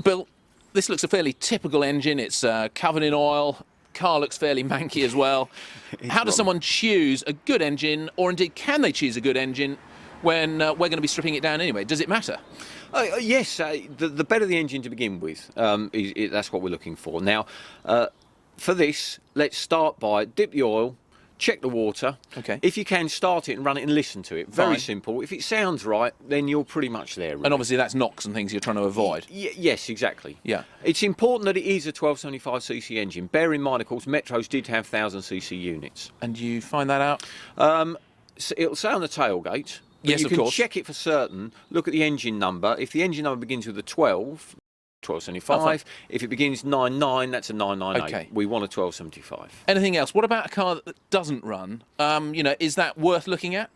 Bill, this looks a fairly typical engine. It's covered in oil. Car looks fairly manky as well. How does someone choose a good engine, or indeed can they choose a good engine when we're going to be stripping it down anyway? Does it matter? Yes, the better the engine to begin with, that's what we're looking for. Now, for this, let's start by dip the oil, check the water. Okay. If you can, start it and run it and listen to it. Very simple. If it sounds right, then you're pretty much there. Really. And obviously that's knocks and things you're trying to avoid. Yes, exactly. Yeah. It's important that it is a 1275cc engine. Bear in mind, of course, Metros did have 1000cc units. And you find that out? So it'll say on the tailgate. Yes, you of can course. check it for certain. Look at the engine number. If the engine number begins with a 1275. If it begins 99, that's a 998. Okay. We want a 1275. Anything else? What about a car that doesn't run? You know, is that worth looking at?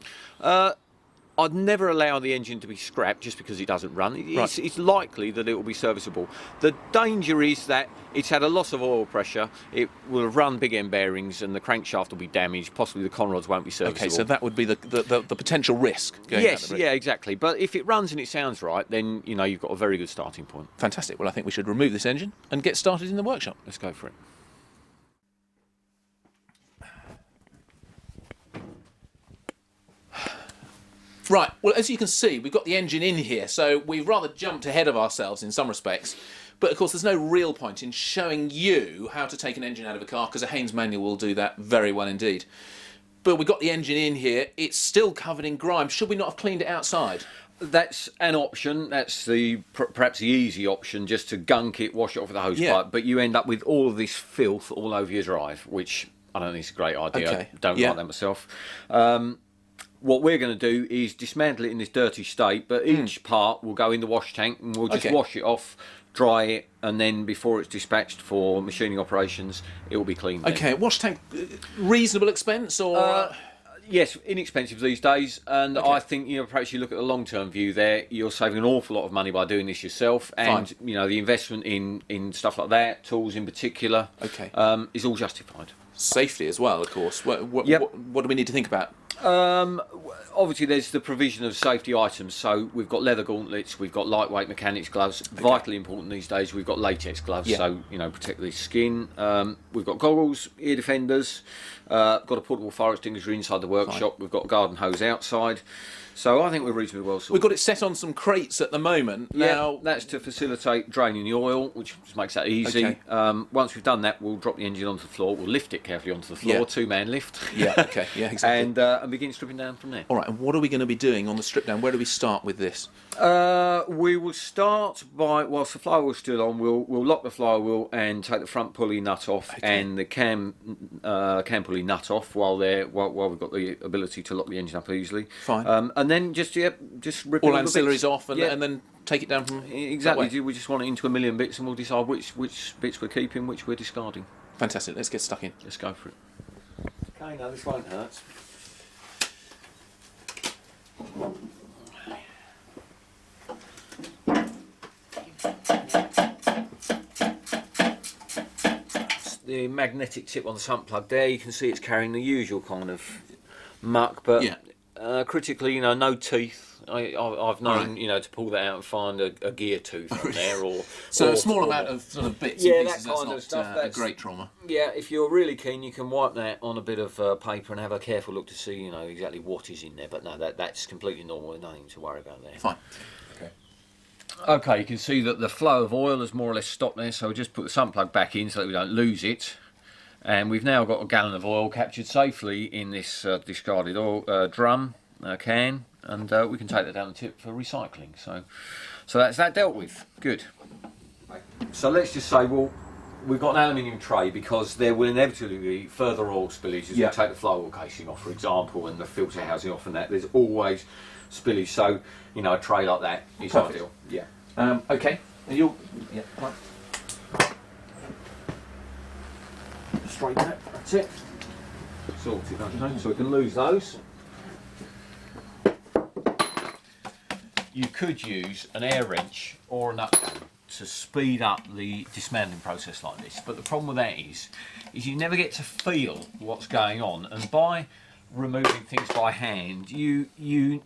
I'd never allow the engine to be scrapped just because it doesn't run. It's likely that it will be serviceable. The danger is that it's had a loss of oil pressure, it will have run big end bearings and the crankshaft will be damaged, possibly the conrods won't be serviceable. Okay, so that would be the potential risk. Yes, yeah, exactly. But if it runs and it sounds right, then you know you've got a very good starting point. Fantastic. Well, I think we should remove this engine and get started in the workshop. Let's go for it. Right, well, as you can see, we've got the engine in here, so we've rather jumped ahead of ourselves in some respects. But, of course, there's no real point in showing you how to take an engine out of a car, because a Haynes manual will do that very well indeed. But we've got the engine in here. It's still covered in grime. Should we not have cleaned it outside? That's an option. That's perhaps the easy option, just to gunk it, wash it off with a hose pipe. But you end up with all of this filth all over your drive, which I don't think is a great idea. Okay. Don't like that myself. What we're going to do is dismantle it in this dirty state, but each part will go in the wash tank and we'll just wash it off, dry it, and then before it's dispatched for machining operations, it will be cleaned. Okay, wash tank, reasonable expense or? Yes, inexpensive these days, and I think perhaps you look at the long-term view there. You're saving an awful lot of money by doing this yourself, and the investment in stuff like that, tools in particular, is all justified. Safety as well, of course. What do we need to think about? Obviously there's the provision of safety items, so we've got leather gauntlets, we've got lightweight mechanics gloves, vitally important these days. We've got latex gloves, so protect the skin. We've got goggles, ear defenders, got a portable fire extinguisher inside the workshop. We've got a garden hose outside, so I think we're reasonably well sorted. We've got it set on some crates at the moment. Now that's to facilitate draining the oil, which makes that easy. Once we've done that, we'll drop the engine onto the floor, we'll lift it carefully onto the floor, two-man lift, exactly. and begin stripping down from there. All right, and what are we going to be doing on the strip down? Where do we start with this? We will start by, whilst the flywheel's still on, we'll lock the flywheel and take the front pulley nut off and the cam pulley nut off while we've got the ability to lock the engine up easily. Fine. And then just rip all all ancillaries bits off and then take it down from exactly. We just want it into a million bits, and we'll decide which bits we're keeping, which we're discarding. Fantastic. Let's get stuck in. Let's go for it. Okay, no, this won't hurt. The magnetic tip on the sump plug there, you can see it's carrying the usual kind of muck, but critically, no teeth. I've known, to pull that out and find a gear tooth on there, or a small amount of sort of bits and pieces. That kind of stuff. That's a great trauma. Yeah, if you're really keen, you can wipe that on a bit of paper and have a careful look to see, exactly what is in there. But no, that's completely normal. There's nothing to worry about there. Fine. Okay, you can see that the flow of oil has more or less stopped there, so we'll just put the sump plug back in so that we don't lose it. And we've now got a gallon of oil captured safely in this discarded oil drum can, and we can take that down the tip for recycling. So that's that dealt with. Good. So let's just say, we've got an aluminium tray because there will inevitably be further oil spillage as we take the flywheel casing off, for example, and the filter housing off and that. There's always spillage, so a tray like that is ideal. Yeah. Okay. Right. Straight back. That's it. Sorted, okay. So we can lose those. You could use an air wrench or a nut gun to speed up the dismantling process like this, but the problem with that is you never get to feel what's going on, and by removing things by hand, your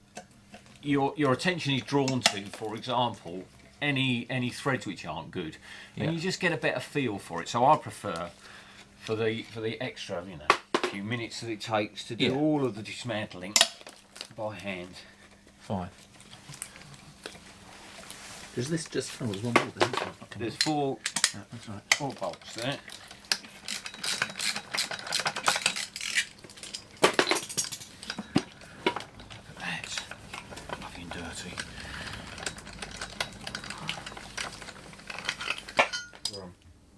attention is drawn to, for example, any threads which aren't good, and you just get a better feel for it. So I prefer for the extra, you know, few minutes that it takes to do all of the dismantling by hand. Fine. Does this just? Oh, there's one more there. There's four. That's right. 4 bolts there. That's lovely and dirty.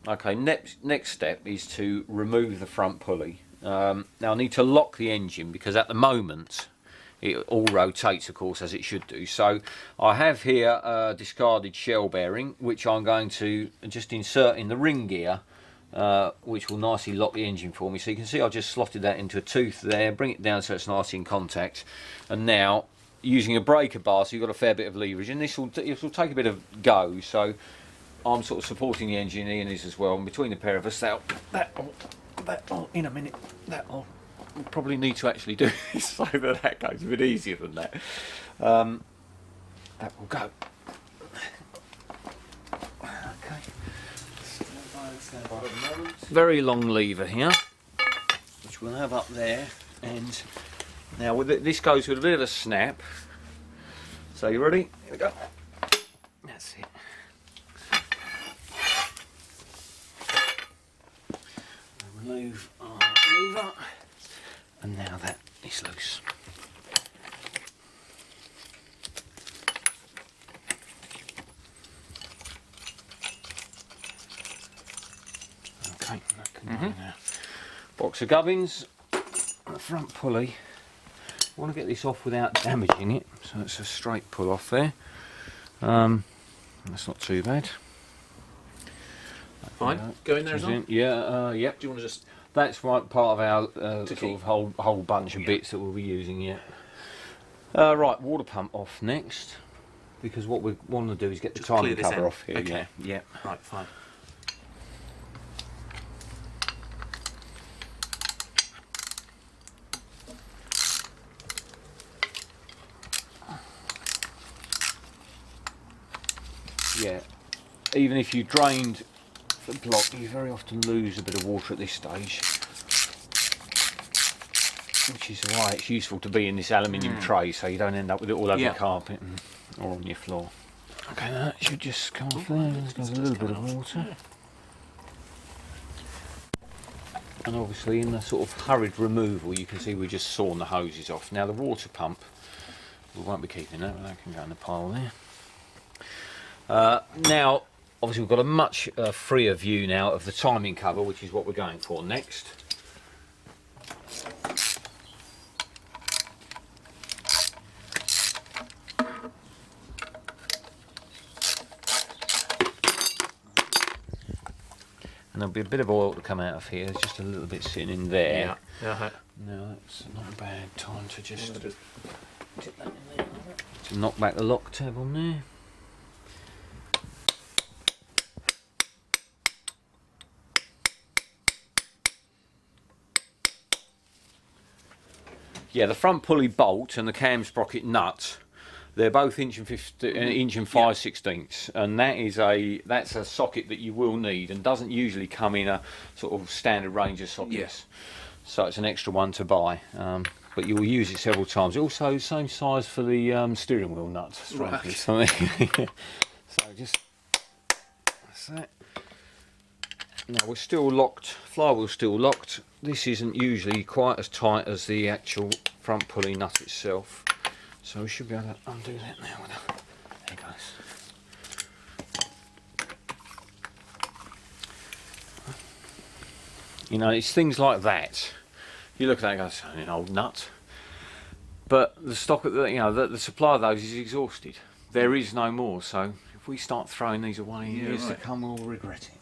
Okay, next step is to remove the front pulley. Now I need to lock the engine because at the moment it all rotates, of course, as it should do. So I have here a discarded shell bearing, which I'm going to just insert in the ring gear, which will nicely lock the engine for me. So you can see I've just slotted that into a tooth there, bring it down so it's nicely in contact. And now, using a breaker bar, so you've got a fair bit of leverage, and this will take a bit of go. So I'm sort of supporting the engine in this as well, and between the pair of us, that'll in a minute, that'll we'll probably need to actually do this so that goes a bit easier than that. That will go. Okay. Stand by at the moment. Very long lever here, which we'll have up there, and now with this goes with a bit of a snap. So you ready? Here we go. That's it. Remove our lever. And now that is loose. Okay, that can go now. Box of gubbins, the front pulley. I want to get this off without damaging it, so it's a straight pull off there. That's not too bad. Fine. Go in there as well? Yeah, yep. Do you want to just... That's right, part of our sort of whole bunch of bits that we'll be using, yeah. Right, water pump off next, because what we want to do is get the timing cover off here. Okay. Yeah. Right, fine. Yeah. Even if you drained the block, you very often lose a bit of water at this stage, which is why it's useful to be in this aluminium tray, so you don't end up with it all over the carpet or on your floor. Okay, that should just come off there. There's a little bit of water. And obviously in the sort of hurried removal, you can see we're just sawing the hoses off. Now the water pump, we won't be keeping that, but that can go in the pile there. Now, obviously we've got a much freer view now of the timing cover, which is what we're going for next. And there'll be a bit of oil to come out of here. There's just a little bit sitting in there. Yeah. Now that's not a bad time to just to knock back the lock tab on there. Yeah, the front pulley bolt and the cam sprocket nut, they're both inch and 5/16, and that's a socket that you will need and doesn't usually come in a sort of standard range of sockets. Yes. So it's an extra one to buy, but you will use it several times. Also, same size for the steering wheel nuts. Right. So just that's that. Now we're still locked, flywheel's still locked. This isn't usually quite as tight as the actual front pulley nut itself. So we should be able to undo that now. There it goes. You know, it's things like that. You look at that and go, it's only an old nut. But the stock, the supply of those is exhausted. There is no more. So if we start throwing these away in years to come, we'll regret it.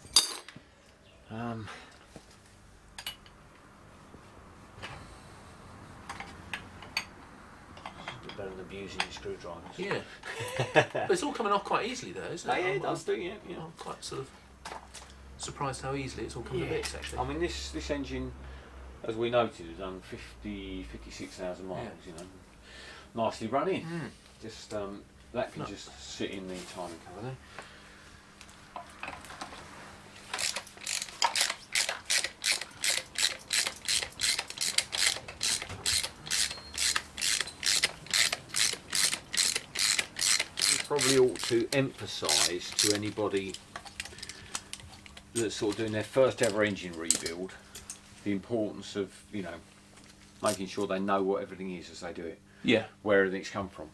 Better than abusing your screwdrivers. Yeah. But it's all coming off quite easily though, isn't it? Yeah, it does do, yeah. I'm quite sort of surprised how easily it's all coming to bits actually. I mean, this engine, as we noted, has done 56,000 miles, you know. Nicely run in. Just that can just sit in the timing cover there. Probably ought to emphasise to anybody that's sort of doing their first ever engine rebuild the importance of, you know, making sure they know what everything is as they do it. Yeah. Where everything's come from.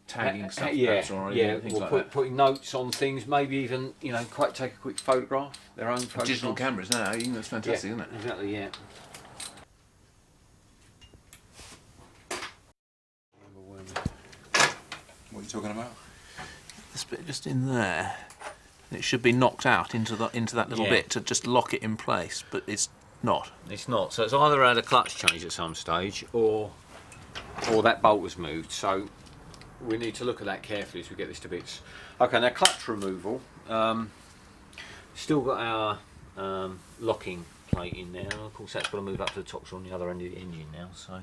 Tagging stuff, yeah, perhaps, or things or like that. putting notes on things, maybe even, you know, quite take a quick photograph, their own photograph. Digital cameras now, that's fantastic, yeah, isn't it? Exactly, yeah. What are you talking about? This bit just in there. It should be knocked out into that little bit to just lock it in place, but it's not. It's not. So it's either had a clutch change at some stage, or that bolt was moved. So we need to look at that carefully as we get this to bits. Okay, now clutch removal. Still got our locking plate in there. Of course, that's got to move up to the top. So on the other end of the engine now. So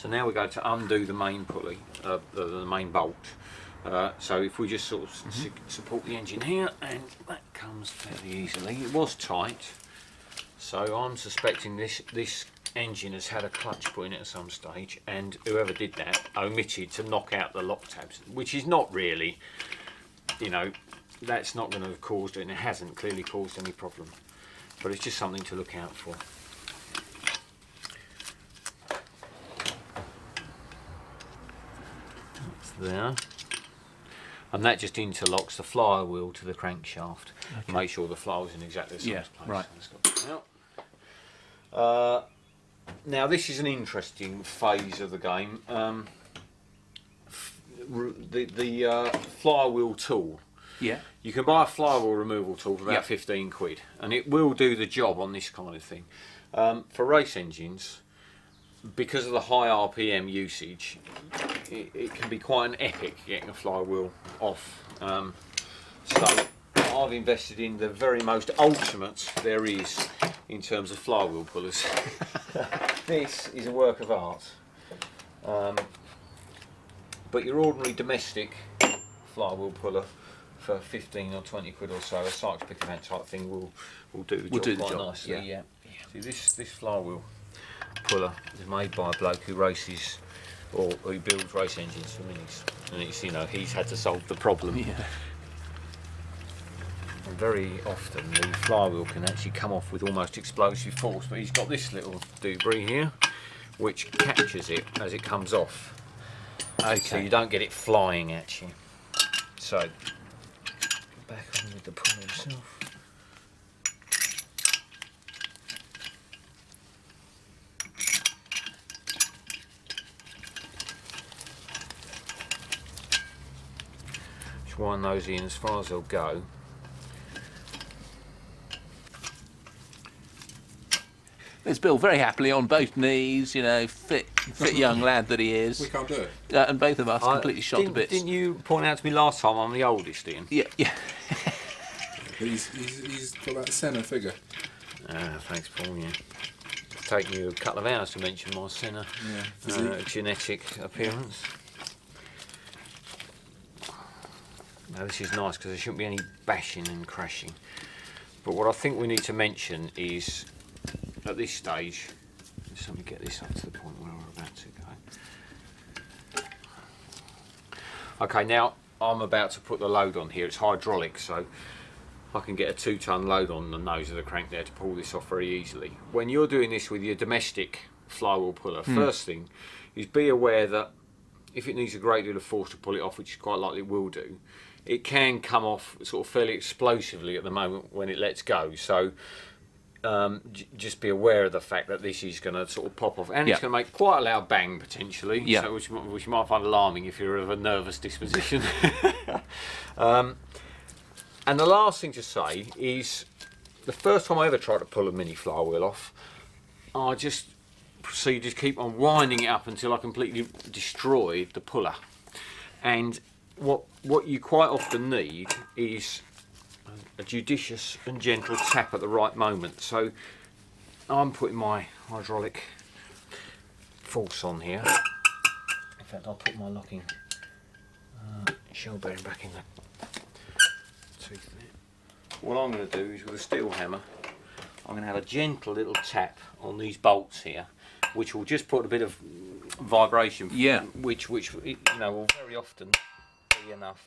now we go to undo the main pulley, the main bolt. So if we just sort of support the engine here, and that comes fairly easily. It was tight, so I'm suspecting this engine has had a clutch put in it at some stage, and whoever did that omitted to knock out the lock tabs, which is not really, you know, that's not going to have caused it, and it hasn't clearly caused any problem, but it's just something to look out for. That's there. And that just interlocks the flywheel to the crankshaft. Okay. Make sure the flywheel's in exactly the same place. Right. Now this is an interesting phase of the game. The flywheel tool. Yeah. You can buy a flywheel removal tool for about 15 quid, and it will do the job on this kind of thing. For race engines, because of the high RPM usage, it can be quite an epic getting a flywheel off. So I've invested in the very most ultimate there is in terms of flywheel pullers. This is a work of art. But your ordinary domestic flywheel puller for 15 or 20 quid or so, a Sykes Pickerman type thing will do the job quite nicely. Yeah. See, this flywheel puller is made by a bloke who races, or who builds race engines for minis, and it's, you know, he's had to solve the problem. Yeah. And very often the flywheel can actually come off with almost explosive force, but he's got this little debris here which captures it as it comes off. Okay. So you don't get it flying at you. So back on with the puller himself. Wind those in as far as they'll go. There's Bill very happily on both knees, you know, fit young lad that he is. We can't do it. And both of us completely shot to bits. Didn't you point out to me last time I'm the oldest, Ian? Yeah. He's got that centre figure. Thanks, Paul. Yeah. It's taken you a couple of hours to mention my centre genetic appearance. Now this is nice because there shouldn't be any bashing and crashing. But what I think we need to mention is, at this stage, let's let me get this up to the point where we're about to go. Okay, now I'm about to put the load on here. It's hydraulic, so I can get a 2-ton load on the nose of the crank there to pull this off very easily. When you're doing this with your domestic flywheel puller, first thing is be aware that if it needs a great deal of force to pull it off, which is quite likely it will do, it can come off sort of fairly explosively at the moment when it lets go. So just be aware of the fact that this is going to sort of pop off, and it's going to make quite a loud bang potentially, so which you might find alarming if you're of a nervous disposition. And the last thing to say is, the first time I ever tried to pull a mini flywheel off, I just proceeded to keep on winding it up until I completely destroyed the puller. And what you quite often need is a judicious and gentle tap at the right moment. So I'm putting my hydraulic force on here. In fact, I'll put my locking shell bearing back in the tooth there. What I'm going to do is with a steel hammer, I'm going to have a gentle little tap on these bolts here, which will just put a bit of vibration. Yeah. Which you know will very often be enough.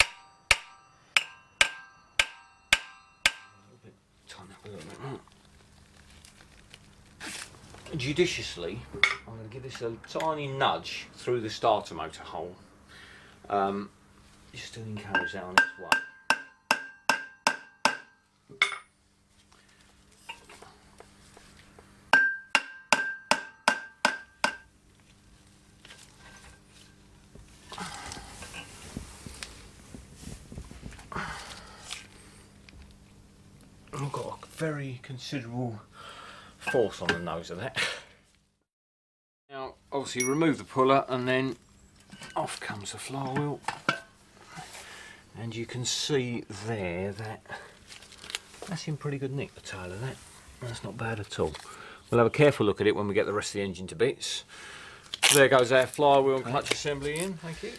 Tighten up a little bit. Judiciously, I'm going to give this a tiny nudge through the starter motor hole, just to encourage that on its way. I've got a very considerable force on the nose of that. Now obviously remove the puller and then off comes the flywheel, and you can see there that that's in pretty good nick, the tail of that. That's not bad at all. We'll have a careful look at it when we get the rest of the engine to bits. There goes our flywheel and clutch assembly in, thank you.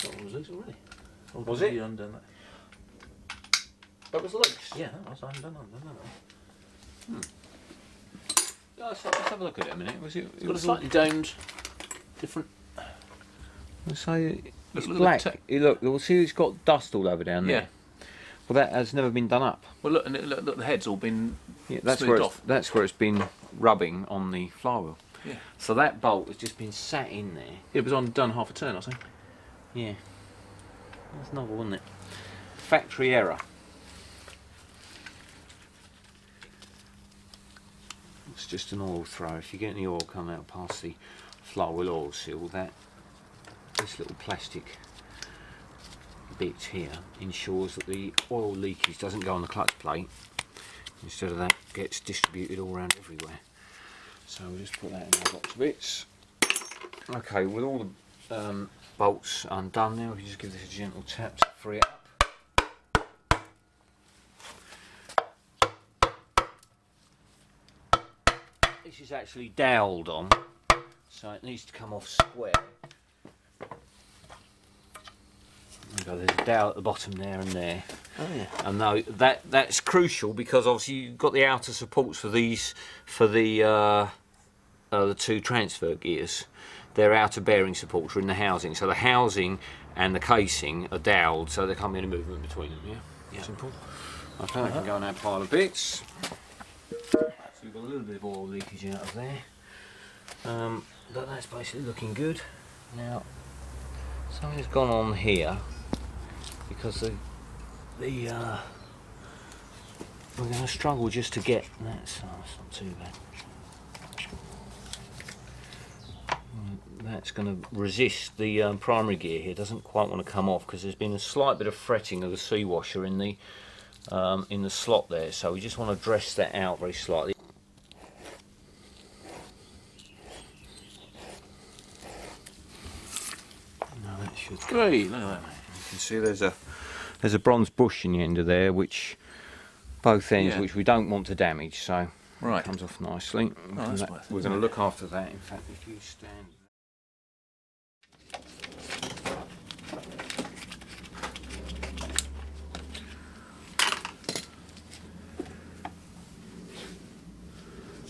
That was loose already. Was it? You undone that? That was loose? Yeah, that was undone. Let's have a look at it a minute. Was it? It's got a slightly domed, different. Let's say it's Look at black. the Look, we'll see it's got dust all over down there. Yeah. Well, that has never been done up. Well, look, and look, the head's all been That's smoothed where off. that's where it's been rubbing on the flywheel. Yeah. So that bolt has just been sat in there. It was undone half a turn, I think. Yeah. That's novel, wasn't it? Factory error. It's just an oil throw. If you get any oil coming out past the flywheel oil seal, this little plastic bit here ensures that the oil leakage doesn't go on the clutch plate. Instead of that, gets distributed all around everywhere. So we'll just put that in our box of bits. Okay, with all the bolts undone now, we can just give this a gentle tap to free it up. This is actually doweled on, so it needs to come off square. There's a dowel at the bottom there and there. Oh yeah. And now that's crucial because obviously you've got the outer supports for these the two transfer gears. Their outer bearing supports are in the housing, so the housing and the casing are doweled, so there can't be any movement between them. Yeah. Simple. Okay, that can go in our pile of bits. So we've got a little bit of oil leakage out of there, but that's basically looking good. Now something's gone on here because we're going to struggle just to get that's not too bad. That's going to resist the primary gear here. Doesn't quite want to come off because there's been a slight bit of fretting of the sea washer in the slot there. So we just want to dress that out very slightly. No, that should. Great, look at that. You can see there's a bronze bush in the end of there, which both ends, Yeah. which we don't want to damage. So Right. it comes off nicely. that's worth it, We're isn't going to it? look after that. In fact, if you stand.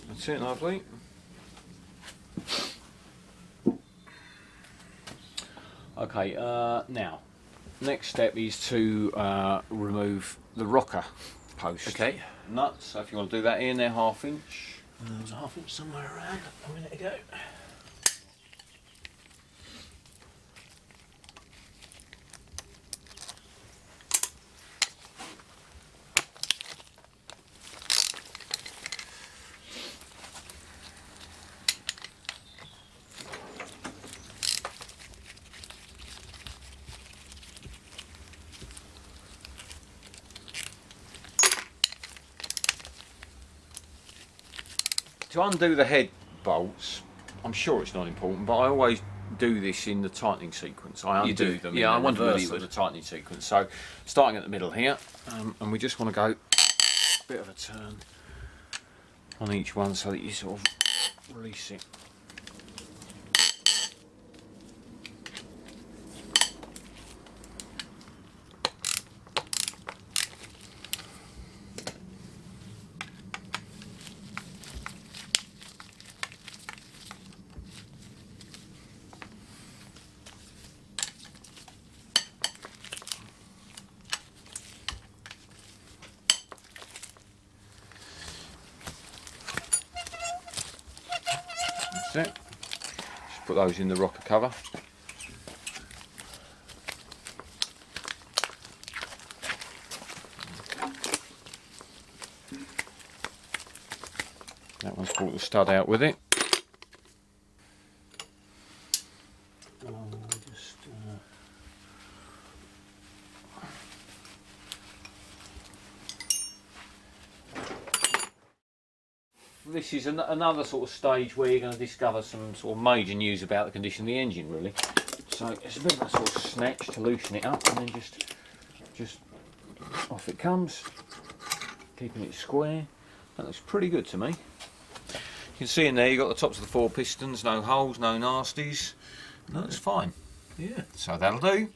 That's it, lovely. Okay, now, next step is to remove the rocker post. Okay. Nuts, so if you want to do that in there, 1/2 inch. There was a 1/2 inch somewhere around a minute ago. to undo the head bolts, I'm sure it's not important, but I always do this in the tightening sequence. I undo them in the reverse of the tightening sequence. So starting at the middle here, and we just want to go a bit of a turn on each one so that you sort of release it. That's it. Just put those in the rocker cover. That one's brought the stud out with it. This is another sort of stage where you're going to discover some sort of major news about the condition of the engine, really. So it's a bit of a sort of snatch to loosen it up, and then just off it comes, keeping it square. That looks pretty good to me. You can see in there you've got the tops of the 4 pistons, no holes, no nasties. That looks fine. Yeah. So that'll do.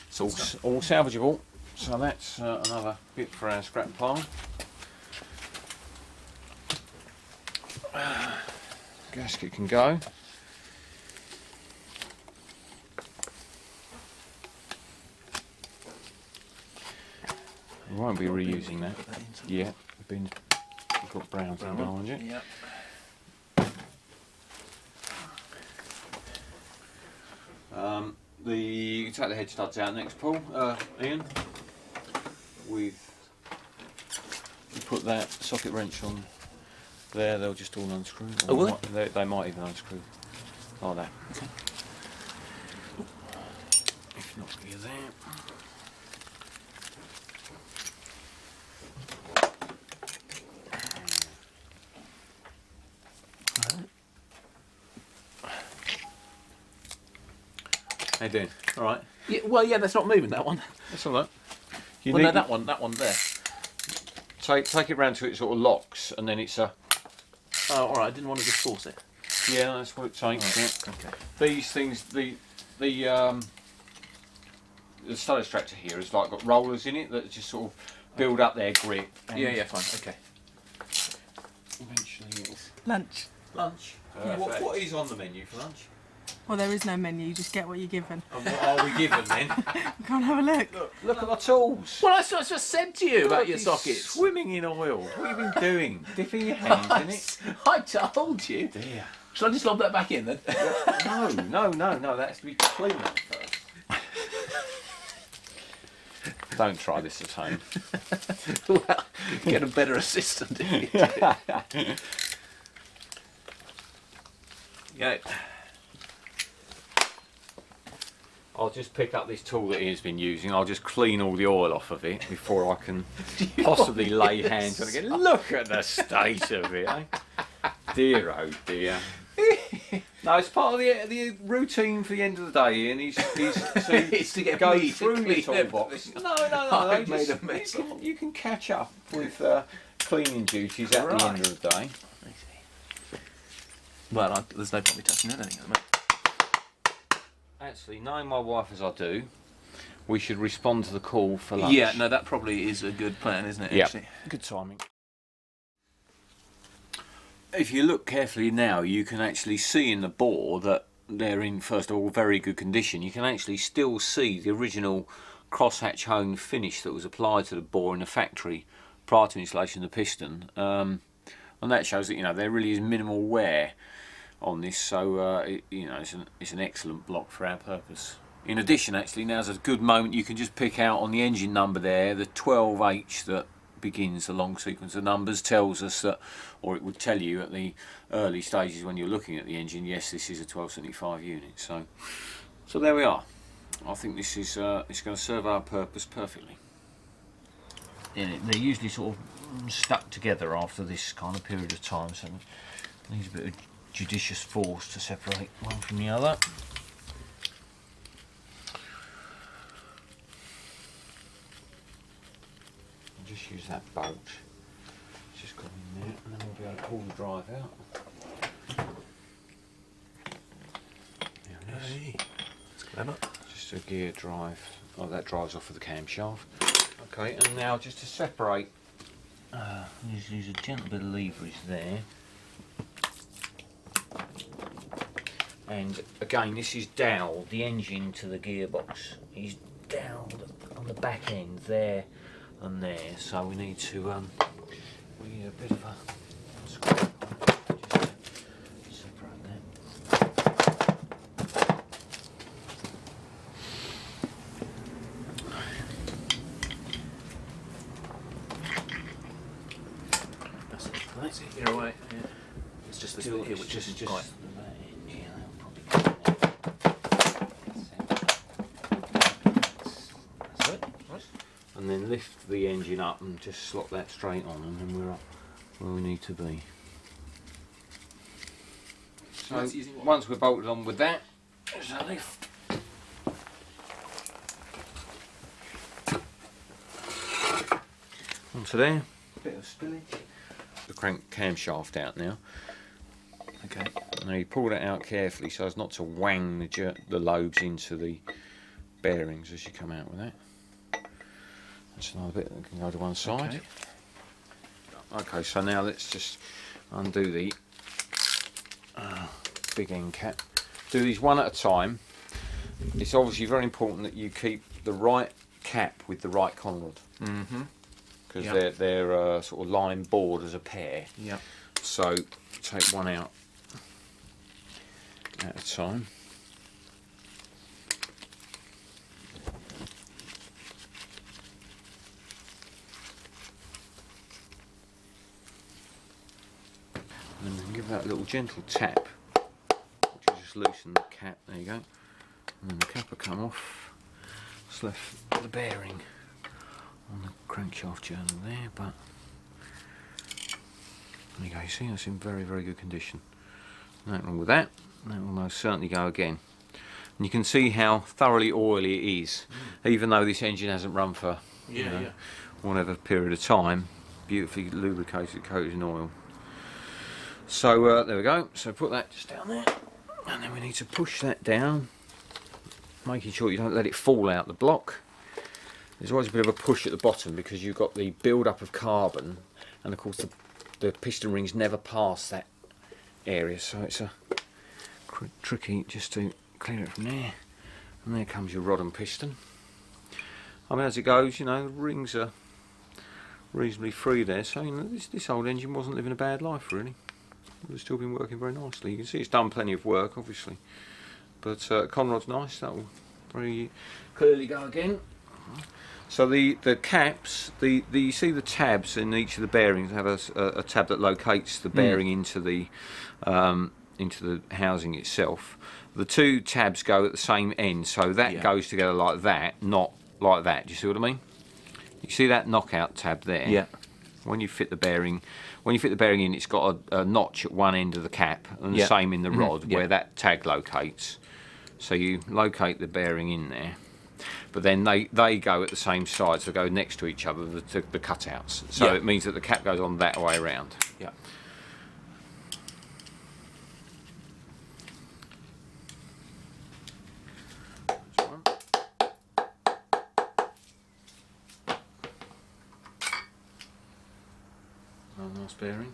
It's all salvageable. So that's another bit for our scrap pile. Gasket can go. We won't be reusing that. Yeah, we've got browns behind you. Yeah. You take the head studs out next, Paul. Ian. You put that socket wrench on there, they'll just all unscrew. Oh, will they? They might even unscrew like that. Okay. If not, you're there. How you doing? All right. Yeah, well, yeah, that's not moving, that one. That's all right. No, that one there. Take it round to it sort of locks, and then it's a. Oh, all right. I didn't want to just force it. Yeah, that's what it takes. Right. Yeah. Okay. These things, the stud extractor here has like got rollers in it that just sort of build up their grip. Yeah, fine. Okay. Eventually, it'll... Lunch. Lunch. What is on the menu for lunch? Well, there is no menu, you just get what you're given. And what are we given then? Come and have a look. Look at my tools. Well, that's what I just said to you about your It's sockets. Swimming in oil. What have you been doing? Dipping your hands in it? I told you. Dear. Shall I just lob that back in then? No. That has to be clean up first. Don't try this at home. Well, get a better assistant if you do. Yeah. I'll just pick up this tool that Ian's been using. I'll just clean all the oil off of it before I can possibly lay hands on it again. Look at the state of it, eh? Dear, oh dear. No, it's part of the routine for the end of the day, Ian. It's to get go me to through the clean toolbox. everything. No. I've made a mess. You can catch up with cleaning duties at the end of the day. Well, there's no point me touching anything at the moment. Actually, knowing my wife as I do, we should respond to the call for lunch. Yeah, no, that probably is a good plan, isn't it? Yeah, Actually? good timing. If you look carefully now, you can actually see in the bore that they're in, first of all, very good condition. You can actually still see the original crosshatch hone finish that was applied to the bore in the factory prior to installation of the piston. And that shows that there really is minimal wear on this, so it's an excellent block for our purpose. In addition, actually, now's a good moment. You can just pick out on the engine number there, the 12H that begins the long sequence of numbers tells us that, or it would tell you at the early stages when you're looking at the engine, yes, this is a 1275 unit. So there we are. I think this is it's going to serve our purpose perfectly. Yeah, they're usually sort of stuck together after this kind of period of time, so it needs a bit of judicious force to separate one from the other. I'll just use that bolt. It's just got in there, and then we'll be able to pull the drive out. Hey, that's clever. Just a gear drive. Oh, that drives off of the camshaft. Okay, and now just to separate, just use a gentle bit of leverage there. And again, this is dowelled, the engine to the gearbox is dowelled on the back end there and there. So we need to we need a bit of a screw just to separate that. That's it. You're away. Yeah. It's just this bit here, which is just quite. And then lift the engine up and just slot that straight on, and then we're up where we need to be. So once we're bolted on with that, there's a lift. Onto there. Bit of spillage. The camshaft out now. Okay. Now you pull that out carefully so as not to wang the lobes into the bearings as you come out with that. That's another bit that can go to one side. Okay, so now let's just undo the big end cap. Do these one at a time. It's obviously very important that you keep the right cap with the right conrod. Because they're sort of line bored as a pair. Yeah. So take one out at a time. And then give that a little gentle tap, which will just loosen the cap. There you go. And then the cap will come off. Just left the bearing on the crankshaft journal there, but there you go. You see, that's in very, very good condition. Nothing wrong with that. That will most certainly go again. And you can see how thoroughly oily it is, even though this engine hasn't run for whatever period of time. Beautifully lubricated, coated in oil. So there we go. So put that just down there, and then we need to push that down, making sure you don't let it fall out the block. There's always a bit of a push at the bottom because you've got the build-up of carbon, and of course the piston rings never pass that area, so it's a tricky just to clear it from there. And there comes your rod and piston. I mean, as it goes, you know, the rings are reasonably free there, so you know this old engine wasn't living a bad life really. It's still been working very nicely. You can see it's done plenty of work, obviously, but conrod's nice. That will very clearly go again. So the caps, you see the tabs in each of the bearings have a tab that locates the bearing into the housing itself. The two tabs go at the same end, so that goes together like that, not like that. Do you see what I mean? You see that knockout tab there? Yeah. When you fit the bearing, in, it's got a notch at one end of the cap, and the same in the rod where that tag locates. So you locate the bearing in there, but then they go at the same side, so they go next to each other, the cutouts. So it means that the cap goes on that way around. Yeah. Nice bearing.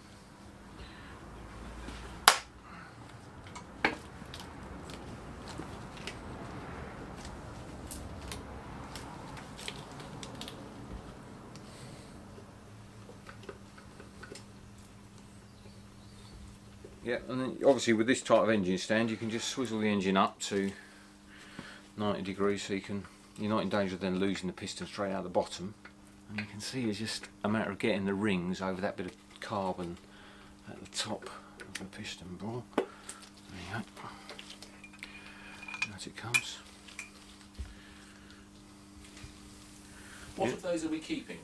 Yeah, and then obviously with this type of engine stand you can just swizzle the engine up to 90 degrees so you're not in danger of then losing the piston straight out the bottom. And you can see it's just a matter of getting the rings over that bit of carbon at the top of the piston ball. There you go. Out it comes. What of those are we keeping?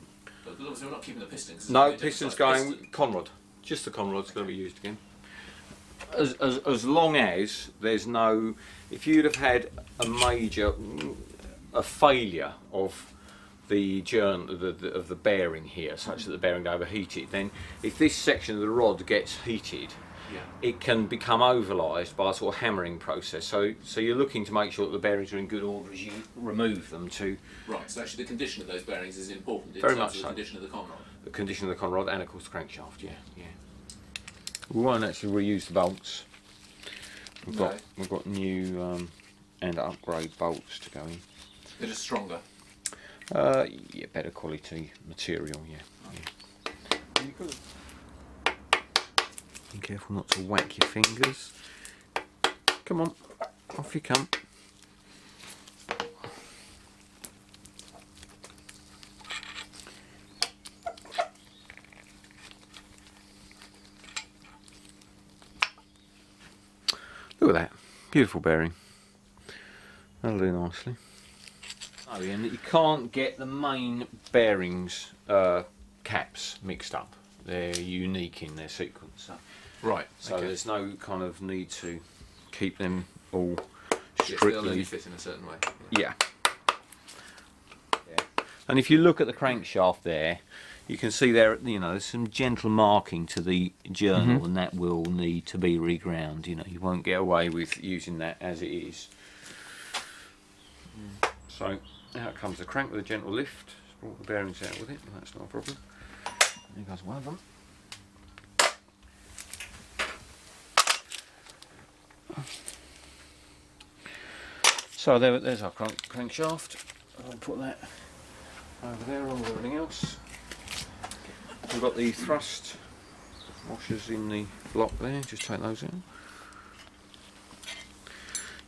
Because obviously we're not keeping the pistons. No, pistons going conrod. Just the conrod's going to be used again. As long as there's no, if you'd have had a failure of the of the bearing here, such that the bearing overheated, then if this section of the rod gets heated, it can become ovalized by a sort of hammering process. So you're looking to make sure that the bearings are in good order as you remove them to. Right. So actually, the condition of those bearings is important. Very much so. The condition of the conrod. The condition of the conrod and of course the crankshaft. Yeah. We won't actually reuse the bolts. We've got new and upgrade bolts to go in. They're just stronger. Yeah, better quality material. Yeah. Be careful not to whack your fingers. Come on, off you come. Look at that, beautiful bearing. That'll do nicely. Oh, and you can't get the main bearings caps mixed up. They're unique in their sequence. Right. So okay. there's no kind of need to keep them all Yes, strictly. they'll only fit in a certain way. Yeah. And if you look at the crankshaft there, you can see there, there's some gentle marking to the journal, and that will need to be reground. You won't get away with using that as it is. So out comes the crank with a gentle lift. Just brought the bearings out with it, and that's not a problem. There goes one of them. So there's our crankshaft. I'll put that over there along with everything else. We've got the thrust washers in the block there, just take those out.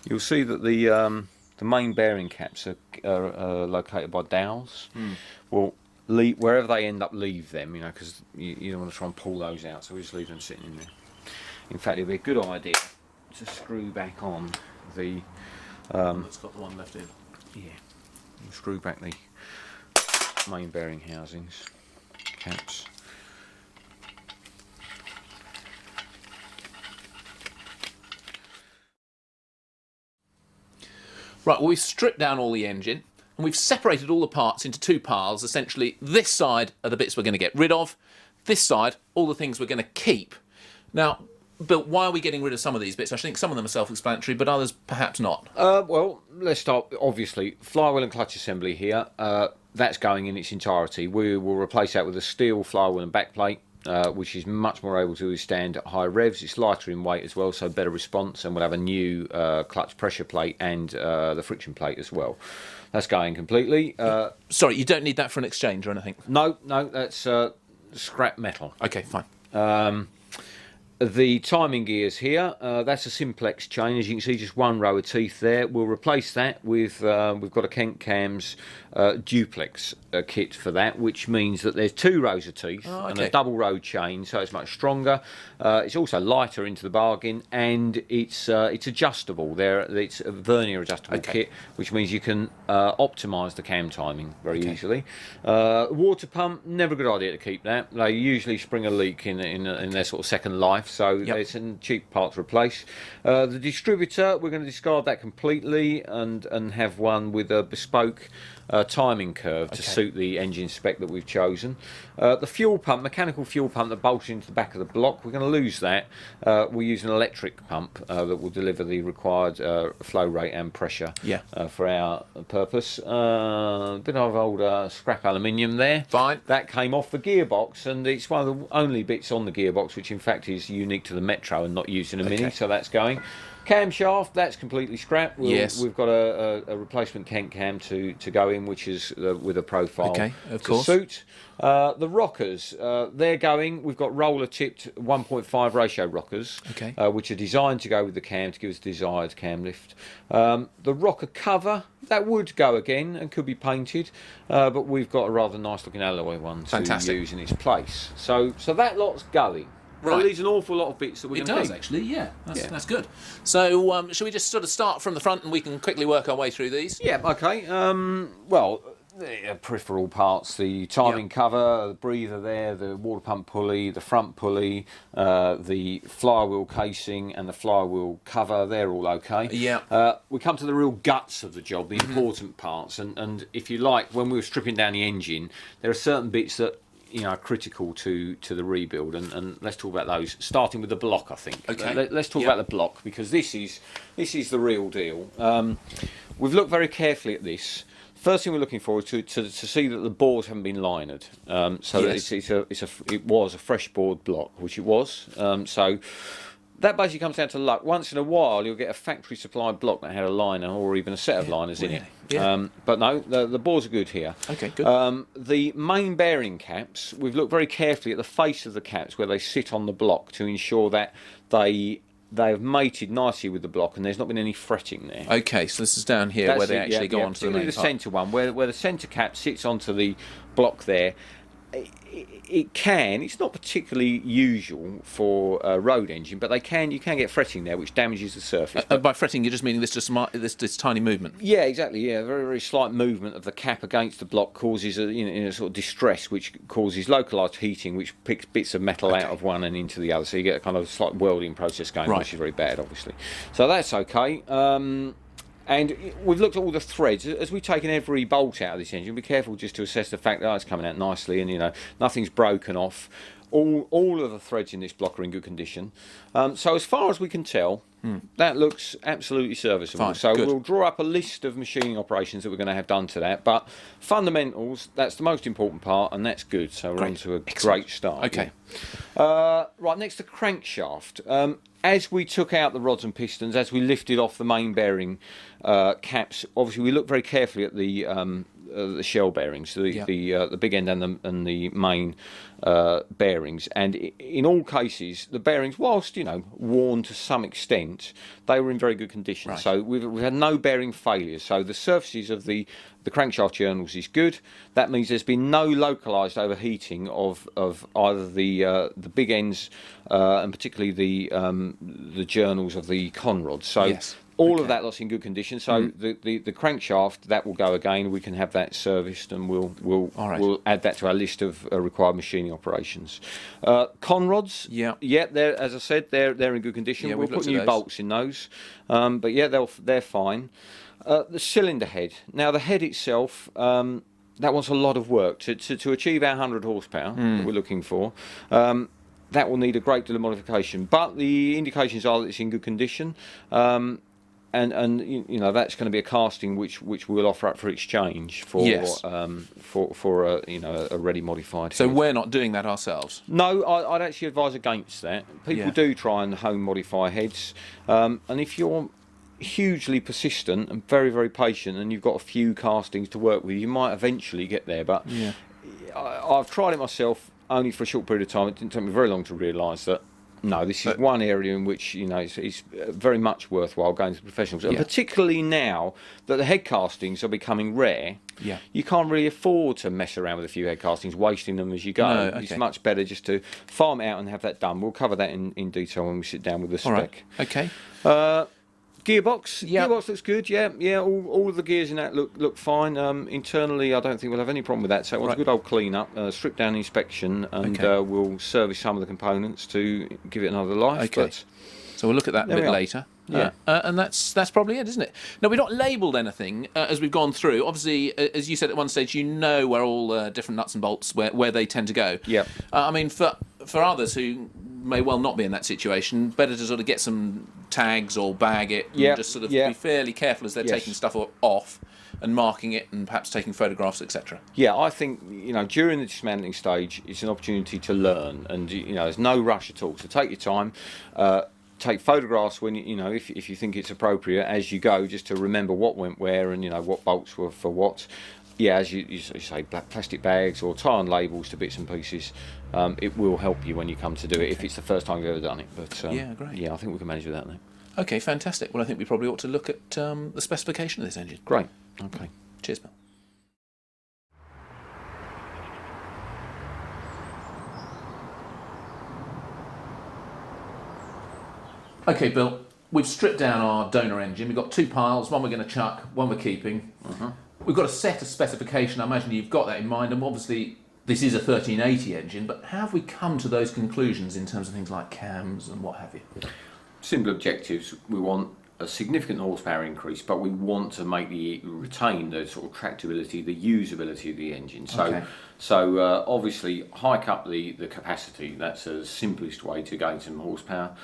You'll see that the main bearing caps are located by dowels. Well, wherever they end up, leave them, because you don't want to try and pull those out, so we just leave them sitting in there. In fact, it'd be a good idea to screw back on the It's got the one left in. Yeah, screw back the main bearing housings, caps. Right, well, we've stripped down all the engine and we've separated all the parts into two piles. Essentially, this side are the bits we're going to get rid of, this side, all the things we're going to keep. Now, but why are we getting rid of some of these bits? I think some of them are self-explanatory, but others perhaps not. Well, let's start, obviously, flywheel and clutch assembly here. That's going in its entirety. We will replace that with a steel flywheel and backplate, which is much more able to withstand high revs. It's lighter in weight as well, so better response, and we'll have a new clutch pressure plate and the friction plate as well. That's going completely. Sorry, you don't need that for an exchange or anything? No, that's scrap metal. Okay, fine. The timing gears here, that's a simplex chain. As you can see, just one row of teeth there. We'll replace that with, we've got a Cams duplex kit for that, which means that there's two rows of teeth and a double row chain, so it's much stronger. It's also lighter into the bargain, and it's adjustable. It's a vernier adjustable kit, which means you can optimise the cam timing very easily. Water pump, never a good idea to keep that. They usually spring a leak in their sort of second life, so it's a cheap part to replace. The distributor, we're going to discard that completely and have one with a bespoke timing curve to suit the engine spec that we've chosen. The fuel pump, mechanical fuel pump that bolts into the back of the block, we're going to lose that. We'll use an electric pump that will deliver the required flow rate and pressure for our purpose. A bit of old scrap aluminium there. Fine. That came off the gearbox, and it's one of the only bits on the gearbox which in fact is unique to the Metro and not used in a Mini, so that's going. Camshaft, that's completely scrapped. We've got a replacement Kent cam to go in, which is with a profile to suit. The rockers, they're going. We've got roller tipped 1.5 ratio rockers, which are designed to go with the cam to give us desired cam lift. The rocker cover, that would go again and could be painted, but we've got a rather nice looking alloy one to use in its place. So that lot's going. Right. It leaves an awful lot of bits that we're going to keep. It does, actually, yeah. That's good. So, shall we just sort of start from the front and we can quickly work our way through these? Yeah, okay. Well, peripheral parts, the timing cover, the breather there, the water pump pulley, the front pulley, the flywheel casing and the flywheel cover, they're all okay. Yeah. We come to the real guts of the job, the important parts, and if you like, when we were stripping down the engine, there are certain bits that are critical to the rebuild, and let's talk about those, starting with the block, I think. Okay. Let's talk about the block, because this is the real deal. We've looked very carefully at this. First thing we're looking for is to see that the bores haven't been linered, so Yes. that it was a fresh bored block, which it was. So that basically comes down to luck. Once in a while, you'll get a factory supplied block that had a liner or even a set of liners in it. Yeah. But no, the bores are good here. Okay, good. The main bearing caps, we've looked very carefully at the face of the caps where they sit on the block to ensure that they've mated nicely with the block and there's not been any fretting there. Okay, so this is down here That's where they it, actually go onto the particularly main the part. centre one, where the centre cap sits onto the block there. It's not particularly usual for a road engine, but you can get fretting there, which damages the surface. By fretting, you're just meaning this tiny movement. Yeah, exactly. Yeah, very, very slight movement of the cap against the block causes a sort of distress, which causes localised heating, which picks bits of metal out of one and into the other. So you get a kind of slight welding process going, Right. which is very bad, obviously. So that's okay. And we've looked at all the threads. As we've taken every bolt out of this engine, be careful just to assess the fact that it's coming out nicely and nothing's broken off. All of the threads in this block are in good condition. So as far as we can tell, that looks absolutely serviceable. Fine, so good. we'll draw up a list of machining operations that we're going to have done to that. But fundamentals, that's the most important part, and that's good. So we're on to a great start. Okay. Right, next the crankshaft. As we took out the rods and pistons, as we lifted off the main bearing caps, obviously we looked very carefully at the shell bearings, the big end and the main bearings, and in all cases the bearings, whilst worn to some extent, they were in very good condition. Right. So we've had no bearing failures. So the surfaces of the crankshaft journals is good. That means there's been no localised overheating of either the big ends and particularly the journals of the conrods. So Yes. all of that lot's in good condition. So the crankshaft, that will go again. We can have that serviced, and we'll add that to our list of required machining operations. Conrods, they're, as I said, they're in good condition. Yeah, we'll we've looked put at new those. bolts in those, but yeah, they're fine. The cylinder head. Now the head itself, that wants a lot of work to achieve our 100 horsepower that we're looking for. That will need a great deal of modification, but the indications are that it's in good condition. And that's going to be a casting which we'll offer up for exchange for a ready modified. So head. we're not doing that ourselves. No, I'd actually advise against that. People do try and home modify heads, and if you're hugely persistent and very, very patient, and you've got a few castings to work with, you might eventually get there. But I've tried it myself only for a short period of time. It didn't take me very long to realise that. No, this is one area in which it's very much worthwhile going to professionals, and particularly now that the head castings are becoming rare. Yeah. You can't really afford to mess around with a few head castings, wasting them as you go. No, okay. It's much better just to farm it out and have that done. We'll cover that in detail when we sit down with the spec. All right. Okay. Gearbox, Yeah. Gearbox looks good. Yeah. All of the gears in that look fine. Internally, I don't think we'll have any problem with that. So it wants a good old clean up, strip down inspection, and we'll service some of the components to give it another life. Okay. But So we'll look at that a There bit we are. later. Yeah. And that's probably it, isn't it? Now, we've not labelled anything as we've gone through. Obviously, as you said at one stage, where all different nuts and bolts, where they tend to go. Yep. I mean, for others who may well not be in that situation, better to sort of get some tags or bag it and just sort of be fairly careful as they're taking stuff off and marking it and perhaps taking photographs, etc. Yeah, I think during the dismantling stage, it's an opportunity to learn, and there's no rush at all. So take your time. Take photographs when if you think it's appropriate as you go, just to remember what went where and what bolts were for what. Yeah, as you say, black plastic bags or tie on labels to bits and pieces. It will help you when you come to do it if it's the first time you've ever done it. But great. Yeah, I think we can manage with that now. Okay, fantastic. Well, I think we probably ought to look at the specification of this engine. Great. Okay. Cheers, Bill. Okay, Bill, we've stripped down our donor engine. We've got two piles, one we're going to chuck, one we're keeping. We've got a set of specification. I imagine you've got that in mind, and obviously this is a 1380 engine, but how have we come to those conclusions in terms of things like cams and what have you? Simple objectives. We want a significant horsepower increase, but we want to retain the sort of tractability, the usability of the engine. So, obviously hike up the capacity. That's the simplest way to gain some horsepower.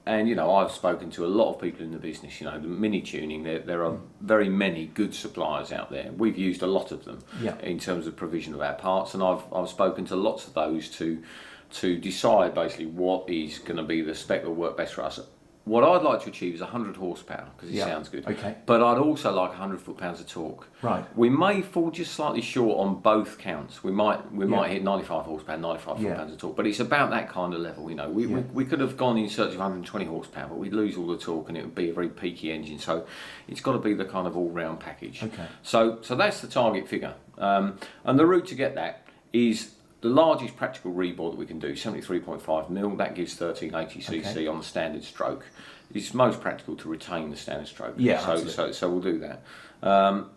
And you know, I've spoken to a lot of people in the business. You know, the mini tuning. There are very many good suppliers out there. We've used a lot of them in terms of provision of our parts, and I've spoken to lots of those to decide basically what is going to be the spec that will work best for us. What I'd like to achieve is 100 horsepower, because it sounds good. Okay. But I'd also like 100 foot-pounds of torque. Right. We may fall just slightly short on both counts. We might hit 95 horsepower, 95 foot-pounds of torque. But it's about that kind of level. You know, we could have gone in search of 120 horsepower, but we'd lose all the torque, and it would be a very peaky engine. So it's got to be the kind of all-round package. Okay. So that's the target figure. And the route to get that is the largest practical rebore that we can do, 73.5mm. That gives 1380 cc on the standard stroke. It's most practical to retain the standard stroke. So we'll do that.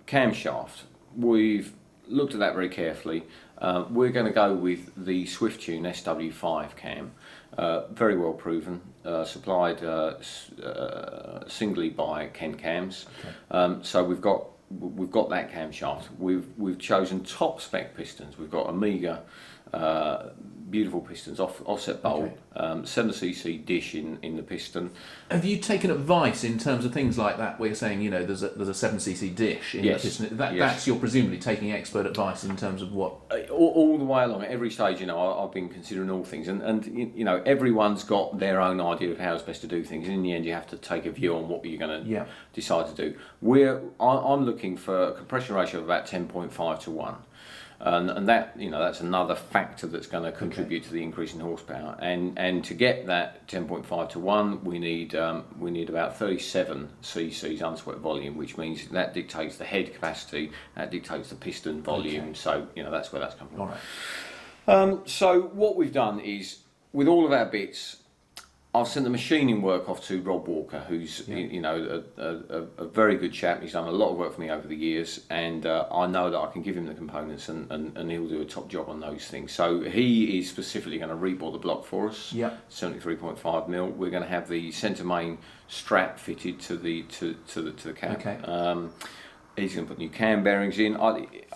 Camshaft, we've looked at that very carefully. We're going to go with the SwiftTune SW5 cam. Very well proven, supplied singly by Kent Cams. So we've got that camshaft. We've chosen top spec pistons. We've got Omega beautiful pistons, offset bolt, 7cc dish in the piston. Have you taken advice in terms of things like that, where you're saying, you know, there's a 7cc dish in the piston? That's, you're presumably taking expert advice in terms of what? All the way along, at every stage, you know, I've been considering all things, and you know, everyone's got their own idea of how it's best to do things. In the end, you have to take a view on what you're going to decide to do. I'm looking for a compression ratio of about 10.5 to 1. And that, you know, that's another factor that's going to contribute to the increase in horsepower. And to get that 10.5 to 1, we need about 37 cc's unswept volume, which means that dictates the head capacity, that dictates the piston volume. So, you know, that's where that's coming from. All right. So what we've done is, with all of our bits, I've sent the machining work off to Rob Walker, who's you know, a very good chap. He's done a lot of work for me over the years, and I know that I can give him the components, and he'll do a top job on those things. So he is specifically going to rebore the block for us. 73.5mm. We're going to have the centre main strap fitted to the cab. He's going to put new cam bearings in.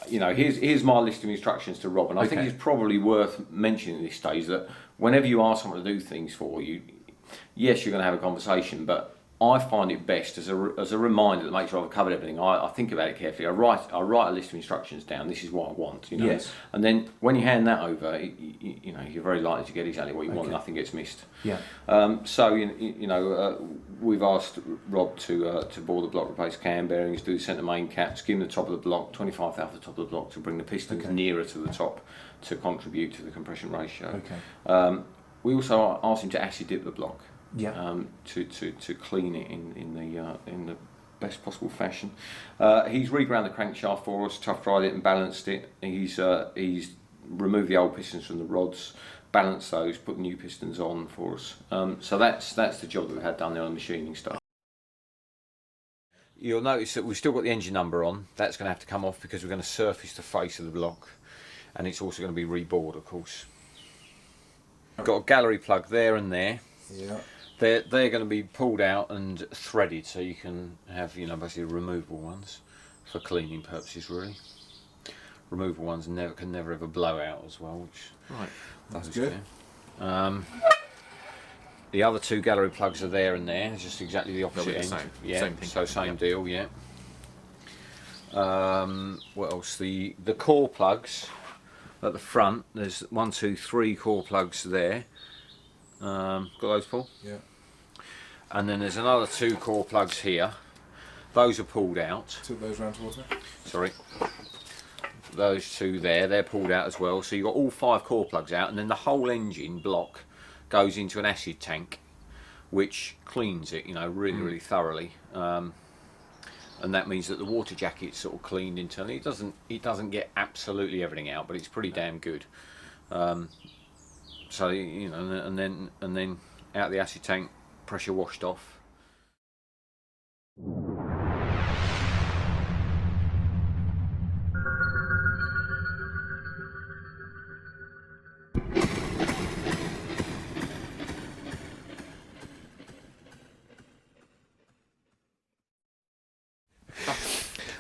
You know, here's my list of instructions to Rob, and I think it's probably worth mentioning at this stage that whenever you ask someone to do things for you, yes, you're going to have a conversation, but I find it best as a reminder to make sure I've covered everything. I think about it carefully. I write a list of instructions down. This is what I want, you know. Yes. And then when you hand that over, you know, you're very likely to get exactly what you want. Nothing gets missed. So you know, we've asked Rob to bore the block, replace cam bearings, do the centre main cap, skim the top of the block, 25th out of the top of the block to bring the pistons nearer to the top to contribute to the compression ratio. We also asked him to acid dip the block. To clean it in the best possible fashion. He's reground the crankshaft for us, tough dried it and balanced it. He's removed the old pistons from the rods, balanced those, put new pistons on for us. So that's the job that we had done there on the machining stuff. You'll notice that we've still got the engine number on. That's going to have to come off because we're going to surface the face of the block, and it's also going to be rebored, of course. Got a gallery plug there and there. They're going to be pulled out and threaded, so you can have, you know, basically removable ones for cleaning purposes, really. Removable ones can never ever blow out as well, which that's good. The other two gallery plugs are there and there. It's just exactly the opposite end. Same thing. So same deal. What else? The core plugs at the front. There's 1, 2, 3 core plugs there. Got those, Paul? Yeah. And then there's another 2 core plugs here. Those are pulled out. Took those round towards me. Sorry. Those 2 there, they're pulled out as well. So you've got all 5 core plugs out, and then the whole engine block goes into an acid tank, which cleans it, you know, really thoroughly. And that means that the water jacket's sort of cleaned internally. It doesn't get absolutely everything out, but it's pretty damn good. So, you know, and then out the acid tank, pressure washed off.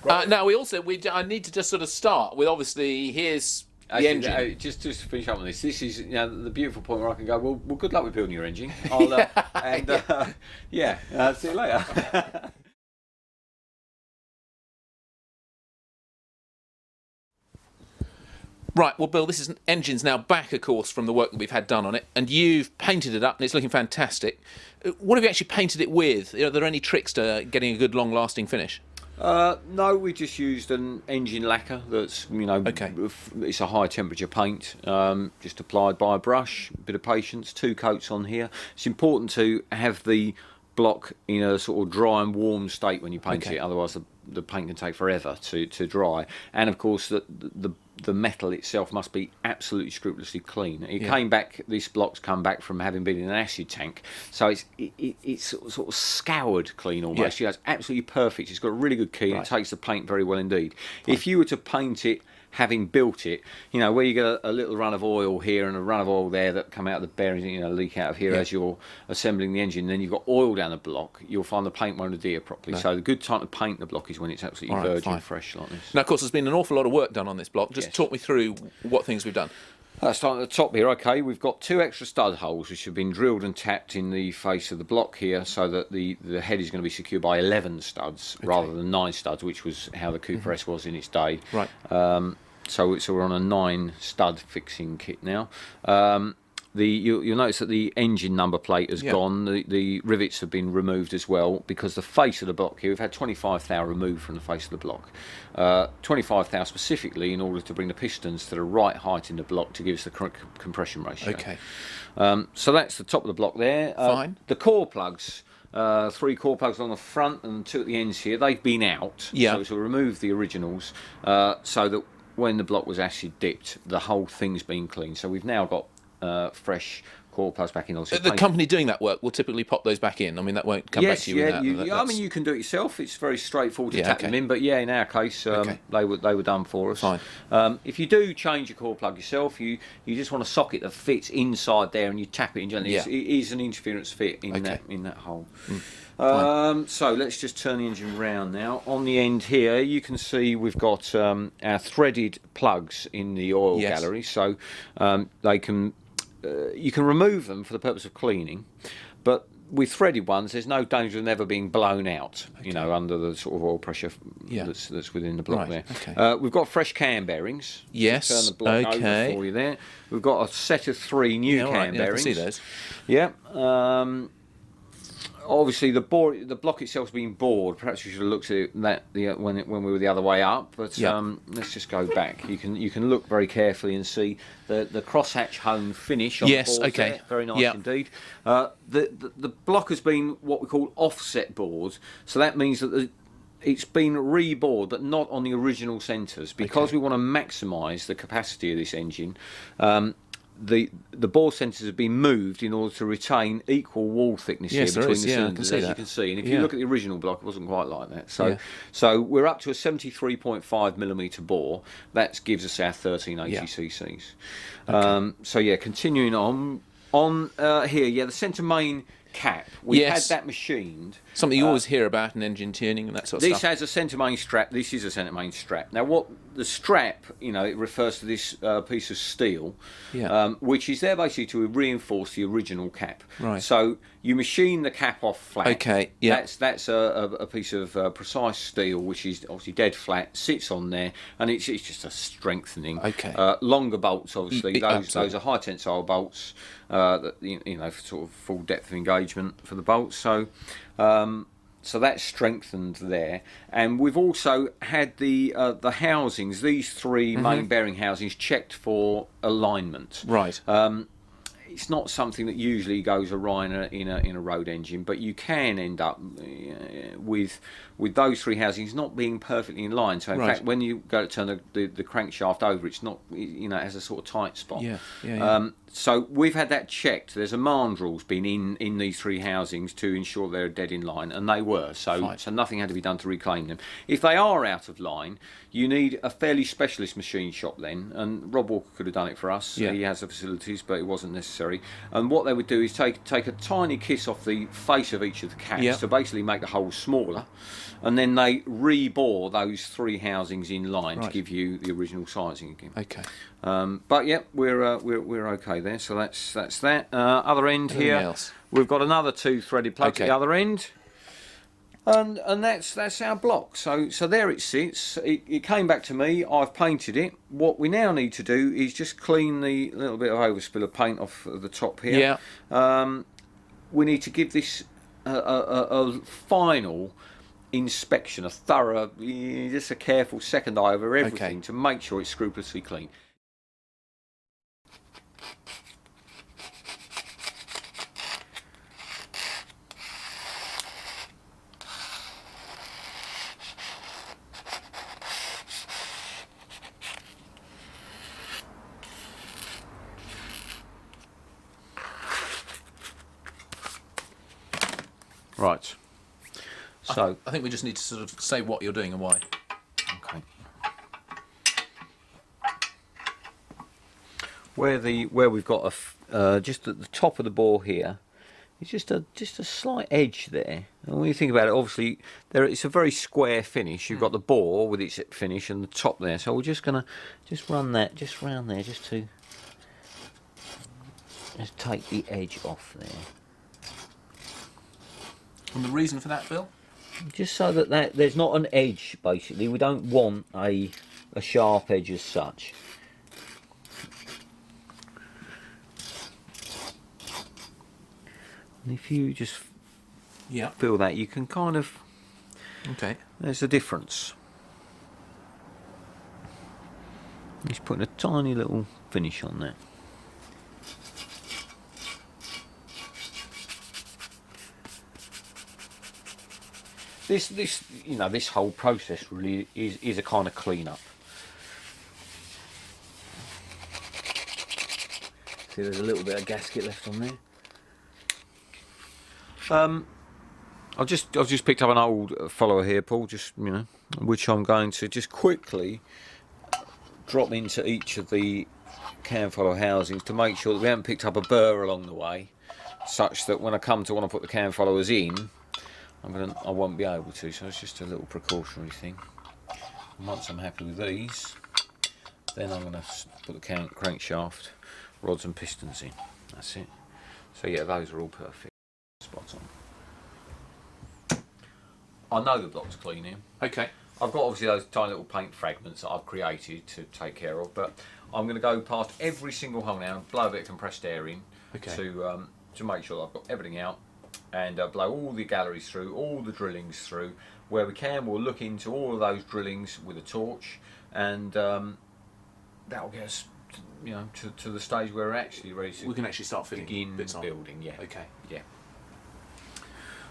Now I need to just sort of start with, obviously, here's the engine. Just to finish up on this, this is the beautiful point where I can go, well, good luck with building your engine. I'll, see you later. Right, well, Bill, engine's now back, of course, from the work that we've had done on it, and you've painted it up, and it's looking fantastic. What have you actually painted it with? Are there any tricks to getting a good, long-lasting finish? No, we just used an engine lacquer that's, Okay. It's a high temperature paint, just applied by a brush, a bit of patience, 2 coats on here. It's important to have the block in a sort of dry and warm state when you paint it, otherwise the paint can take forever to dry. And of course the metal itself must be absolutely scrupulously clean. This block's come back from having been in an acid tank, so it's sort of scoured clean almost. It's absolutely perfect. It's got a really good key, and it takes the paint very well indeed. If you were to paint it having built it, where you get a little run of oil here and a run of oil there that come out of the bearings, leak out of here as you're assembling the engine, then you've got oil down the block, you'll find the paint won't adhere properly. So the good time to paint the block is when it's absolutely virgin fresh like this. Now, of course, there's been an awful lot of work done on this block. Just talk me through what things we've done. Starting at the top here, okay, we've got 2 extra stud holes which have been drilled and tapped in the face of the block here, so that the head is going to be secured by 11 studs rather than 9 studs, which was how the Cooper S was in its day. Right. So we're on a 9 stud fixing kit now. You'll notice that the engine number plate has gone. The rivets have been removed as well, because the face of the block here, we've had 25 thou removed from the face of the block. 25 thou specifically in order to bring the pistons to the right height in the block to give us the correct compression ratio. Okay. So that's the top of the block there. Fine. The core plugs. 3 core plugs on the front and 2 at the ends here. They've been out. So to remove the originals, so that when the block was acid dipped, the whole thing's been cleaned. So we've now got fresh core plugs back in. The company doing that work will typically pop those back in. I mean, that won't come back to you. I mean, you can do it yourself. It's very straightforward to tap them in. But in our case, they were done for us. Fine. If you do change your core plug yourself, you just want a socket that fits inside there, and you tap it in gently. It is an interference fit in that hole. So let's just turn the engine round now. On the end here, you can see we've got our threaded plugs in the oil gallery. So they can you can remove them for the purpose of cleaning, but with threaded ones, there's no danger of them ever being blown out, under the sort of oil pressure that's within the block there. Okay. We've got fresh cam bearings. Yes. Turn the block over for you there. We've got a set of 3 new cam bearings. I can see those. Yeah. Obviously, the block itself's been bored. Perhaps we should have looked at it when we were the other way up. But let's just go back. You can look very carefully and see the crosshatch hone finish on the board there. Very nice indeed. The block has been what we call offset bored. So that means that it's been rebored, but not on the original centres, because we want to maximise the capacity of this engine. The bore centres have been moved in order to retain equal wall thickness here between the cylinders, as you can see. And if you look at the original block, it wasn't quite like that. So we're up to a 73.5mm bore. That gives us our 1380 cc's. Continuing on here, the centre main cap. We've had that machined. Something you always hear about in engine tuning and that sort of stuff. This has a centre main strap. This is a centre main strap. Now, what the strap, it refers to this piece of steel, which is there basically to reinforce the original cap. Right. So you machine the cap off flat. Okay. Yeah. That's a piece of precise steel, which is obviously dead flat, sits on there, and it's just a strengthening. Okay. Longer bolts, obviously. Those are high tensile bolts. For sort of full depth of engagement for the bolts. So that's strengthened there, and we've also had the housings. These 3 main bearing housings checked for alignment. Right. It's not something that usually goes awry in a road engine, but you can end up with those 3 housings not being perfectly in line. So in fact, when you go to turn the crankshaft over, it's not, it has a sort of tight spot. So we've had that checked. There's a mandrel's been in these 3 housings to ensure they're dead in line, and they were. So nothing had to be done to reclaim them. If they are out of line, you need a fairly specialist machine shop then, and Rob Walker could have done it for us. He has the facilities, but it wasn't necessary necessary. And what they would do is take a tiny kiss off the face of each of the caps Yeah. to basically make the hole smaller, and then they rebore those 3 housings in line to Right. give you the original sizing again. Okay. But yeah, we're okay there. So that's that. Other end Anything here, else? we've got another 2 threaded plugs at Okay. the other end. And that's our block. So there it sits. It came back to me. I've painted it. What we now need to do is just clean the little bit of overspill of paint off the top here. Yeah. We need to give this a final inspection, a thorough, just a careful second eye over everything Okay. to make sure it's scrupulously clean. Right. So, I think we just need to sort of say what you're doing and why. okay. Where we've got just at the top of the bore here, it's just a slight edge there. And when you think about it, obviously it's a very square finish. You've got the bore with its finish and the top there. So we're just gonna run that just round there, just take the edge off there. And the reason for that, Bill? Just so that there's not an edge, basically. We don't want a sharp edge as such. And if you just Yeah. feel that, you can kind of... Okay. There's a difference. He's putting a tiny little finish on that. This whole process really is a kind of clean-up. See, there's a little bit of gasket left on there. I've just picked up an old follower here, Paul. Which I'm going to just quickly drop into each of the cam follower housings to make sure that we haven't picked up a burr along the way, such that when I come to want to put the cam followers in, I won't be able to. So it's just a little precautionary thing. And once I'm happy with these, then I'm going to put the crankshaft rods and pistons in. That's it. So yeah, those are all perfect. Spot on. I know the block's clean here. Okay. I've got obviously those tiny little paint fragments that I've created to take care of, but I'm going to go past every single hole now and blow a bit of compressed air in to make sure that I've got everything out, and blow all the galleries through, all the drillings through. Where we can, we'll look into all of those drillings with a torch, and that'll get us, to the stage where we're actually ready to We can actually start fitting begin bits on. building. Yeah. Okay. Yeah.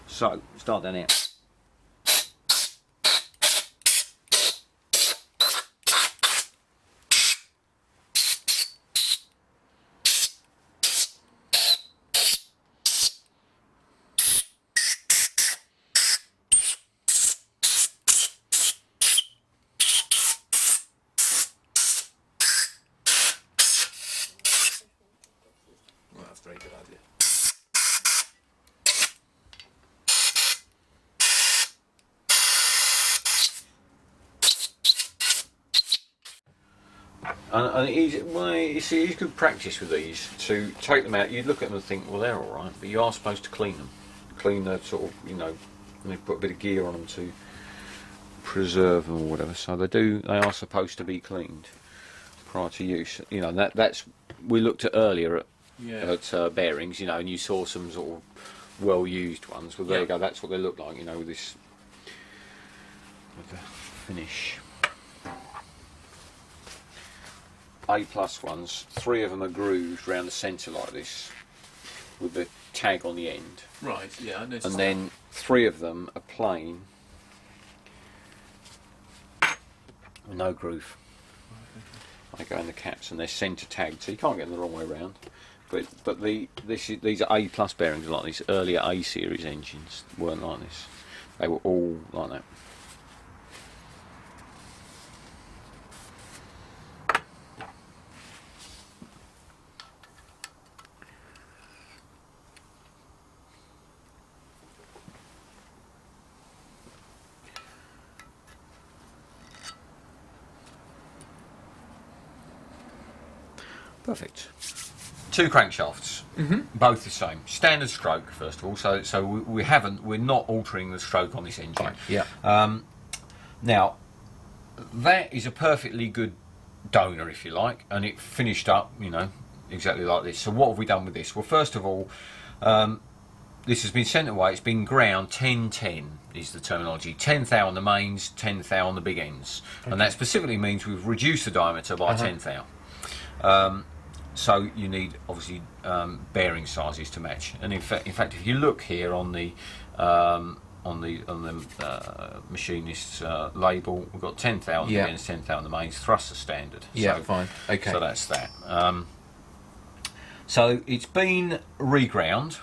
So start down here. Well, that's a very good idea. And it's good practice with these to take them out. You'd look at them and think, well, they're all right, but you are supposed to clean them. Clean the sort of, and they put a bit of gear on them to preserve them or whatever. So they are supposed to be cleaned prior to use. That's we looked at earlier at bearings, and you saw some sort of well-used ones. Well, there you go. That's what they look like, with this, with the finish. A+ ones, 3 of them are grooved around the centre like this, with the tag on the end. Right. Yeah, I noticed. And then 3 of them are plain, with no groove. They go in the caps and they're centre tagged, so you can't get them the wrong way around. But these are A+ bearings like these earlier A series engines weren't like this. They were all like that. Perfect. 2 crankshafts, both the same. Standard stroke, first of all. So we're not altering the stroke on this engine. Right, yeah. Now, that is a perfectly good donor, if you like, and it finished up, you know, exactly like this. So what have we done with this? Well, first of all, this has been sent away. It's been ground 10-10 is the terminology. 10 thou on the mains, 10 thou on the big ends, and that specifically means we've reduced the diameter by 10 thou. So you need obviously bearing sizes to match. And in fact, if you look here on the machinist's label, we've got 10 thou on the ends, 10 thou on the mains. Thrust are standard. Yeah, so, fine. Okay. So that's that. So it's been reground.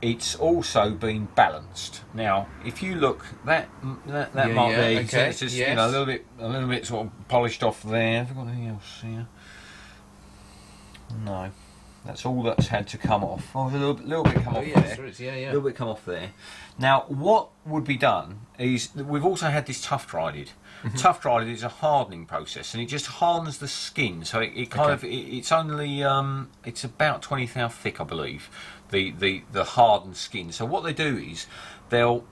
It's also been balanced. Now, if you look, that mark there, you can see it's just you know, a little bit sort of polished off there. Have I got anything else here? No, that's all that's had to come off. Oh, a little bit come off there. There is. Yeah, yeah. A little bit come off there. Now, what would be done is that we've also had this tough dried. Tough dried is a hardening process, and it just hardens the skin. So it kind of it's only it's about 20 thou thick, I believe. The hardened skin. So what they do is they'll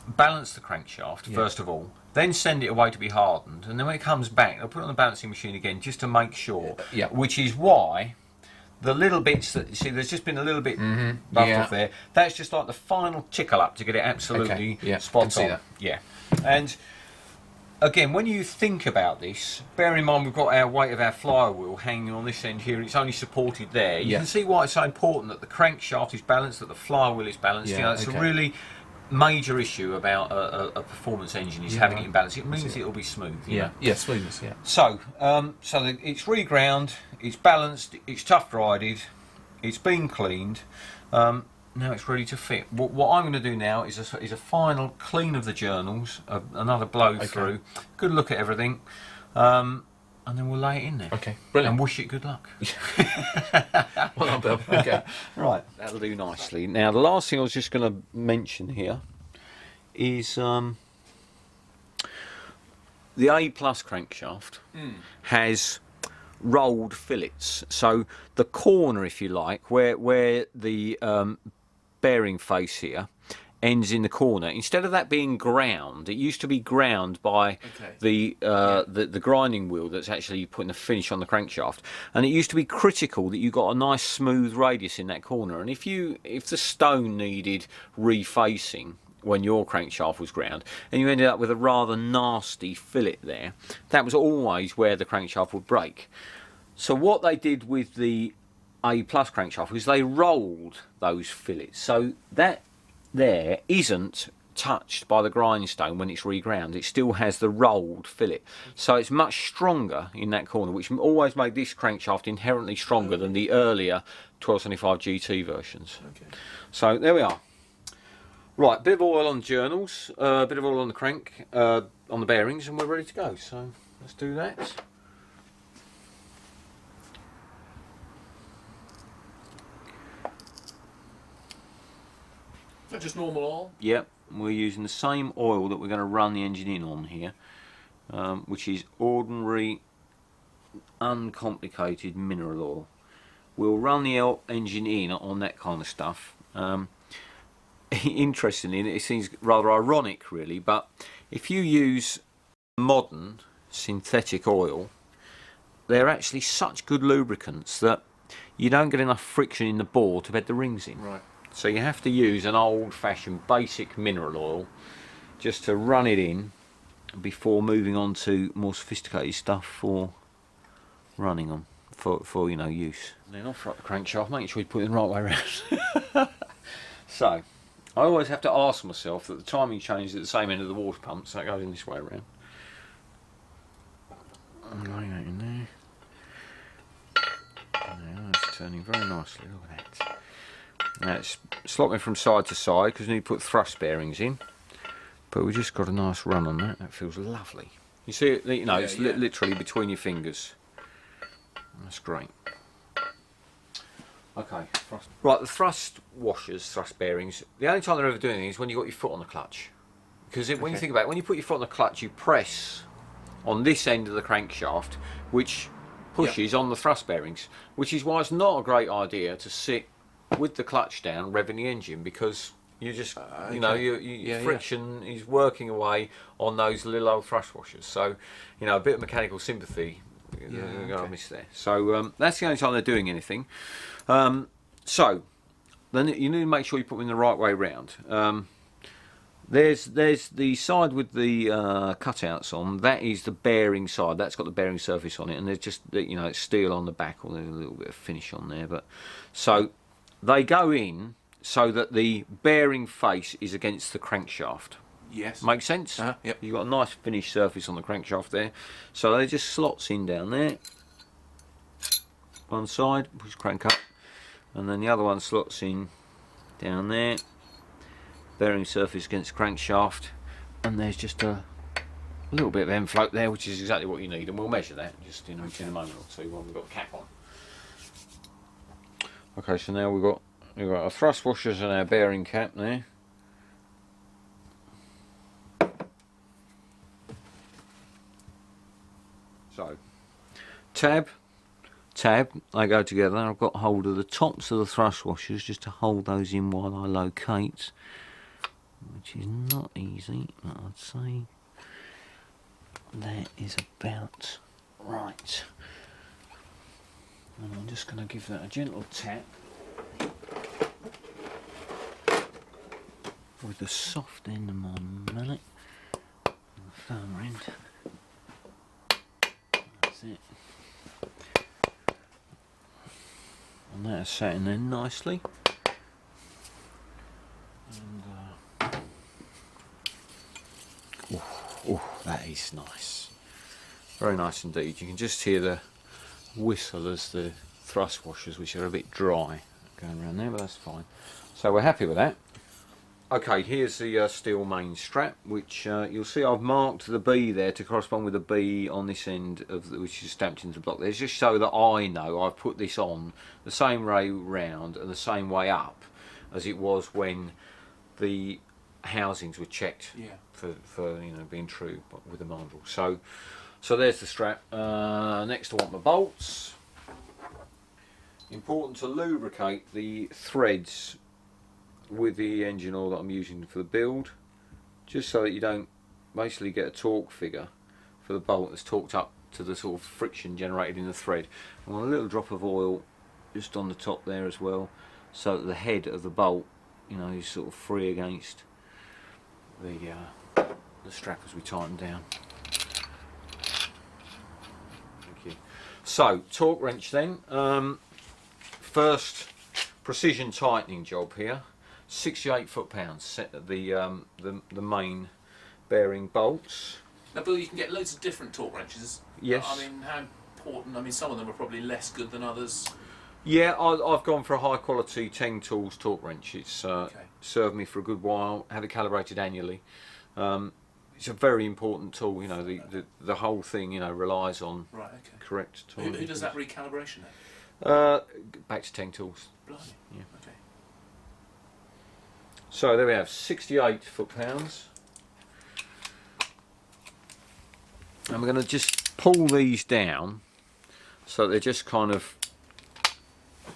balance the crankshaft first of all, then send it away to be hardened, and then when it comes back, they'll put it on the balancing machine again just to make sure. Yeah. Which is why the little bits that you see, there's just been a little bit buffed off there. That's just like the final tickle up to get it absolutely spot on. Yeah. And again, when you think about this, bear in mind we've got our weight of our flywheel hanging on this end here, and it's only supported there. You can see why it's so important that the crankshaft is balanced, that the flywheel is balanced. You know, it's a really major issue about a performance engine is having it in balance. It means it'll be smooth. You know? Yeah, smoothness. Yeah. So, it's reground, it's balanced, it's tough dried, it's been cleaned. Now it's ready to fit. What I'm going to do now is a final clean of the journals, another blow through, good look at everything, and then we'll lay it in there. Okay, brilliant. And wish it good luck. Well done, Bill. Okay. Right, that'll do nicely. Now the last thing I was just going to mention here is the A+ crankshaft has rolled fillets. So the corner, if you like, where the bearing face here ends in the corner, instead of that being ground, it used to be ground by the grinding wheel that's actually putting the finish on the crankshaft, and it used to be critical that you got a nice smooth radius in that corner, and if the stone needed refacing when your crankshaft was ground and you ended up with a rather nasty fillet there, that was always where the crankshaft would break. So what they did with the A+ crankshaft was they rolled those fillets, so that there isn't touched by the grindstone when it's reground. It still has the rolled fillet, so it's much stronger in that corner, which always made this crankshaft inherently stronger than the earlier 1275 GT versions. So there we are. Right, bit of oil on the journals, a bit of oil on the crank, on the bearings, and we're ready to go. So let's do that. Is that just normal oil? Yep, we're using the same oil that we're going to run the engine in on here, which is ordinary, uncomplicated mineral oil. We'll run the engine in on that kind of stuff. Interestingly, it seems rather ironic really, but if you use modern synthetic oil, they're actually such good lubricants that you don't get enough friction in the bore to bed the rings in. Right. So you have to use an old-fashioned basic mineral oil just to run it in before moving on to more sophisticated stuff for running on, for you know, use. And then off the crankshaft, making sure you put it in the right way around. So I always have to ask myself that the timing chain is at the same end of the water pump, so it goes in this way around. And lay that in there. Now it's turning very nicely. Look at that. Now it's slopping from side to side because we need to put thrust bearings in, but we just got a nice run on that. That feels lovely. You see it, you know, it's literally between your fingers. That's great. Okay, right, the thrust washers, thrust bearings, the only time they're ever doing anything is when you've got your foot on the clutch. Because when you think about it, when you put your foot on the clutch, you press on this end of the crankshaft, which pushes on the thrust bearings, which is why it's not a great idea to sit with the clutch down revving the engine, because you just you know friction is working away on those little old thrust washers. So you know, a bit of mechanical sympathy you're going to miss there. So that's the only time they're doing anything. So then you need to make sure you put them in the right way round. There's the side with the cutouts on. That is the bearing side. That's got the bearing surface on it, and there's just, you know, it's steel on the back, or there's a little bit of finish on there. But so they go in so that the bearing face is against the crankshaft. Yes. Makes sense? Yep. You've got a nice finished surface on the crankshaft there. So they just slots in down there. One side, push crank up, and then the other one slots in down there. Bearing surface against crankshaft, and there's just a little bit of end float there, which is exactly what you need, and we'll measure that just in a moment or two when we've got the cap on. Okay, so now we've got our thrust washers and our bearing cap there. So tab, they go together. I've got hold of the tops of the thrust washers just to hold those in while I locate, which is not easy, but I'd say that is about right. And I'm just going to give that a gentle tap with the soft end of my mallet and the firmer end. That's it. And that is sat in there nicely. And oh, that is nice. Very nice indeed. You can just hear the whistle as the thrust washers, which are a bit dry, going around there, but that's fine. So we're happy with that. Okay, here's the steel main strap, which you'll see I've marked the B there to correspond with the B on this end of which is stamped into the block there. It's just so that I know I've put this on the same way round and the same way up as it was when the housings were checked for you know, being true with the mandrel. So there's the strap. Next I want my bolts. Important to lubricate the threads with the engine oil that I'm using for the build, just so that you don't basically get a torque figure for the bolt that's torqued up to the sort of friction generated in the thread. I want a little drop of oil just on the top there as well, so that the head of the bolt, you know, is sort of free against the strap as we tighten down. Thank you. So torque wrench then. First precision tightening job here. 68 foot-pounds set at the main bearing bolts. Now, Bill, you can get loads of different torque wrenches. Yes. I mean, how important? I mean, some of them are probably less good than others. Yeah, I've gone for a high quality 10 tools torque wrench. It's served me for a good while. Have it calibrated annually. It's a very important tool. You know, the whole thing, you know, relies on correct tool. Who does that recalibration at? Back to 10 tools. Blimey. Yeah. Okay. So there we have 68 foot-pounds. And we're going to just pull these down so they're just kind of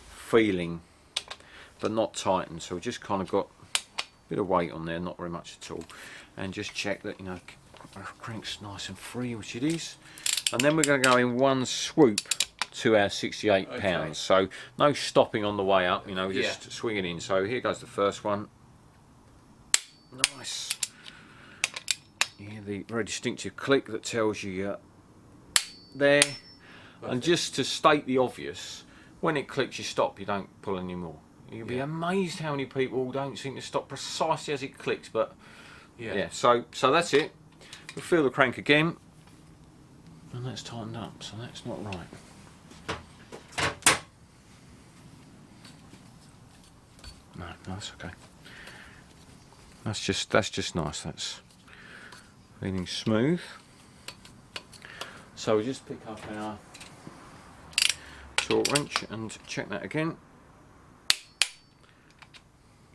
feeling but not tightened. So we've just kind of got a bit of weight on there, not very much at all. And just check that, you know, our crank's nice and free, which it is. And then we're going to go in one swoop to our 68 pounds. So no stopping on the way up, you know, just swinging in. So here goes the first one. Nice. You hear the very distinctive click that tells you there. Perfect. And just to state the obvious, when it clicks you stop, you don't pull anymore. You'll be amazed how many people don't seem to stop precisely as it clicks, but so that's it. We'll feel the crank again, and that's tightened up, so that's not right. No, that's okay. That's just nice. That's feeling smooth. So we just pick up our torque wrench and check that again.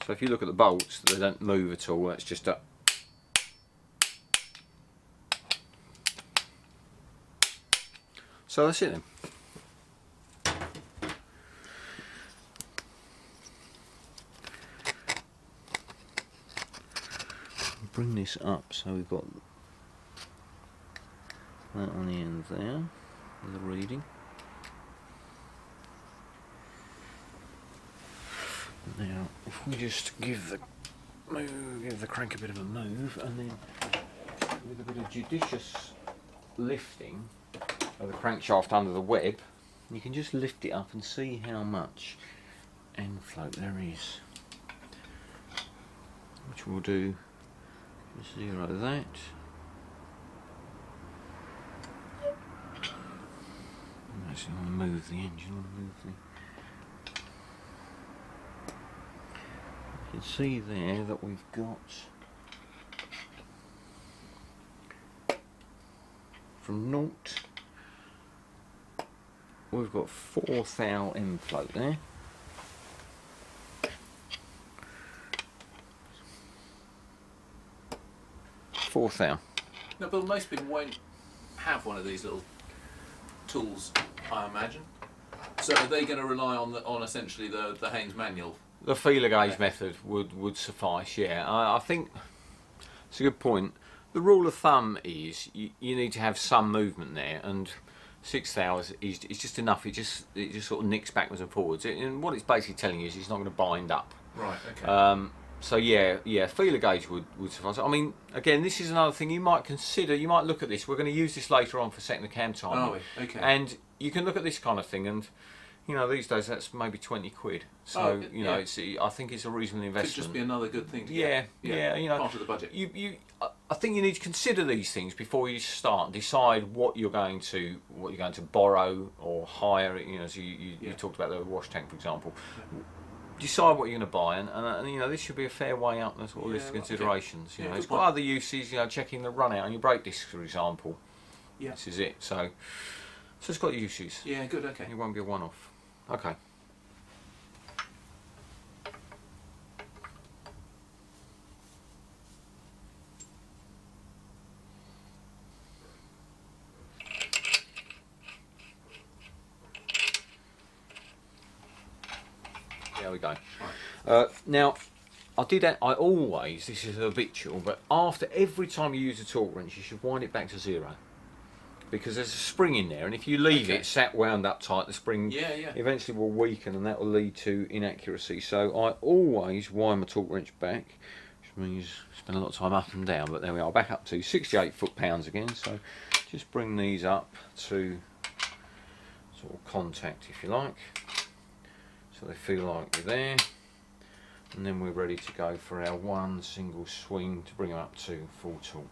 So if you look at the bolts, they don't move at all. That's just up. So that's it then. bring this up so we've got that on the end there, the reading. Now, if we just give the crank a bit of a move, and then with a bit of judicious lifting of the crankshaft under the web, you can just lift it up and see how much end float there is. Which we'll do, just 0 that. Actually, I want to move the engine, You can see there that we've got, from 0, we've got 4 thou end float there. Now, but most people won't have one of these little tools, I imagine. So are they going to rely on essentially the Haynes manual? The feeler gauge method would suffice, yeah. I think it's a good point. The rule of thumb is you need to have some movement there, and 6 thou is just enough. It just sort of nicks backwards and forwards. And what it's basically telling you is it's not going to bind up. Right, okay. So yeah, feeler gauge would suffice. I mean, again, this is another thing you might consider. You might look at this. We're going to use this later on for setting the cam time. Oh, okay. And you can look at this kind of thing, and you know, these days that's maybe 20 quid. So you know, I think it's a reasonable investment. Could just be another good thing to get. Yeah, you know, part of the budget. I think you need to consider these things before you start. Decide what you're going to borrow or hire. You know, as you talked about the wash tank, for example. Yeah. Decide what you're going to buy, and you know, this should be a fair way up. That's all list of considerations. You know, it's got other uses. You know, checking the run out on your brake discs, for example. Yeah. This is it. So it's got uses. Yeah, good. Okay. It won't be a one-off. Okay. There we go. Now, I always, this is habitual, but after every time you use a torque wrench, you should wind it back to 0. Because there's a spring in there, and if you leave it sat wound up tight, the spring eventually will weaken, and that will lead to inaccuracy. So I always wind my torque wrench back, which means spend a lot of time up and down, but there we are, back up to 68 foot-pounds again. So just bring these up to sort of contact, if you like. So they feel like they're there, and then we're ready to go for our one single swing to bring them up to full torque.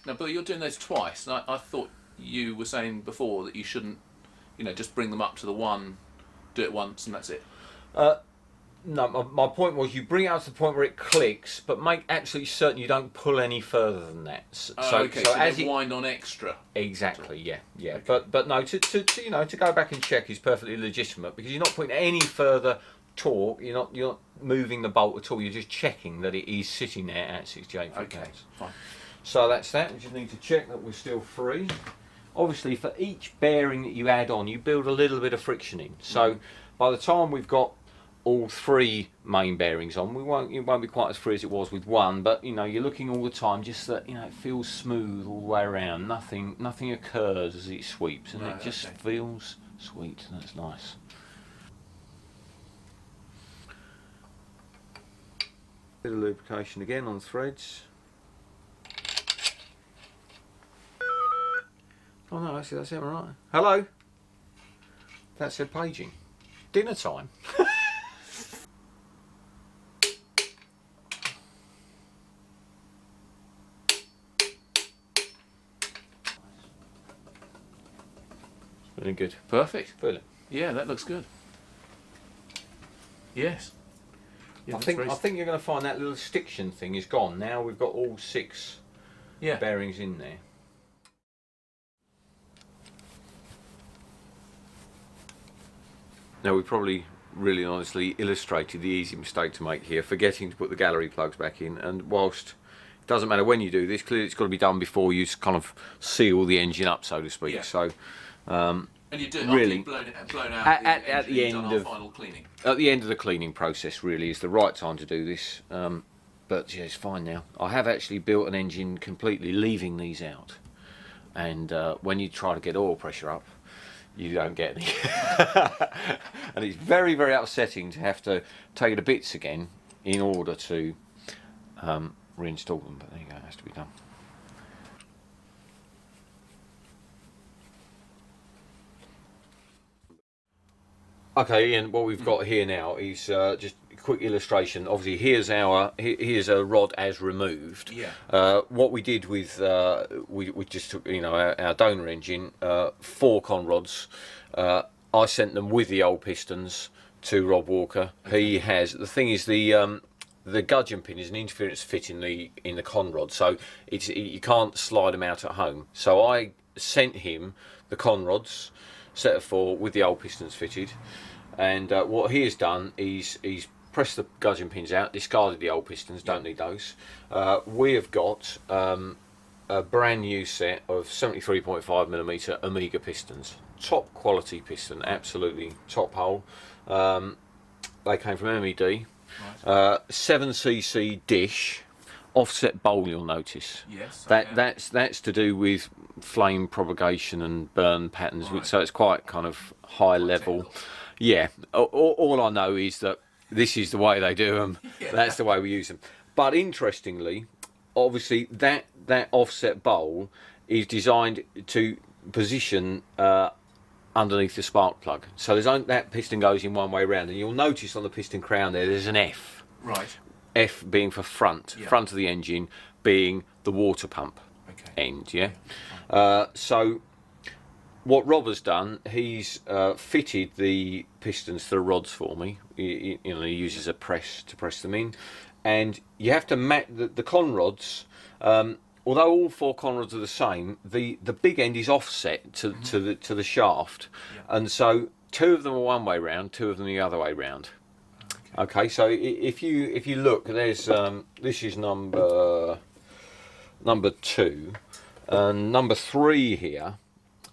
Now, Bill, you're doing those twice, and I thought you were saying before that you shouldn't, you know, just bring them up to the one, do it once, and that's it. No, my point was you bring it up to the point where it clicks, but make absolutely certain you don't pull any further than that. So as you wind on extra. Exactly, yeah. Okay. But no, you know, to go back and check is perfectly legitimate, because you're not putting any further torque. You're not moving the bolt at all. You're just checking that it is sitting there at 68 foot-pounds. Okay, fine. So that's that. We just need to check that we're still free. Obviously, for each bearing that you add on, you build a little bit of friction in. So by the time we've got all 3 main bearings on, it won't be quite as free as it was with one, but you know, you're looking all the time just that, you know, it feels smooth all the way around. Nothing occurs as it sweeps, and it just feels sweet. That's nice. Bit of lubrication again on threads. Oh no, actually that's it, right. Hello. That said paging. Dinner time. Feeling good. Perfect. Feeling. Yeah, that looks good. Yes. Yeah, I think you're going to find that little stiction thing is gone. Now we've got all 6 bearings in there. Now we probably really honestly illustrated the easy mistake to make here, forgetting to put the gallery plugs back in, and whilst it doesn't matter when you do this, clearly it's got to be done before you kind of seal the engine up, so to speak. So And you do it really, after you've blown out at the the engine, end done our of final cleaning. at the end of the cleaning process, really is the right time to do this. But yeah, it's fine now. I have actually built an engine completely leaving these out, and when you try to get oil pressure up, you don't get any. And it's very, very upsetting to have to take it to bits again in order to reinstall them. But there you go, it has to be done. Okay, Ian, what we've got here now is just a quick illustration. Obviously, here's a rod as removed. Yeah. What we did with we just took, you know, our donor engine, 4 con rods. I sent them with the old pistons to Rob Walker. Okay. He has, the thing is, the gudgeon pin is an interference fit in the con rod, so you can't slide them out at home. So I sent him the con rods, set of 4 with the old pistons fitted, and what he has done is he's pressed the gudgeon pins out, discarded the old pistons, don't need those. We have got a brand new set of 73.5mm Omega pistons, top quality piston, absolutely top hole. They came from MED. Right. 7cc dish, offset bowl, you'll notice. Yes. That's to do with flame propagation and burn patterns, Right. so it's quite kind of high level. technical. Yeah, all I know is that this is the way they do them. Yeah. That's the way we use them. But interestingly, obviously that offset bowl is designed to position underneath the spark plug. So there's only, that piston goes in one way round, and you'll notice on the piston crown there's an F. Right. F being for front, Yeah. front of the engine being the water pump Okay. end, yeah? So what Rob has done, he's fitted the pistons to the rods for me. You know, he uses a press to press them in, and you have to match the con rods. Although all 4 con rods are the same, the big end is offset to the shaft, Yeah. and so 2 of them are one way round, 2 of them the other way round. Okay, so if you look, there's this is number 2, and number 3 here.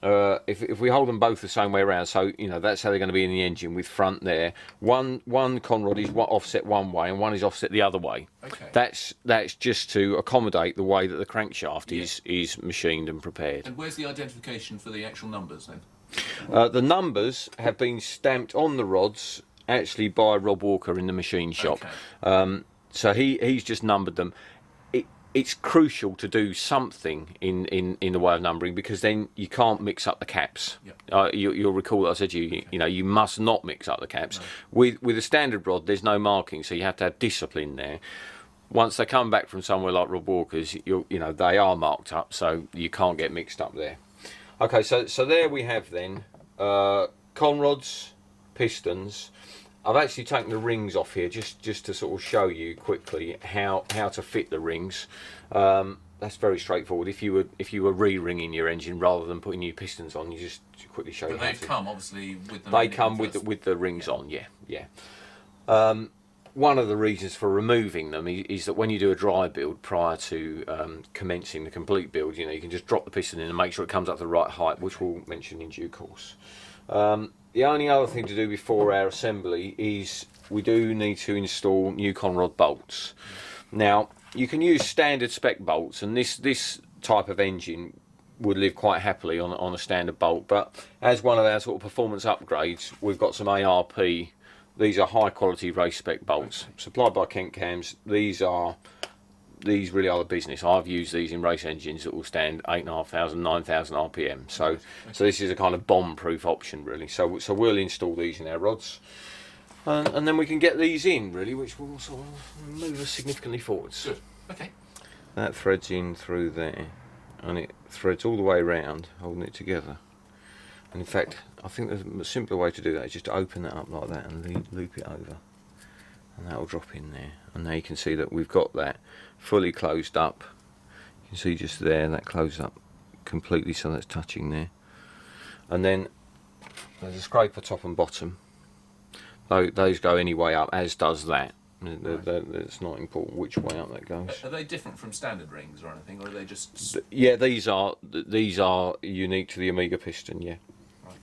If we hold them both the same way around, so you know that's how they're going to be in the engine, with front there. One con rod is offset one way, and one is offset the other way. Okay. That's just to accommodate the way that the crankshaft is machined and prepared. And where's the identification for the actual numbers then? The numbers have been stamped on the rods actually by Rob Walker in the machine shop. Okay. So he's just numbered them. It's crucial to do something in the way of numbering, because then you can't mix up the caps. Yep. You'll recall that I said you know you must not mix up the caps. No. With a standard rod, there's no marking, so you have to have discipline there. Once they come back from somewhere like Rob Walker's, you know they are marked up, so you can't get mixed up there. Okay, so there we have then con rods, pistons. I've actually taken the rings off here just to sort of show you quickly how to fit the rings. That's very straightforward. If you were re-ringing your engine rather than putting new pistons on, you just quickly show you. But how they've to. come obviously with them. They come with the rings on. Yeah. One of the reasons for removing them is that when you do a dry build prior to commencing the complete build, you know you can just drop the piston in and make sure it comes up to the right height, which we'll mention in due course. The only other thing to do before our assembly is we do need to install new con rod bolts. Now you can use standard spec bolts, and this type of engine would live quite happily on a standard bolt, but as one of our sort of performance upgrades, we've got some ARP. These are high quality race spec bolts supplied by Kent Cams. These really are the business. I've used these in race engines that will stand 8,500, 9,000 RPM. So this is a kind of bomb-proof option, really. So we'll install these in our rods, and then we can get these in, really, which will sort of move us significantly forwards. Good. Okay. That threads in through there, and it threads all the way around, holding it together. And in fact, I think the simpler way to do that is just to open that up like that and loop it over, and that will drop in there. And now you can see that we've got that fully closed up. You can see just there that closed up completely, so that's touching there. And then there's a scraper top and bottom. Those go any way up, as does that. It's not important which way up that goes. Are they different from standard rings or anything, or are they just? Yeah, these are unique to the Omega piston. Yeah. Right.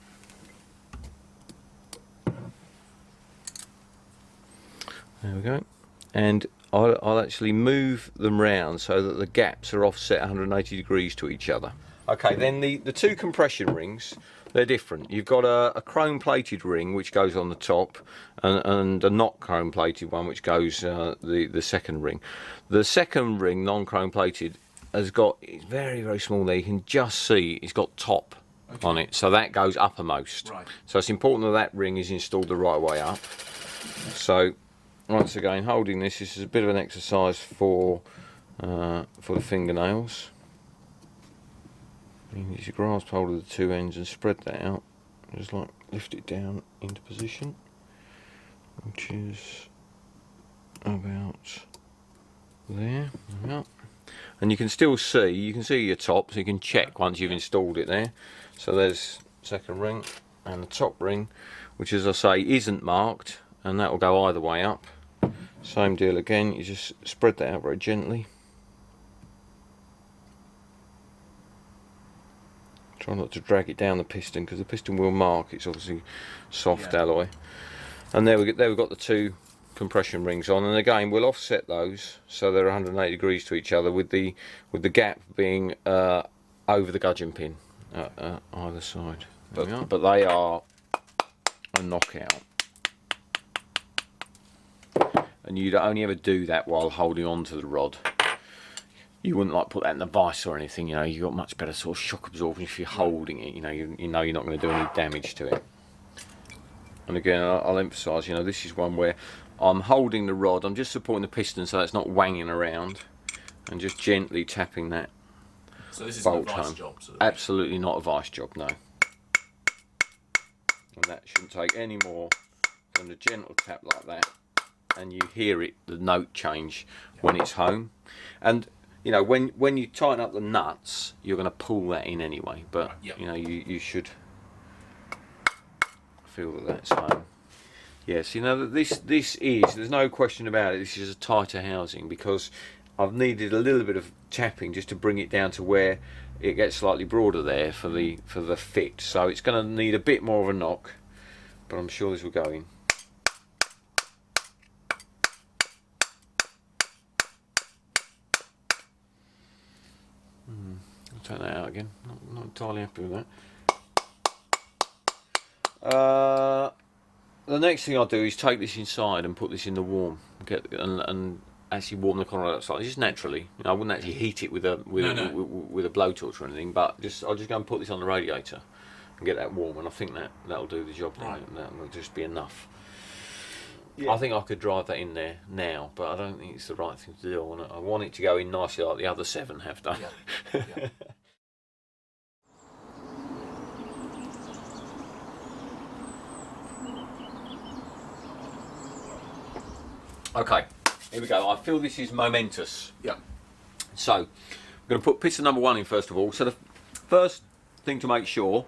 There we go. And I'll actually move them round so that the gaps are offset 180 degrees to each other. Okay, then the two compression rings, they're different. You've got a chrome plated ring which goes on the top, and a not chrome plated one which goes the second ring. The second ring, non chrome plated, has got, it's very, very small there. You can just see it's got top on it, so that goes uppermost. Right. So it's important that ring is installed the right way up. So once again, holding this is a bit of an exercise for the fingernails. You need to grasp hold of the two ends and spread that out. Just like lift it down into position, which is about there. And you can still see, your top, so you can check once you've installed it there. So there's second ring and the top ring, which, as I say, isn't marked, and that will go either way up. Same deal again, you just spread that out very gently. Try not to drag it down the piston, because the piston will mark. It's obviously soft alloy. And there we've got the two compression rings on, and again we'll offset those so they're 180 degrees to each other, with the gap being over the gudgeon pin either side. But they are a knockout, and you'd only ever do that while holding on to the rod. You wouldn't like put that in the vise or anything, you know. You've got much better sort of shock absorption if you're holding it, you know you're not going to do any damage to it. And again, I'll emphasise, you know, this is one where I'm holding the rod, I'm just supporting the piston so it's not wanging around, and just gently tapping that. So this is bolt a vice home. job, sort of. Absolutely not a vice job, no. And that shouldn't take any more than a gentle tap like that, and you hear it, the note change when it's home. And you know, when you tighten up the nuts, you're going to pull that in anyway, but you know, you should feel that that's home. Yes, you know, this is, there's no question about it, this is a tighter housing, because I've needed a little bit of tapping just to bring it down to where it gets slightly broader there for the fit. So it's going to need a bit more of a knock, but I'm sure this will go in. I'll take that out again. Not entirely happy with that. The next thing I'll do is take this inside and put this in the warm, and actually warm the corner outside, just naturally. You know, I wouldn't actually heat it with a blowtorch or anything, but I'll just go and put this on the radiator and get that warm, and I think that'll do the job. Right. That'll just be enough. Yeah. I think I could drive that in there now, but I don't think it's the right thing to do. I want it to go in nicely like the other 7 have done. Yeah. Yeah. Okay, here we go. I feel this is momentous. Yeah. So, I'm going to put piston number 1 in first of all. So the first thing to make sure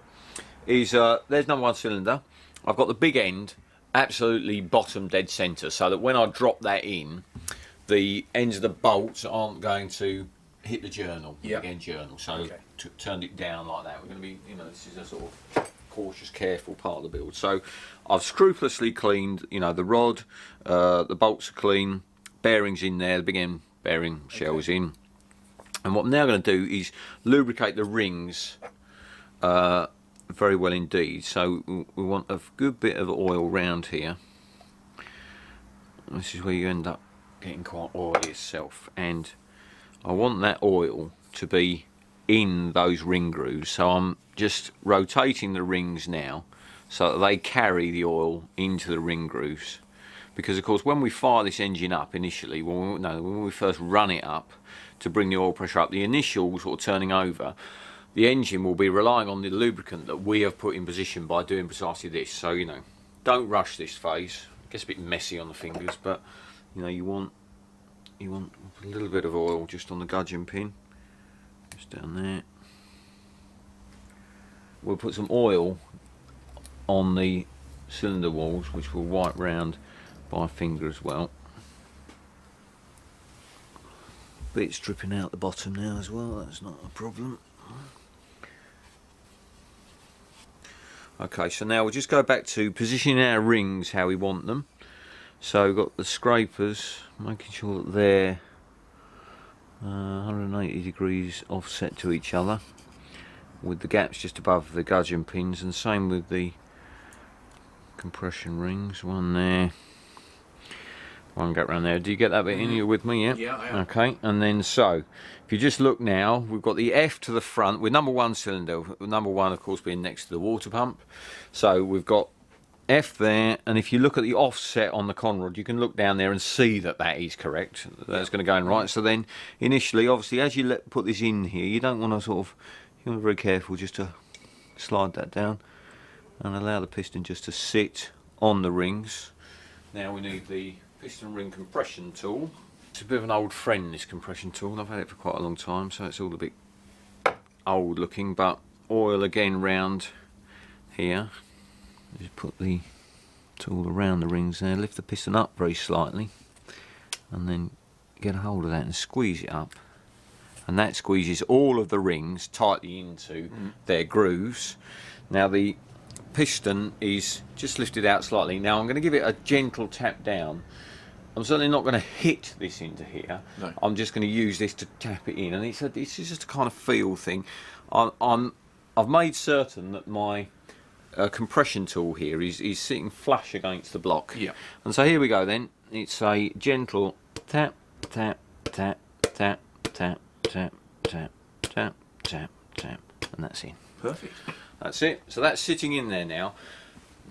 is there's number 1 cylinder. I've got the big end absolutely bottom dead centre, so that when I drop that in, the ends of the bolts aren't going to hit the journal, again journal. So turned it down like that. We're going to be, you know, this is a sort of cautious, careful part of the build. So I've scrupulously cleaned, you know, the rod, the bolts are clean, bearings in there, the big end bearing shell is in. And what I'm now going to do is lubricate the rings very well indeed. So we want a good bit of oil round here. This is where you end up getting quite oily yourself, and I want that oil to be in those ring grooves. So I'm just rotating the rings now so that they carry the oil into the ring grooves, because of course when we fire this engine up initially, when we first run it up to bring the oil pressure up, the initial sort of turning over, the engine will be relying on the lubricant that we have put in position by doing precisely this. So, you know, don't rush this phase. It gets a bit messy on the fingers, but you know, you want a little bit of oil just on the gudgeon pin, just down there. We'll put some oil on the cylinder walls, which we'll wipe round by finger as well. Bits dripping out the bottom now as well, that's not a problem. Okay, so now we'll just go back to positioning our rings how we want them. So we've got the scrapers, making sure that they're 180 degrees offset to each other, with the gaps just above the gudgeon pins, and same with the compression rings. One there, one gap around there. Do you get that bit in? You're with me, yeah? Yeah, I am. Okay, and then so, if you just look now, we've got the F to the front with number 1 cylinder, number 1 of course being next to the water pump. So we've got F there, and if you look at the offset on the conrod, you can look down there and see that that is correct. That's going to go in right. So then initially, obviously, as you put this in here, you don't want to sort of, you want to be very careful just to slide that down and allow the piston just to sit on the rings. Now we need the piston ring compression tool. It's a bit of an old friend, this compression tool. I've had it for quite a long time, so it's all a bit old looking, but oil again round here. Just put the tool around the rings there, lift the piston up very slightly, and then get a hold of that and squeeze it up. And that squeezes all of the rings tightly into their grooves. Now the piston is just lifted out slightly. Now I'm going to give it a gentle tap down. I'm certainly not going to hit this into here. No. I'm just going to use this to tap it in, and it's just a kind of feel thing. I've made certain that my compression tool here is sitting flush against the block. Yeah. And so here we go then. It's a gentle tap, tap, tap, tap, tap, tap, tap, tap, tap, tap, and that's in. Perfect. That's it. So that's sitting in there now.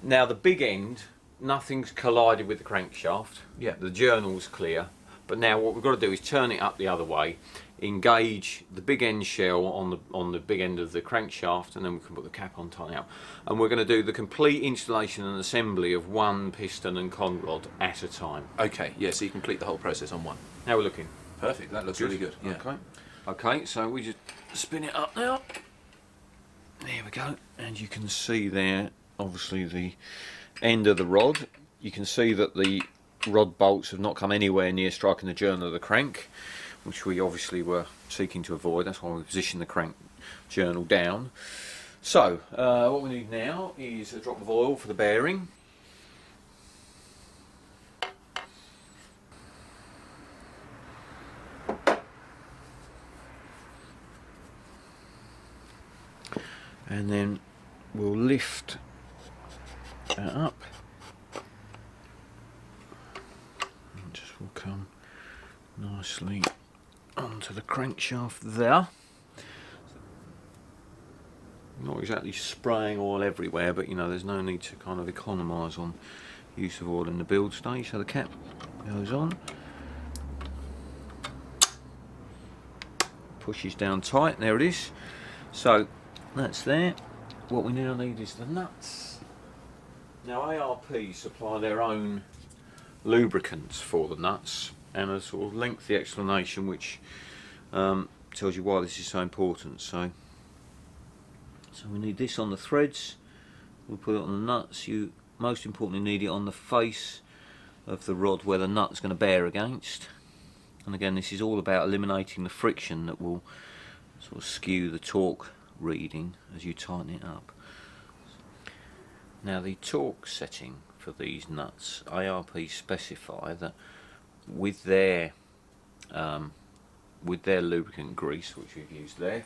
Now the big end, nothing's collided with the crankshaft. Yeah. The journal's clear. But now what we've got to do is turn it up the other way, engage the big end shell on the big end of the crankshaft, and then we can put the cap on, tighten it up. And we're going to do the complete installation and assembly of one piston and conrod at a time. Okay, yeah, so you complete the whole process on one. How we're looking? Perfect, that looks really good. Yeah. Okay. Okay, so we just spin it up now. There we go. And you can see there, obviously, the end of the rod. You can see that the rod bolts have not come anywhere near striking the journal of the crank, which we obviously were seeking to avoid. That's why we positioned the crank journal down. So what we need now is a drop of oil for the bearing. And then we'll lift that up. And just will come nicely onto the crankshaft there. Not exactly spraying oil everywhere, but you know, there's no need to kind of economise on use of oil in the build stage. So the cap goes on, pushes down tight, there it is. So that's there. What we now need is the nuts. Now ARP supply their own lubricants for the nuts, and a sort of lengthy explanation which tells you why this is so important. So we need this on the threads, we'll put it on the nuts. You most importantly need it on the face of the rod where the nut's going to bear against. And again, this is all about eliminating the friction that will sort of skew the torque reading as you tighten it up. Now the torque setting for these nuts, ARP specify that with their lubricant grease, which we've used there,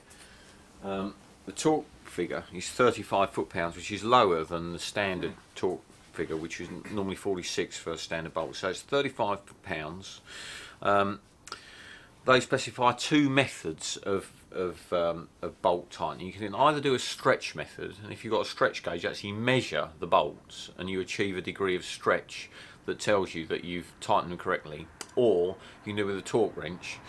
the torque figure is 35 foot-pounds, which is lower than the standard torque figure, which is normally 46 for a standard bolt. So it's 35 foot-pounds. They specify two methods of bolt tightening. You can either do a stretch method, and if you've got a stretch gauge, you actually measure the bolts and you achieve a degree of stretch that tells you that you've tightened them correctly, or you can do it with a torque wrench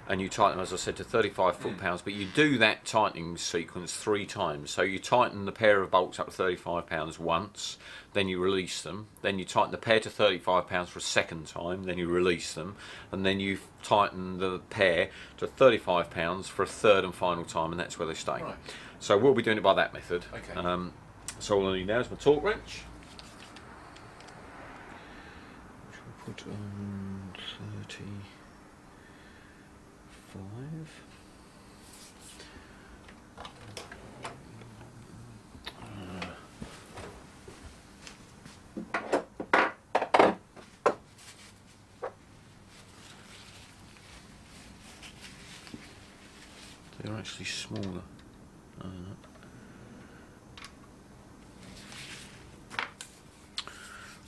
and you tighten them, as I said, to 35 foot-pounds, but you do that tightening sequence 3 times. So you tighten the pair of bolts up to 35 pounds once, then you release them, then you tighten the pair to 35 pounds for a second time, then you release them, and then you tighten the pair to 35 pounds for a third and final time, and that's where they stay. Right. So we'll be doing it by that method. Okay. So all I need now is my torque wrench, which we'll put on 35. actually smaller.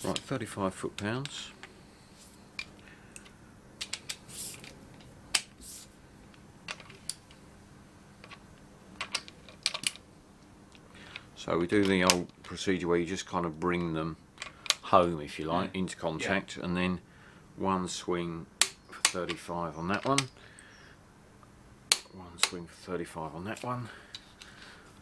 Right, 35 foot-pounds. So we do the old procedure where you just kind of bring them home, if you like, into contact, and then one swing for 35 on that one, one swing for 35 on that one.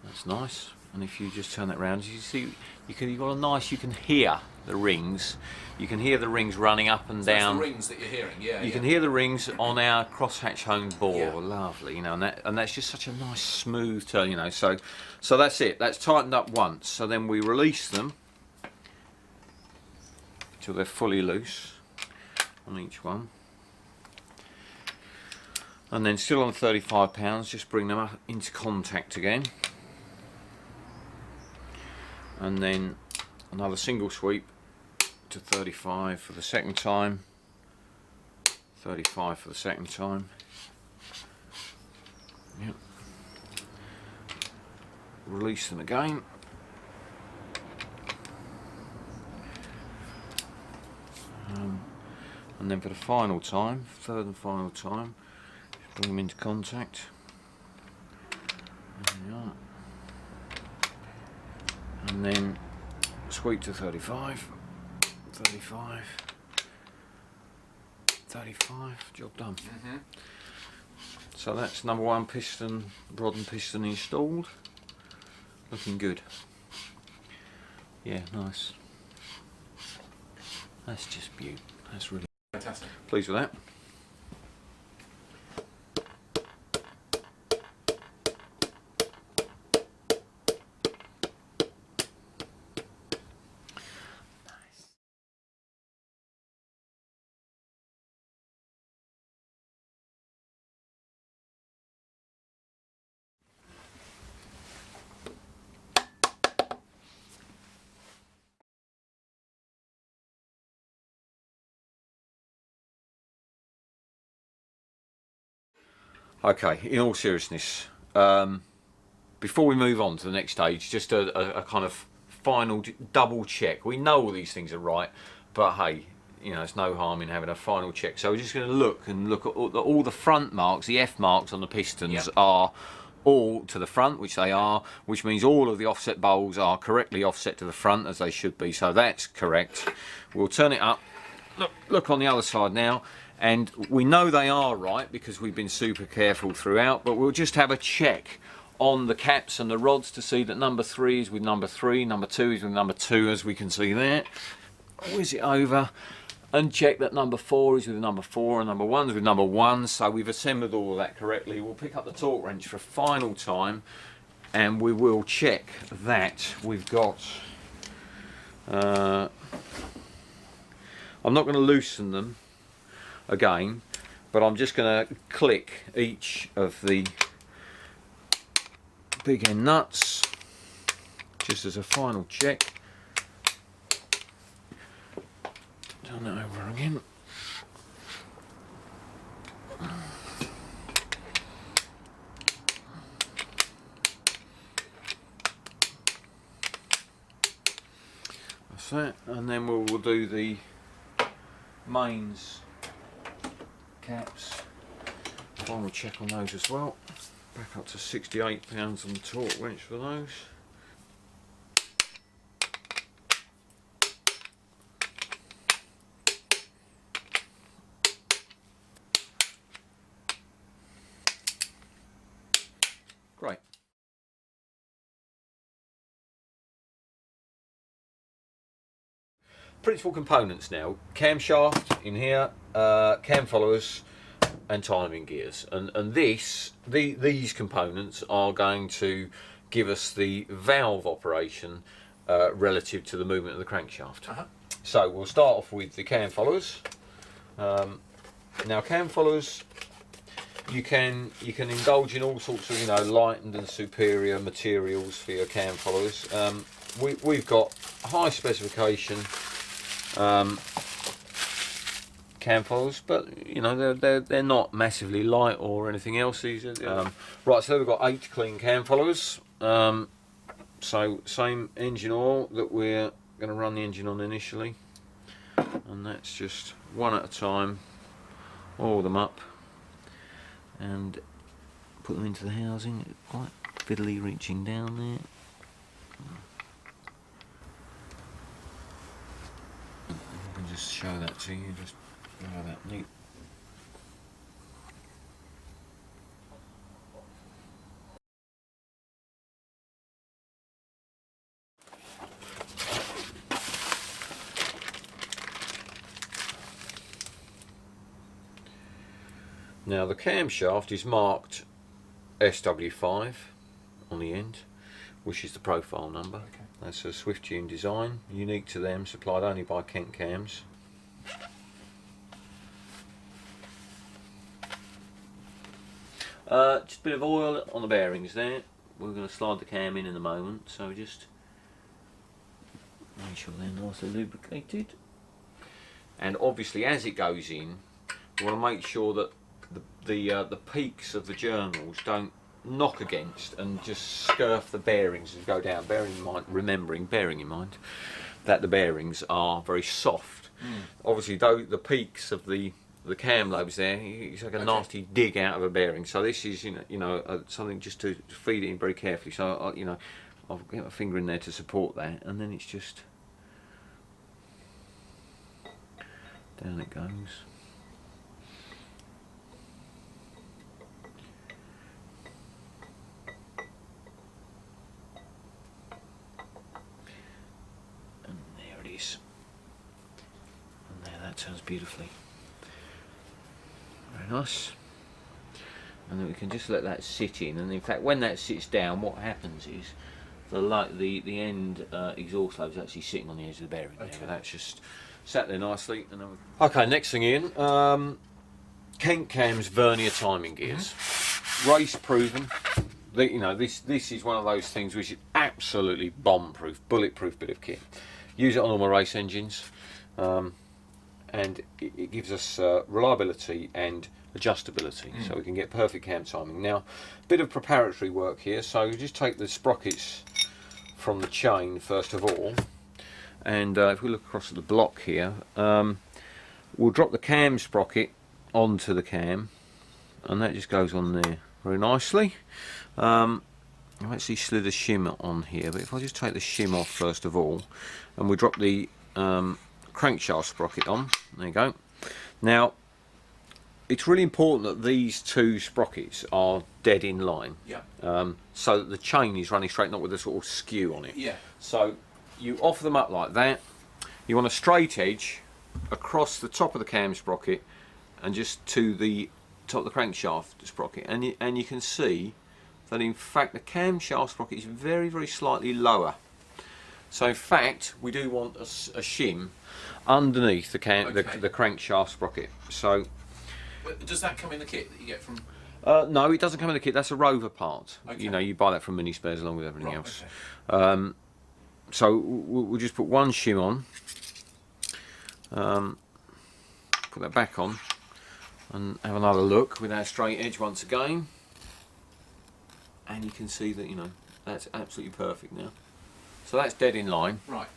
That's nice. And if you just turn that round, you see you've got a nice, you can hear the rings. You can hear the rings running up and down. That's the rings that you're hearing, yeah. You can hear the rings on our crosshatch home bore. Yeah. Lovely, you know, and that's just such a nice smooth turn, you know. So that's it. That's tightened up once. So then we release them till they're fully loose on each one, and then still on 35 pounds, just bring them up into contact again, and then another single sweep to 35 for the second time, 35 for the second time. Yep. Release them again. And then for the final time, third and final time, just bring them into contact. There we are. And then sweep to 35, 35, 35, job done. So that's number one piston, rod and piston installed. Looking good. Yeah, nice. That's just beautiful. That's really Fantastic. pleased with that. Okay, in all seriousness, before we move on to the next stage, just a kind of final double check. We know all these things are right, but hey, you know, it's no harm in having a final check. So we're just going to look at all the front marks, the F marks on the pistons are all to the front, which they are, which means all of the offset bowls are correctly offset to the front as they should be. So that's correct. We'll turn it up. Look on the other side now. And we know they are right because we've been super careful throughout, but we'll just have a check on the caps and the rods to see that number 3 is with number 3, number 2 is with number 2, as we can see there. Whiz it over and check that number 4 is with number 4 and number 1 is with number 1. So we've assembled all of that correctly. We'll pick up the torque wrench for a final time and we will check that we've got... I'm not going to loosen them again, but I'm just going to click each of the big end nuts just as a final check. Turn it over again. That's that, and then we'll do the mains caps. Final check on those as well. Back up to 68 pounds on the torque wrench for those. Great. Principal components now: camshaft in here, cam followers and timing gears, and these components are going to give us the valve operation relative to the movement of the crankshaft. So we'll start off with the cam followers. Now cam followers, you can indulge in all sorts of, you know, lightened and superior materials for your cam followers. We've got high specification cam cam followers, but you know they're not massively light or anything else. These are, right, so we've got 8 clean cam followers. So same engine oil that we're going to run the engine on initially, and that's just one at a time. Oil them up and put them into the housing. Quite fiddly reaching down there. I can just show that to you. Just look at that neat. Now the camshaft is marked SW5 on the end, which is the profile number. Okay. That's a Swift Tune design, unique to them, supplied only by Kent Cams. Just a bit of oil on the bearings there. We're going to slide the cam in a moment, so just make sure they're nicely lubricated. And obviously as it goes in, we want to make sure that the peaks of the journals don't knock against and just scurf the bearings as you go down. Bearing in mind that the bearings are very soft. Obviously, though, the peaks of the cam lobes there, it's like a nasty dig out of a bearing. So this is something just to feed it in very carefully. So I'll get my finger in there to support that, and then it's just down it goes. And there, that turns beautifully. Very nice. And then we can just let that sit in, and in fact when that sits down, what happens is the end exhaust lobe is actually sitting on the edge of the bearing. Okay. There, that's just sat there nicely. And then okay, next thing in, Kent Cam's vernier timing gears. Race proven. This is one of those things which is absolutely bomb-proof, bulletproof bit of kit. Use it on all my race engines, and it gives us reliability and adjustability, so we can get perfect cam timing. Now, a bit of preparatory work here. So you just take the sprockets from the chain first of all, and if we look across at the block here, we'll drop the cam sprocket onto the cam, and that just goes on there very nicely. I've actually slid a shim on here, but if I just take the shim off first of all, and we drop the crankshaft sprocket on, there you go. Now, it's really important that these two sprockets are dead in line, so that the chain is running straight, not with a sort of skew on it. So you offer them up like that. You want a straight edge across the top of the cam sprocket and just to the top of the crankshaft sprocket, and you can see that in fact the camshaft sprocket is very, very slightly lower. So in fact we do want a shim underneath the crankshaft sprocket. So does that come in the kit that you get from? No, it doesn't come in the kit. That's a Rover part. You buy that from Mini Spares along with everything else. So we'll just put one shim on, put that back on, and have another look with our straight edge once again. And you can see that that's absolutely perfect now. So that's dead in line. Right.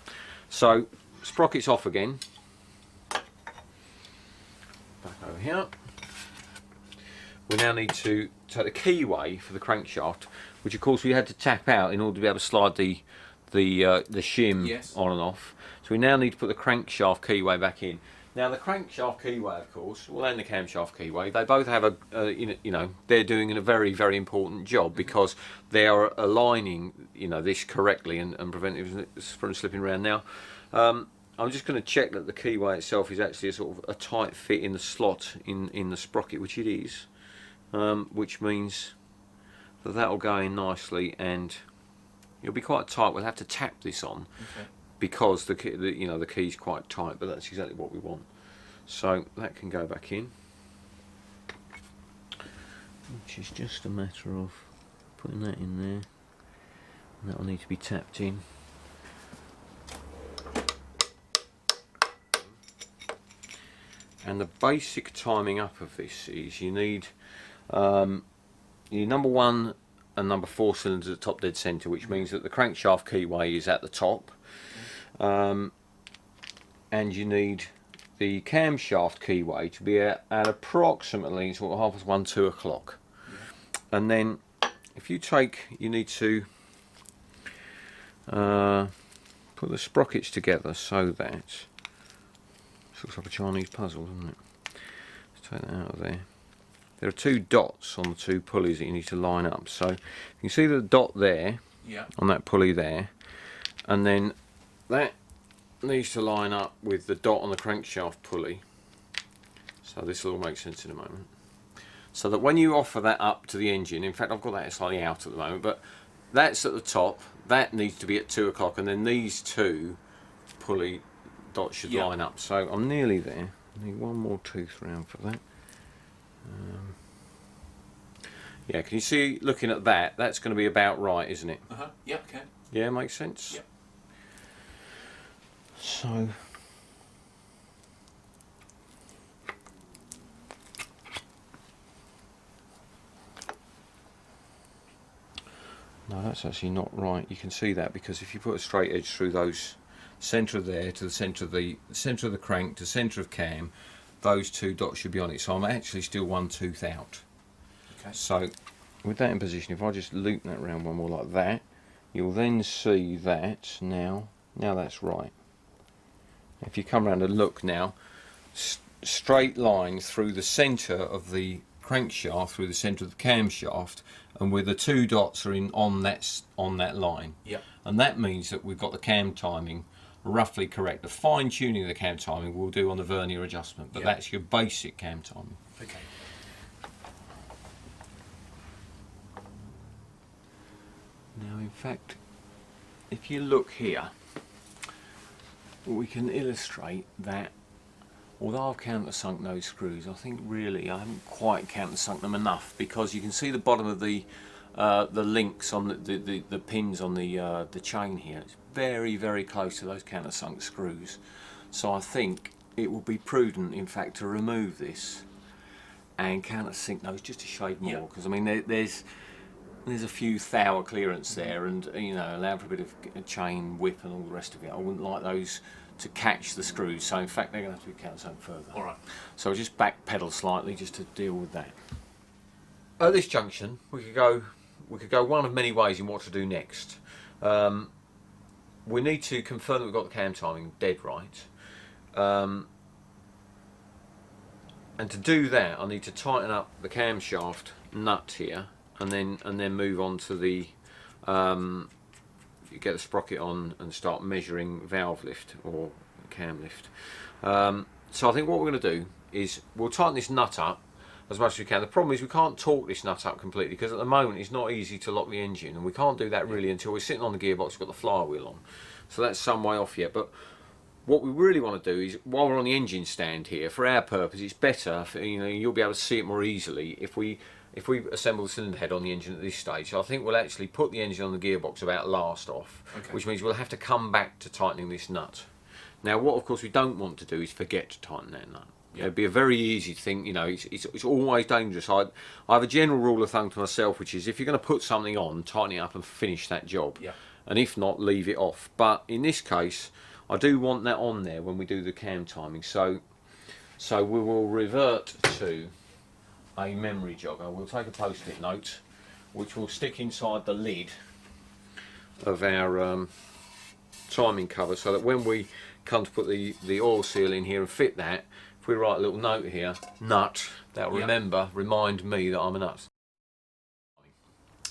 So sprockets off again. Back over here. We now need to take the keyway for the crankshaft, which of course we had to tap out in order to be able to slide the shim on and off. So we now need to put the crankshaft keyway back in. Now the crankshaft keyway, of course, and the camshaft keyway, they both have they're doing a very, very important job, because they are aligning this correctly and preventing it from slipping around. Now I'm just going to check that the keyway itself is actually a sort of a tight fit in the slot in the sprocket, which it is, which means that will go in nicely, and it'll be quite tight. We'll have to tap this on. Because the key's quite tight, but that's exactly what we want. So that can go back in, which is just a matter of putting that in there, and that will need to be tapped in. And the basic timing up of this is you need your number 1 and number 4 cylinders at the top dead centre, which means that the crankshaft keyway is at the top, and you need the camshaft keyway to be at approximately sort of 1:30, 2 o'clock. And then if you need to put the sprockets together so that this looks like a Chinese puzzle, doesn't it? Let's take that out of there. There are 2 dots on the 2 pulleys that you need to line up. So you can see the dot there, on that pulley there, and then that needs to line up with the dot on the crankshaft pulley. So this will all make sense in a moment. So that when you offer that up to the engine, in fact I've got that slightly out at the moment, but that's at the top, that needs to be at 2 o'clock, and then these 2 pulley dots should line up. So I'm nearly there. I need one more tooth round for that. Yeah, can you see, looking at that, that's going to be about right, isn't it? Yeah, okay. Yeah, makes sense? Yep. So no, that's actually not right. You can see that because if you put a straight edge through those centre of there to the centre of the crank to centre of cam, those 2 dots should be on it. So I'm actually still 1 tooth out. Okay. So with that in position, if I just loop that round one more like that, you'll then see that now that's right. If you come around and look now, straight line through the centre of the crankshaft, through the centre of the camshaft, and where the 2 dots are on that line. Yep. And that means that we've got the cam timing roughly correct. The fine tuning of the cam timing we'll do on the vernier adjustment, but that's your basic cam timing. Okay. Now in fact, if you look here, we can illustrate that although I've countersunk those screws, I think really I haven't quite countersunk them enough, because you can see the bottom of the links on the pins on the chain here. It's very, very close to those countersunk screws. So I think it will be prudent, in fact, to remove this and countersink those just a shade more, because I mean there's a few thou clearance there, and you know, allow for a bit of chain whip and all the rest of it. I wouldn't like those to catch the screws, so in fact they're going to have to be countersunk further. All right. So I'll just back pedal slightly just to deal with that. At this junction, we could go one of many ways in what to do next. We need to confirm that we've got the cam timing dead right, and to do that I need to tighten up the camshaft nut here, and then move on to the you get the sprocket on and start measuring valve lift or cam lift. So I think what we're going to do is we'll tighten this nut up as much as we can. The problem is we can't torque this nut up completely, because at the moment it's not easy to lock the engine, and we can't do that really until we're sitting on the gearbox, we've got the flywheel on. So that's some way off yet. But what we really want to do is, while we're on the engine stand here, for our purpose it's better, you know, you'll be able to see it more easily if we assemble the cylinder head on the engine at this stage. So I think we'll actually put the engine on the gearbox about last off, which means we'll have to come back to tightening this nut. Now what of course we don't want to do is forget to tighten that nut. It'd be a very easy thing, you know, it's always dangerous. I have a general rule of thumb to myself, which is if you're going to put something on, tighten it up and finish that job. And if not, leave it off. But in this case, I do want that on there when we do the cam timing. So we will revert to a memory jogger. We'll take a post-it note, which will stick inside the lid of our timing cover, so that when we come to put the oil seal in here and fit that, if we write a little note here, nut, that will remind me that I'm a nut.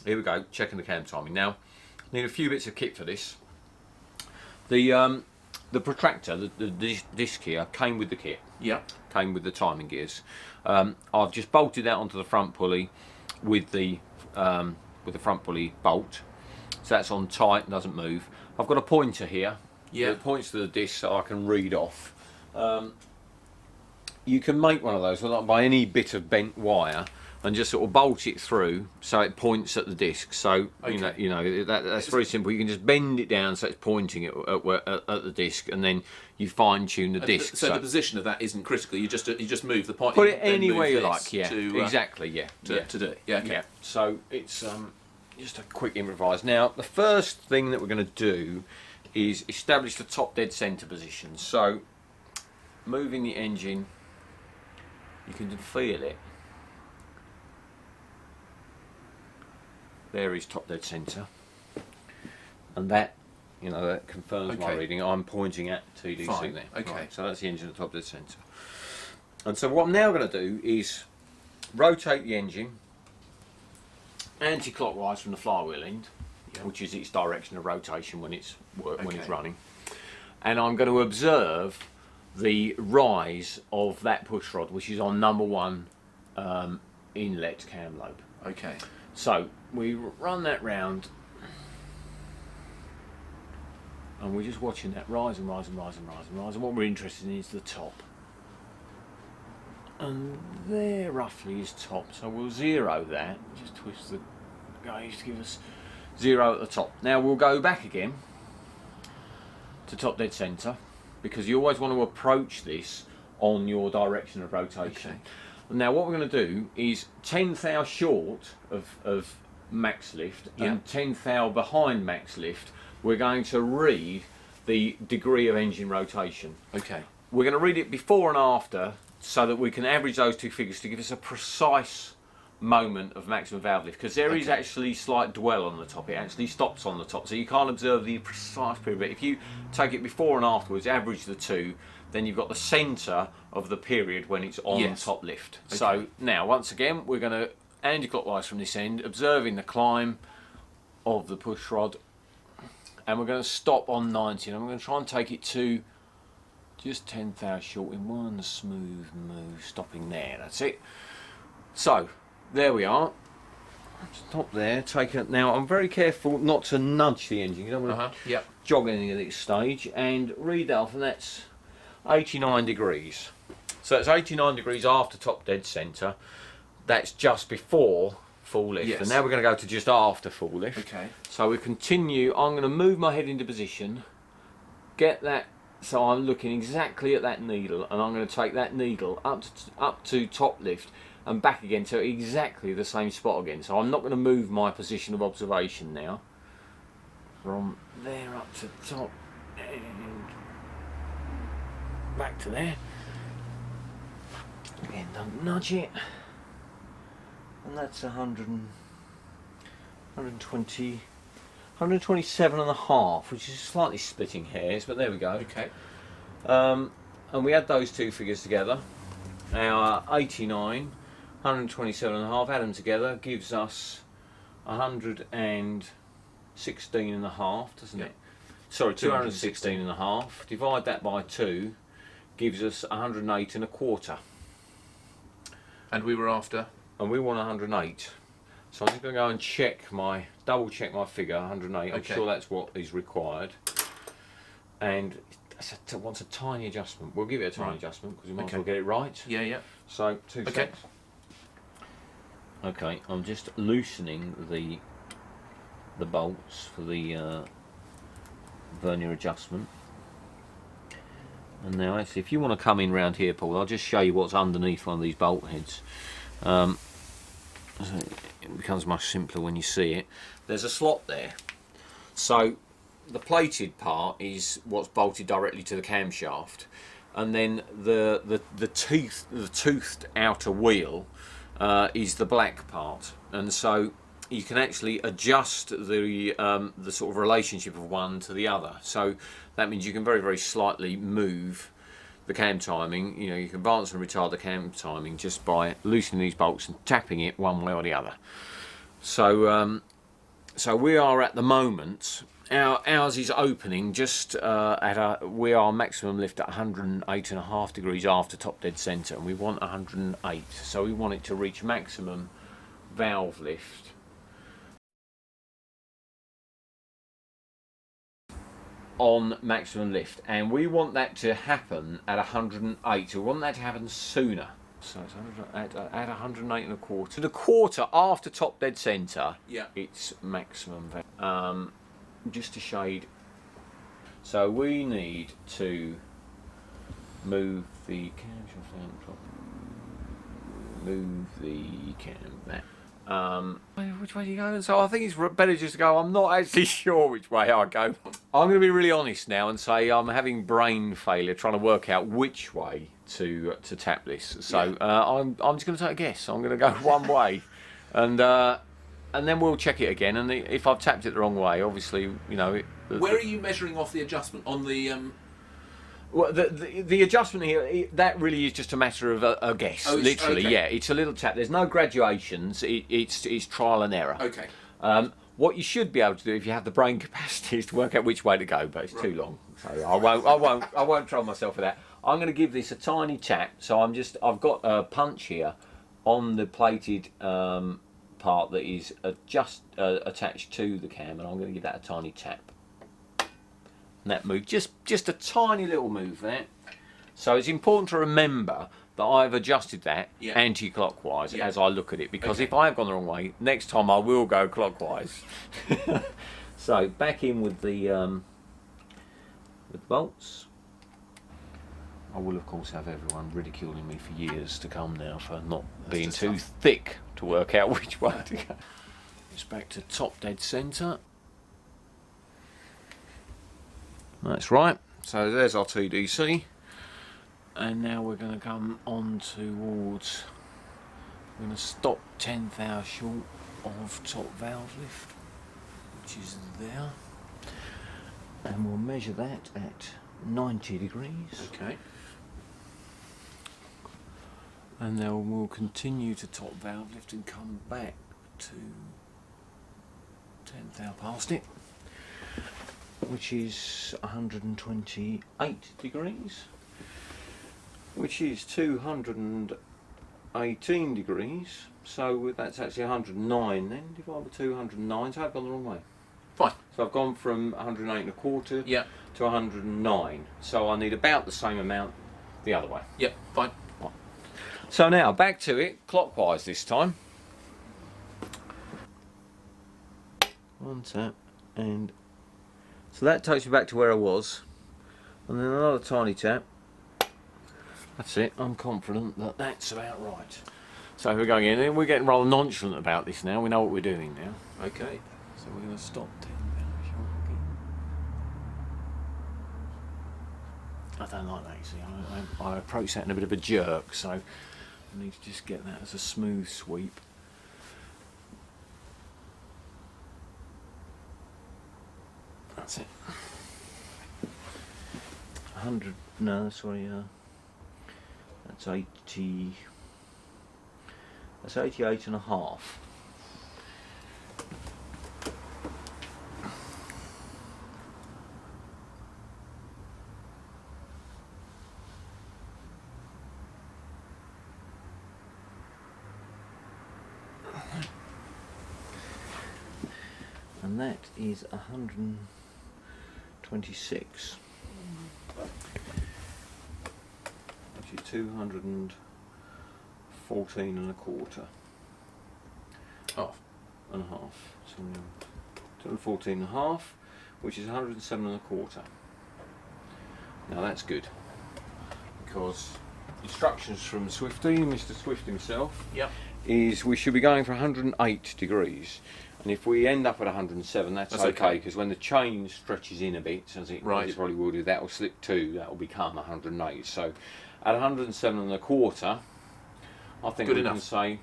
Here we go, checking the cam timing. Now, need a few bits of kit for this. The protractor, the disc here, came with the kit. Came with the timing gears. I've just bolted that onto the front pulley with the front pulley bolt, so that's on tight and doesn't move. I've got a pointer here that points to the disc so I can read off. You can make one of those by any bit of bent wire, and just sort of bolt it through so it points at the disc. So that's very simple. You can just bend it down so it's pointing at the disc, and then you fine tune the disc. So the position of that isn't critical. You just move the point. Put it anywhere you like. Yeah, exactly. To do it. Yeah. Okay. Yeah. So it's just a quick improvise. Now the first thing that we're going to do is establish the top dead centre position. So moving the engine, you can feel it. There is top dead centre, and that that confirms my reading. I'm pointing at TDC there. Okay. Right, so that's the engine at top dead centre. And so what I'm now going to do is rotate the engine anti-clockwise from the flywheel end, which is its direction of rotation when it's running, and I'm going to observe the rise of that push rod, which is on number 1 inlet cam lobe. Okay. So we run that round, and we're just watching that rise and rise and rise and rise and rise. And what we're interested in is the top. And there roughly is top. So we'll zero that. Just twist the gauge to give us 0 at the top. Now we'll go back again to top dead centre, because you always want to approach this on your direction of rotation. Okay. Now what we're going to do is 10 thou short of max lift and 10 thou behind max lift. We're going to read the degree of engine rotation. Okay. We're going to read it before and after so that we can average those two figures to give us a precise moment of maximum valve lift, because there is actually slight dwell on the top. It actually stops on the top, so you can't observe the precise period. But if you take it before and afterwards, average the two, then you've got the centre of the period when it's on top lift. Okay. So now once again we're going to anti-clockwise from this end, observing the climb of the push rod, and we're going to stop on 90, and I'm going to try and take it to just 10 thou short in one smooth move, stopping there. That's it. So there we are. Stop there. Take it. Now I'm very careful not to nudge the engine. You don't want to jog anything at this stage, and read that off, and that's 89 degrees. So it's 89 degrees after top dead centre. That's just before full lift. Yes. And now we're going to go to just after full lift. Okay. So we continue. I'm going to move my head into position, get that, so I'm looking exactly at that needle, and I'm going to take that needle up to top lift and back again to exactly the same spot again. So I'm not going to move my position of observation now. From there up to top and back to there. Again, don't nudge it. And that's 120, 127 and a half, which is slightly splitting hairs, but there we go. Okay. And we add those two figures together. Our 89, 127 and a half, add them together, gives us 116 and a half, doesn't it? Sorry, 216 and a half. Divide that by 2, gives us 108 and a quarter. And we were after? And we want 108. So I'm just going to go and double check my figure, 108. I'm sure that's what is required. And it wants a tiny adjustment. We'll give it a tiny adjustment because we might as well get it right. Yeah, yeah. So 2 seconds. Okay, I'm just loosening the bolts for the vernier adjustment. And now actually, if you want to come in round here, Paul, I'll just show you what's underneath one of these bolt heads. It becomes much simpler when you see it. There's a slot there. So the plated part is what's bolted directly to the camshaft, and then the toothed outer wheel is the black part. And so you can actually adjust the sort of relationship of one to the other. So that means you can very, very slightly move the cam timing. You know, you can advance and retard the cam timing just by loosening these bolts and tapping it one way or the other. So so we are at the moment, ours is opening just we are maximum lift at 108.5 degrees after top dead centre, and we want 108. So we want it to reach maximum valve lift on maximum lift, and we want that to happen at 108. So we want that to happen sooner So it's 100, add 108 and a quarter. To the quarter after top dead centre, Yeah. it's maximum. Just a shade. So we need to move the camshaft down top. Move the cam back. Which way do you go? So I think it's better just to go. I'm not actually sure which way I go. I'm going to be really honest now and say I'm having brain failure trying to work out which way to tap this. So I'm just going to take a guess. I'm going to go one way, and then we'll check it again. And if I've tapped it the wrong way, obviously, you know. Where are you measuring off the adjustment on the? Well, the adjustment here, that really is just a matter of a guess. Oh, literally, okay. yeah. It's a little tap. There's no graduations. It's trial and error. Okay. What you should be able to do if you have the brain capacity is to work out which way to go, but it's too long. So I won't trouble myself with that. I'm going to give this a tiny tap. So I've got a punch here on the plated part that is just attached to the cam, and I'm going to give that a tiny tap. And that move, just a tiny little move there. So it's important to remember that I've adjusted that anti-clockwise as I look at it, because if I have gone the wrong way, next time I will go clockwise. So back in with the bolts. I will of course have everyone ridiculing me for years to come now for not being too thick to work out which way to go. It's back to top dead centre. That's right. So there's our TDC, and now we're going to come on towards. We're going to stop 10 thou short of top valve lift, which is there, and we'll measure that at 90 degrees. Okay. And then we'll continue to top valve lift and come back to 10 thou past it, which is 128 degrees, which is 218 degrees. So that's actually 109 then, divided by 209, so I've gone the wrong way. Fine. So I've gone from 108 and a quarter Yeah. to 109. So I need about the same amount the other way. Yep. Fine. So now back to it, clockwise this time. One tap, and so that takes me back to where I was, and then another tiny tap. That's it. I'm confident that that's about right. So we're going in, and we're getting rather nonchalant about this now. We know what we're doing now. Okay. So we're going to stop 10 thou short again. I don't like that, you see. I approach that in a bit of a jerk, so I need to just get that as a smooth sweep. That's it. 100, no, sorry, that's 80, that's 88 and a half. And that is 126, which is 214 and a quarter. Half. And a half. So 214 and a half, which is 107 and a quarter. Now that's good, because instructions from Swifty, Mr. Swift himself, Yep. is we should be going for 108 degrees. And if we end up at 107, that's okay, because when the chain stretches in a bit, as it probably will do, that will slip too, that will become 108. So at 107 and a quarter, I think we can say,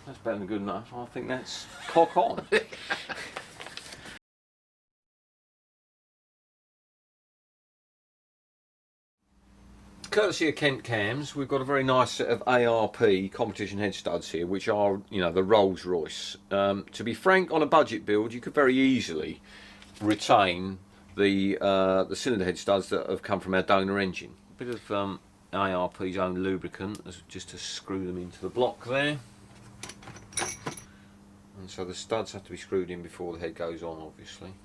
that's better than good enough. I think that's clock on. Courtesy of Kent Cams, we've got a very nice set of ARP competition head studs here, which are, you know, the Rolls Royce. To be frank, on a budget build, you could very easily retain the cylinder head studs that have come from our Dyno engine. A bit of ARP's own lubricant, just to screw them into the block there. And so the studs have to be screwed in before the head goes on, obviously.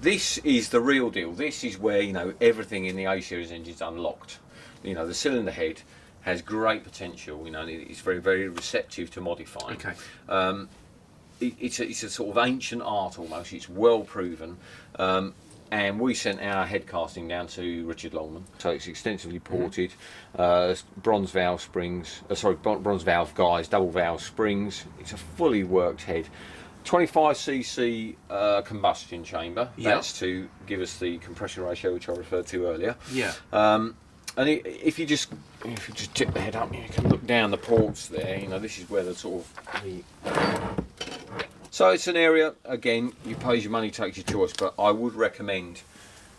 This is the real deal. This is where, you know, everything in the A series engine is unlocked. You know, the cylinder head has great potential. You know, it's very, very receptive to modifying. Okay. It's a sort of ancient art almost. It's well proven. And we sent our head casting down to Richard Longman, so it's extensively ported. Bronze valve springs, bronze valve guys, double valve springs. It's a fully worked head. 25cc combustion chamber. Yep. That's to give us the compression ratio which I referred to earlier. Yeah. And if you just tip the head up, you can look down the ports there. You know, this is where the sort of so it's an area, again, you pay your money, takes your choice, but I would recommend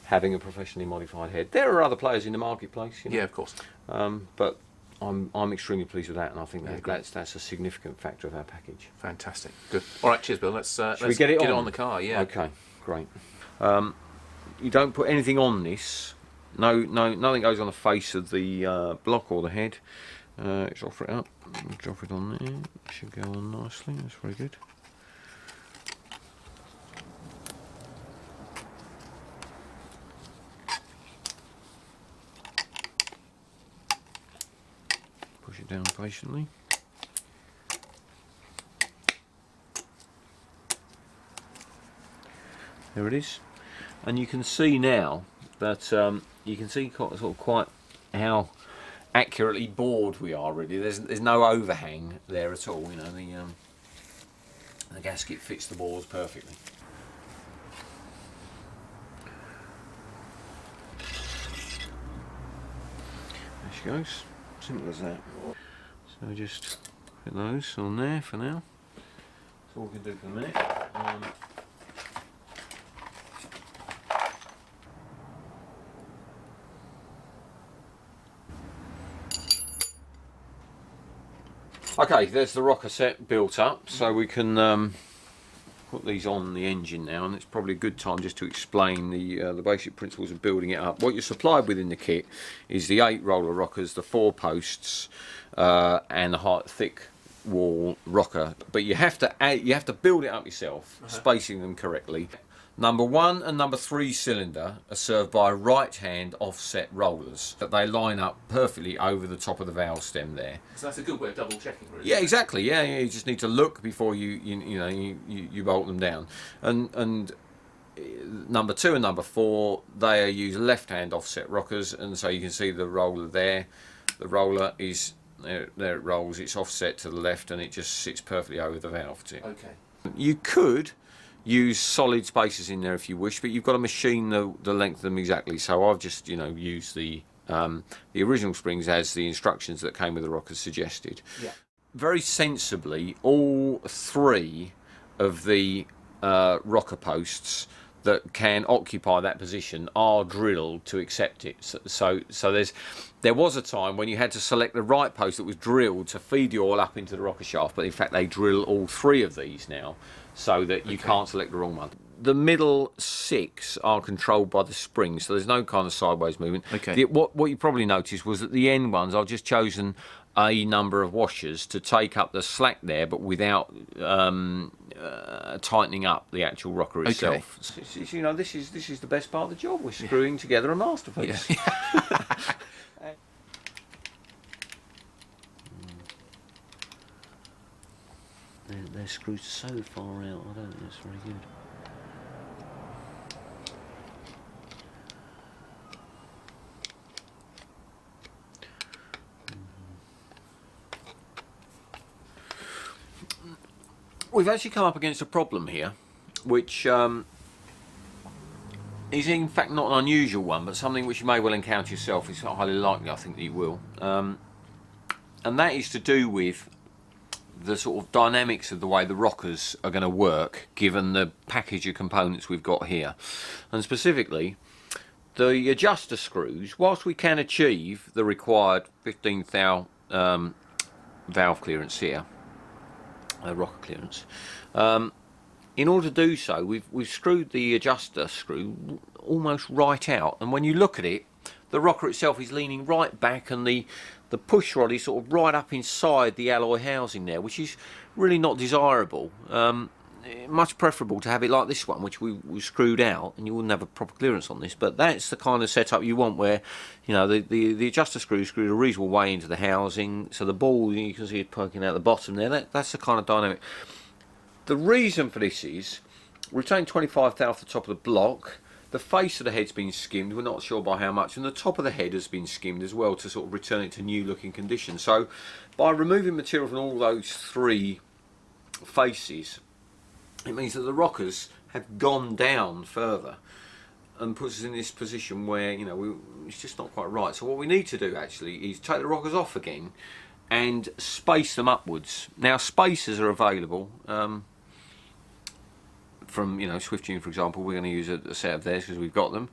having a professionally modified head. There are other players in the marketplace, you know? Yeah, of course. But I'm extremely pleased with that, and I think that's a significant factor of our package. Fantastic. Good. All right, cheers, Bill. Let's we get it on the car. Yeah. Okay, great. You don't put anything on this. No, nothing goes on the face of the block or the head. Let's offer it up. Drop it on there. It should go on nicely. That's very good. Push it down patiently. There it is, and you can see now that you can see quite how accurately bored we are. Really, there's no overhang there at all. You know, the gasket fits the bores perfectly. There she goes. Simple as that. So just put those on there for now. That's all we can do for the minute. Okay, there's the rocker set built up, so we can put these on the engine now, and it's probably a good time just to explain the basic principles of building it up. What you're supplied with in the kit is the 8 roller rockers, the 4 posts, and the thick wall rocker. But you have to build it up yourself, spacing them correctly. Number 1 and number 3 cylinder are served by right-hand offset rollers that they line up perfectly over the top of the valve stem there. So that's a good way of double checking, really. Yeah, exactly. Yeah, you just need to look before you bolt them down. And number 2 and number 4, they use left-hand offset rockers, and so you can see the roller there. The roller is there it rolls. It's offset to the left, and it just sits perfectly over the valve tip. Okay. You could use solid spacers in there if you wish, but you've got to machine the length of them exactly. So I've just used the original springs as the instructions that came with the rockers suggested. Yeah. Very sensibly, all 3 of the rocker posts that can occupy that position are drilled to accept it. So there was a time when you had to select the right post that was drilled to feed the oil up into the rocker shaft, but in fact they drill all 3 of these now, so that you can't select the wrong one. The middle 6 are controlled by the springs, so there's no kind of sideways movement. Okay. What you probably noticed was that the end ones, I've just chosen a number of washers to take up the slack there, but without tightening up the actual rocker itself. Okay. So, this is the best part of the job. We're screwing together a masterpiece. Yeah. They're screwed so far out, I don't think that's very good. We've actually come up against a problem here, which is in fact not an unusual one, but something which you may well encounter yourself. It's not highly likely, I think, that you will. And that is to do with the sort of dynamics of the way the rockers are going to work, given the package of components we've got here. And specifically, the adjuster screws, whilst we can achieve the required 15 thou valve clearance here, rocker clearance, in order to do so, we've screwed the adjuster screw almost right out, and when you look at it, the rocker itself is leaning right back, and the push rod is sort of right up inside the alloy housing there, which is really not desirable. much preferable to have it like this one, which we screwed out, and you wouldn't have a proper clearance on this. But that's the kind of setup you want, where you know the adjuster screw screwed a reasonable way into the housing, so the ball, you can see it poking out the bottom there. That's the kind of dynamic. The reason for this is we've taken 25 thou off the top of the block. The face of the head's been skimmed, we're not sure by how much, and the top of the head has been skimmed as well to sort of return it to new looking condition. So by removing material from all those three faces, it means that the rockers have gone down further and puts us in this position where, you know, it's just not quite right. So what we need to do actually is take the rockers off again and space them upwards. Now spacers are available from, you know, Swift Tune, for example. We're going to use a set of theirs because we've got them.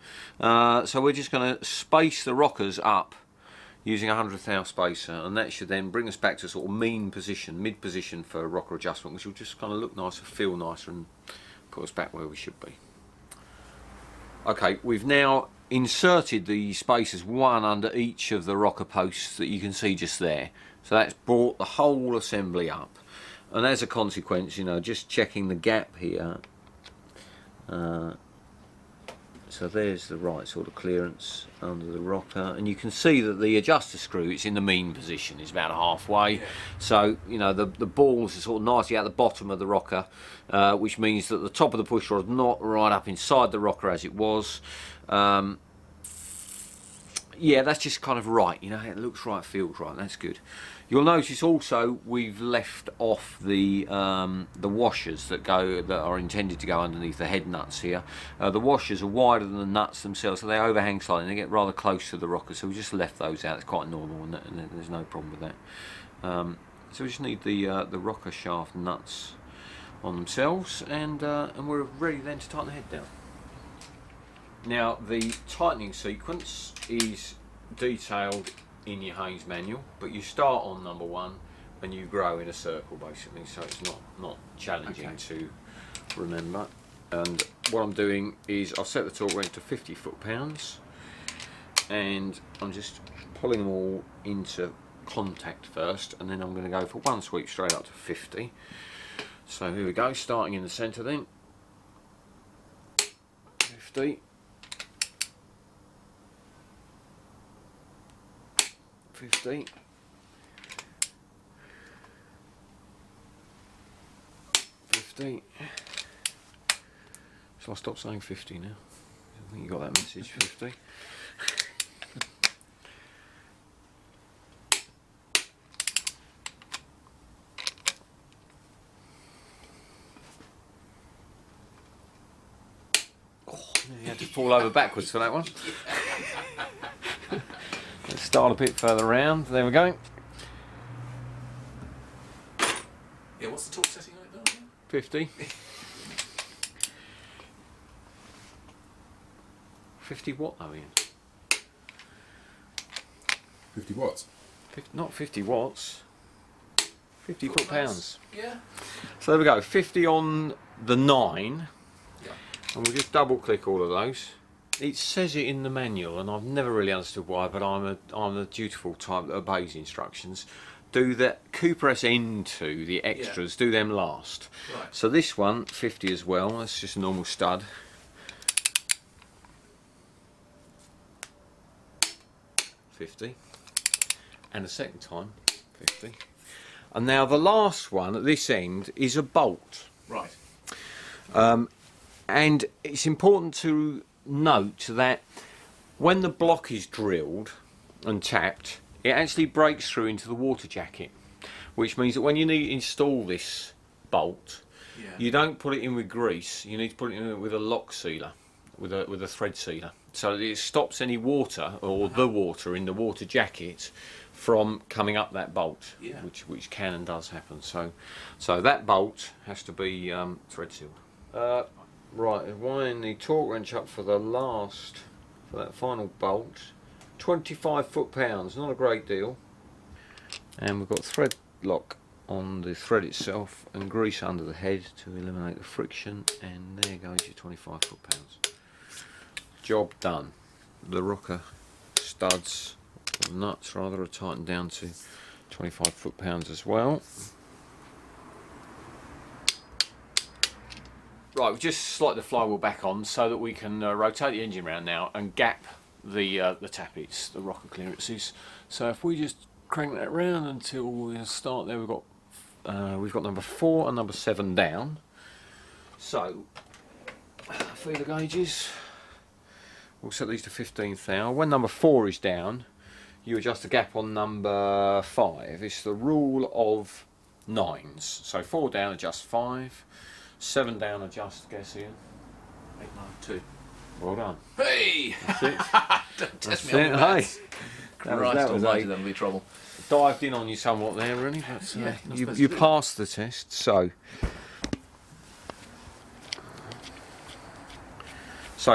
So we're just going to space the rockers up using a 100th thou spacer, and that should then bring us back to sort of mean position, mid position for rocker adjustment, which will just kind of look nicer, feel nicer, and put us back where we should be. Okay, we've now inserted the spacers, one under each of the rocker posts that you can see just there. So that's brought the whole assembly up, and as a consequence, you know, just checking the gap here. So there's the right sort of clearance under the rocker, and you can see that the adjuster screw, it's in the mean position, it's about halfway. Yeah. So you know the balls are sort of nicely at the bottom of the rocker, which means that the top of the push rod is not right up inside the rocker as it was. Yeah, that's just kind of right, you know, it looks right, feels right, that's good. You'll notice also we've left off the washers that are intended to go underneath the head nuts here. The washers are wider than the nuts themselves, so they overhang slightly and they get rather close to the rocker, so we just left those out. It's quite normal, and there's no problem with that. So we just need the rocker shaft nuts on themselves, and we're ready then to tighten the head down. Now the tightening sequence is detailed in your Haynes manual, but you start on number 1 and you grow in a circle basically, so it's not challenging to remember. And what I'm doing is I've set the torque wrench to 50 foot-pounds, and I'm just pulling them all into contact first, and then I'm going to go for one sweep straight up to 50. So here we go, starting in the centre then. 50. 50. 50. Shall I stop saying 50 now? I think you got that message. 50. Oh, you had to fall over backwards for that one. Let's start a bit further around. There we go. Yeah, what's the torque setting on it now? 50. 50 what though, Ian? 50 watts? Not 50 watts. 50 foot-pounds. Yeah. So there we go. 50 on the 9. Yeah. And we'll just double click all of those. It says it in the manual, and I've never really understood why, but I'm a dutiful type that obeys instructions. Do the Cooper S N2, the extras, do them last. Right. So this one, 50 as well, that's just a normal stud. 50. And a second time, 50. And now the last one at this end is a bolt. Right. And it's important to note that when the block is drilled and tapped, it actually breaks through into the water jacket, which means that when you need to install this bolt, you don't put it in with grease, you need to put it in with a lock sealer, with a thread sealer, so that it stops any water or the water in the water jacket from coming up that bolt, which can and does happen. So that bolt has to be thread sealed. Right, wind the torque wrench up for that final bolt. 25 foot-pounds, not a great deal. And we've got thread lock on the thread itself and grease under the head to eliminate the friction, and there goes your 25 foot-pounds. Job done. The rocker studs, or nuts rather, are tightened down to 25 foot-pounds as well. Right, we've just slide the flywheel back on so that we can rotate the engine around now and gap the tappets, the rocker clearances. So if we just crank that round until we start there, we've got number 4 and number 7 down. So feeler gauges, we'll set these to 15th thou. When number 4 is down, you adjust the gap on number 5. It's the rule of 9s. So 4 down, adjust 5. 7 down, adjust, guess here. 8, 9, 2. Well done. Hey! That's it. Don't test That's me on it. the Hey, maths. Christ almighty, there'll be trouble. dived in on you somewhat there, really, but Yeah, not you supposed to do passed the test. So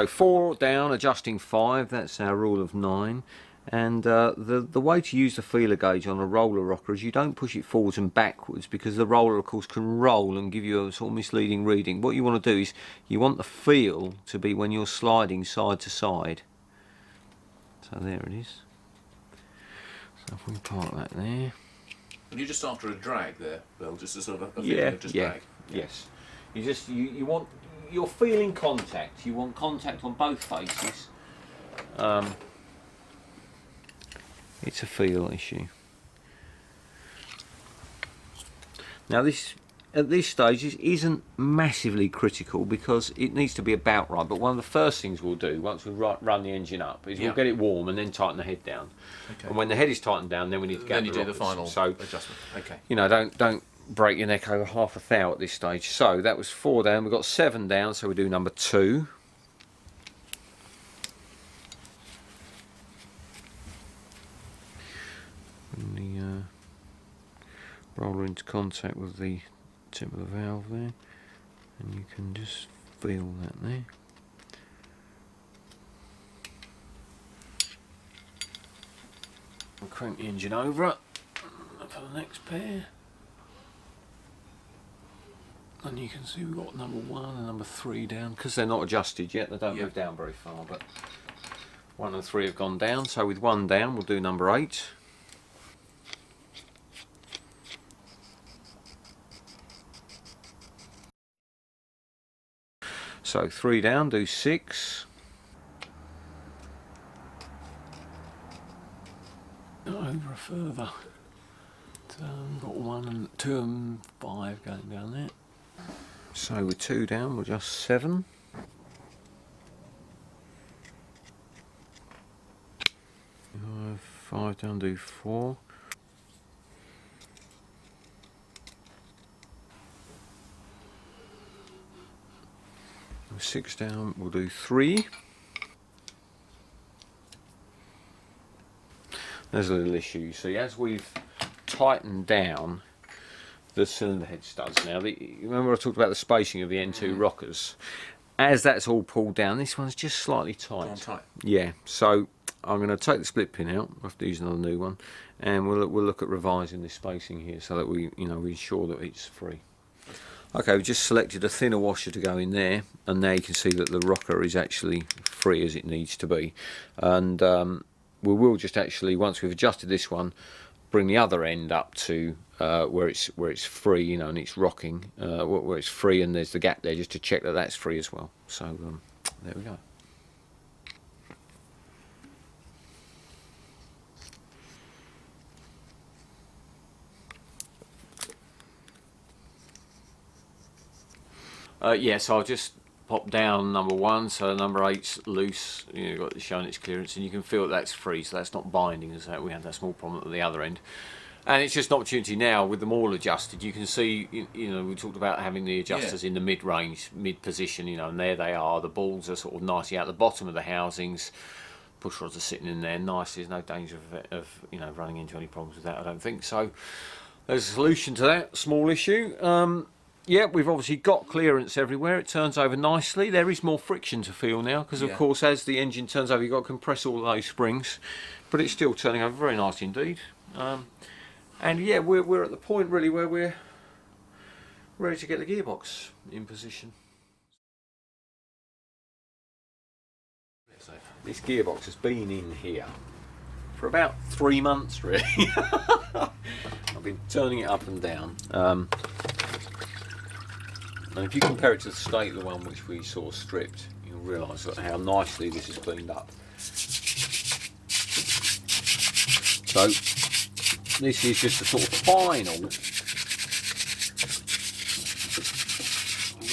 4 down, adjusting 5. That's our rule of 9. And the way to use the feeler gauge on a roller rocker is you don't push it forwards and backwards, because the roller of course can roll and give you a sort of misleading reading. What you want to do is you want the feel to be when you're sliding side to side. So there it is. So if we park that there. And you're just after a drag there, Bill, just a sort of a feeling Yeah, of just yeah, drag. yes. You want, you're feeling contact. You want contact on both faces. It's a feel issue. Now this, at this stage, isn't massively critical because it needs to be about right, but one of the first things we'll do once we run the engine up is we'll get it warm and then tighten the head down. Okay. And when the head is tightened down, then we need to get Then you do the final adjustment. Okay. You know, don't break your neck over half a thou at this stage. So that was 4 down, we've got 7 down, so we do number 2. And the roller into contact with the tip of the valve there, and you can just feel that there. We'll crank the engine over for the next pair, and you can see we've got number 1 and number 3 down because they're not adjusted yet. They don't move down very far, but 1 and 3 have gone down. So with 1 down, we'll do number 8. So 3 down, do 6. Over further. So we've got 1 and 2 and 5 going down there. So with 2 down, we'll just 7. 5 down, do 4. 6 down, we'll do 3. There's a little issue. See, as we've tightened down the cylinder head studs now, remember I talked about the spacing of the N2 rockers? As that's all pulled down, this one's just slightly tight. Yeah, so I'm going to take the split pin out. I'll have to use another new one, and we'll look at revising this spacing here so that we ensure that it's free. Okay, we've just selected a thinner washer to go in there, and now you can see that the rocker is actually free as it needs to be. And we will just actually, once we've adjusted this one, bring the other end up to where it's free, you know, and it's rocking, where it's free, and there's the gap there, just to check that that's free as well. So there we go. Yeah, so I'll just pop down number 1, so number 8's loose, you know, got it showing its clearance, and you can feel that's free, so that's not binding, as that we had that small problem at the other end. And it's just an opportunity now with them all adjusted. You can see, you know, we talked about having the adjusters in the mid-range, mid-position, you know, and there they are. The balls are sort of nicely out the bottom of the housings. Push rods are sitting in there nicely. There's no danger of you know, running into any problems with that, I don't think. So there's a solution to that small issue. Yeah, we've obviously got clearance everywhere. It turns over nicely. There is more friction to feel now because, of course, as the engine turns over, you've got to compress all those springs. But it's still turning over very nice indeed. And yeah, we're at the point really where we're ready to get the gearbox in position. This gearbox has been in here for about 3 months really. I've been turning it up and down. And if you compare it to the state of the one which we sort of stripped, you'll realise how nicely this is cleaned up. So this is just a sort of final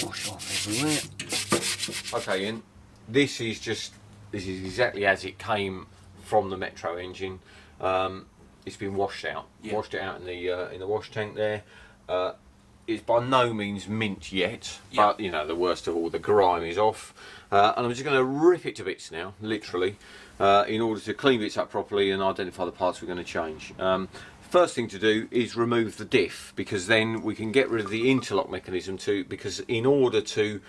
wash off everywhere. Okay, Ian, this is exactly as it came from the Metro engine. It's been washed out. Yeah. Washed it out in the wash tank there. It's by no means mint yet, but you know, the worst of all, the grime is off. And I'm just going to rip it to bits now, literally, in order to clean bits up properly and identify the parts we're going to change. First thing to do is remove the diff, because then we can get rid of the interlock mechanism too, because in order to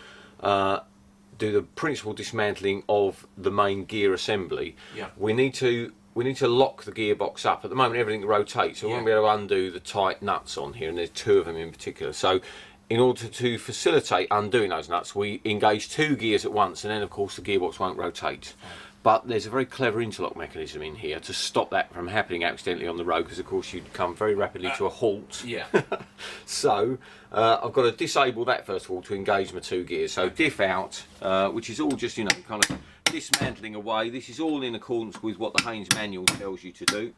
do the principal dismantling of the main gear assembly, we need to lock the gearbox up. At the moment everything rotates, so we won't be able to undo the tight nuts on here, and there's 2 of them in particular. So in order to facilitate undoing those nuts, we engage 2 gears at once, and then of course the gearbox won't rotate. But there's a very clever interlock mechanism in here to stop that from happening accidentally on the road, because of course you'd come very rapidly to a halt. Yeah. So I've got to disable that first of all to engage my 2 gears. So diff out, which is all just, you know, kind of dismantling away. This is all in accordance with what the Haynes manual tells you to do.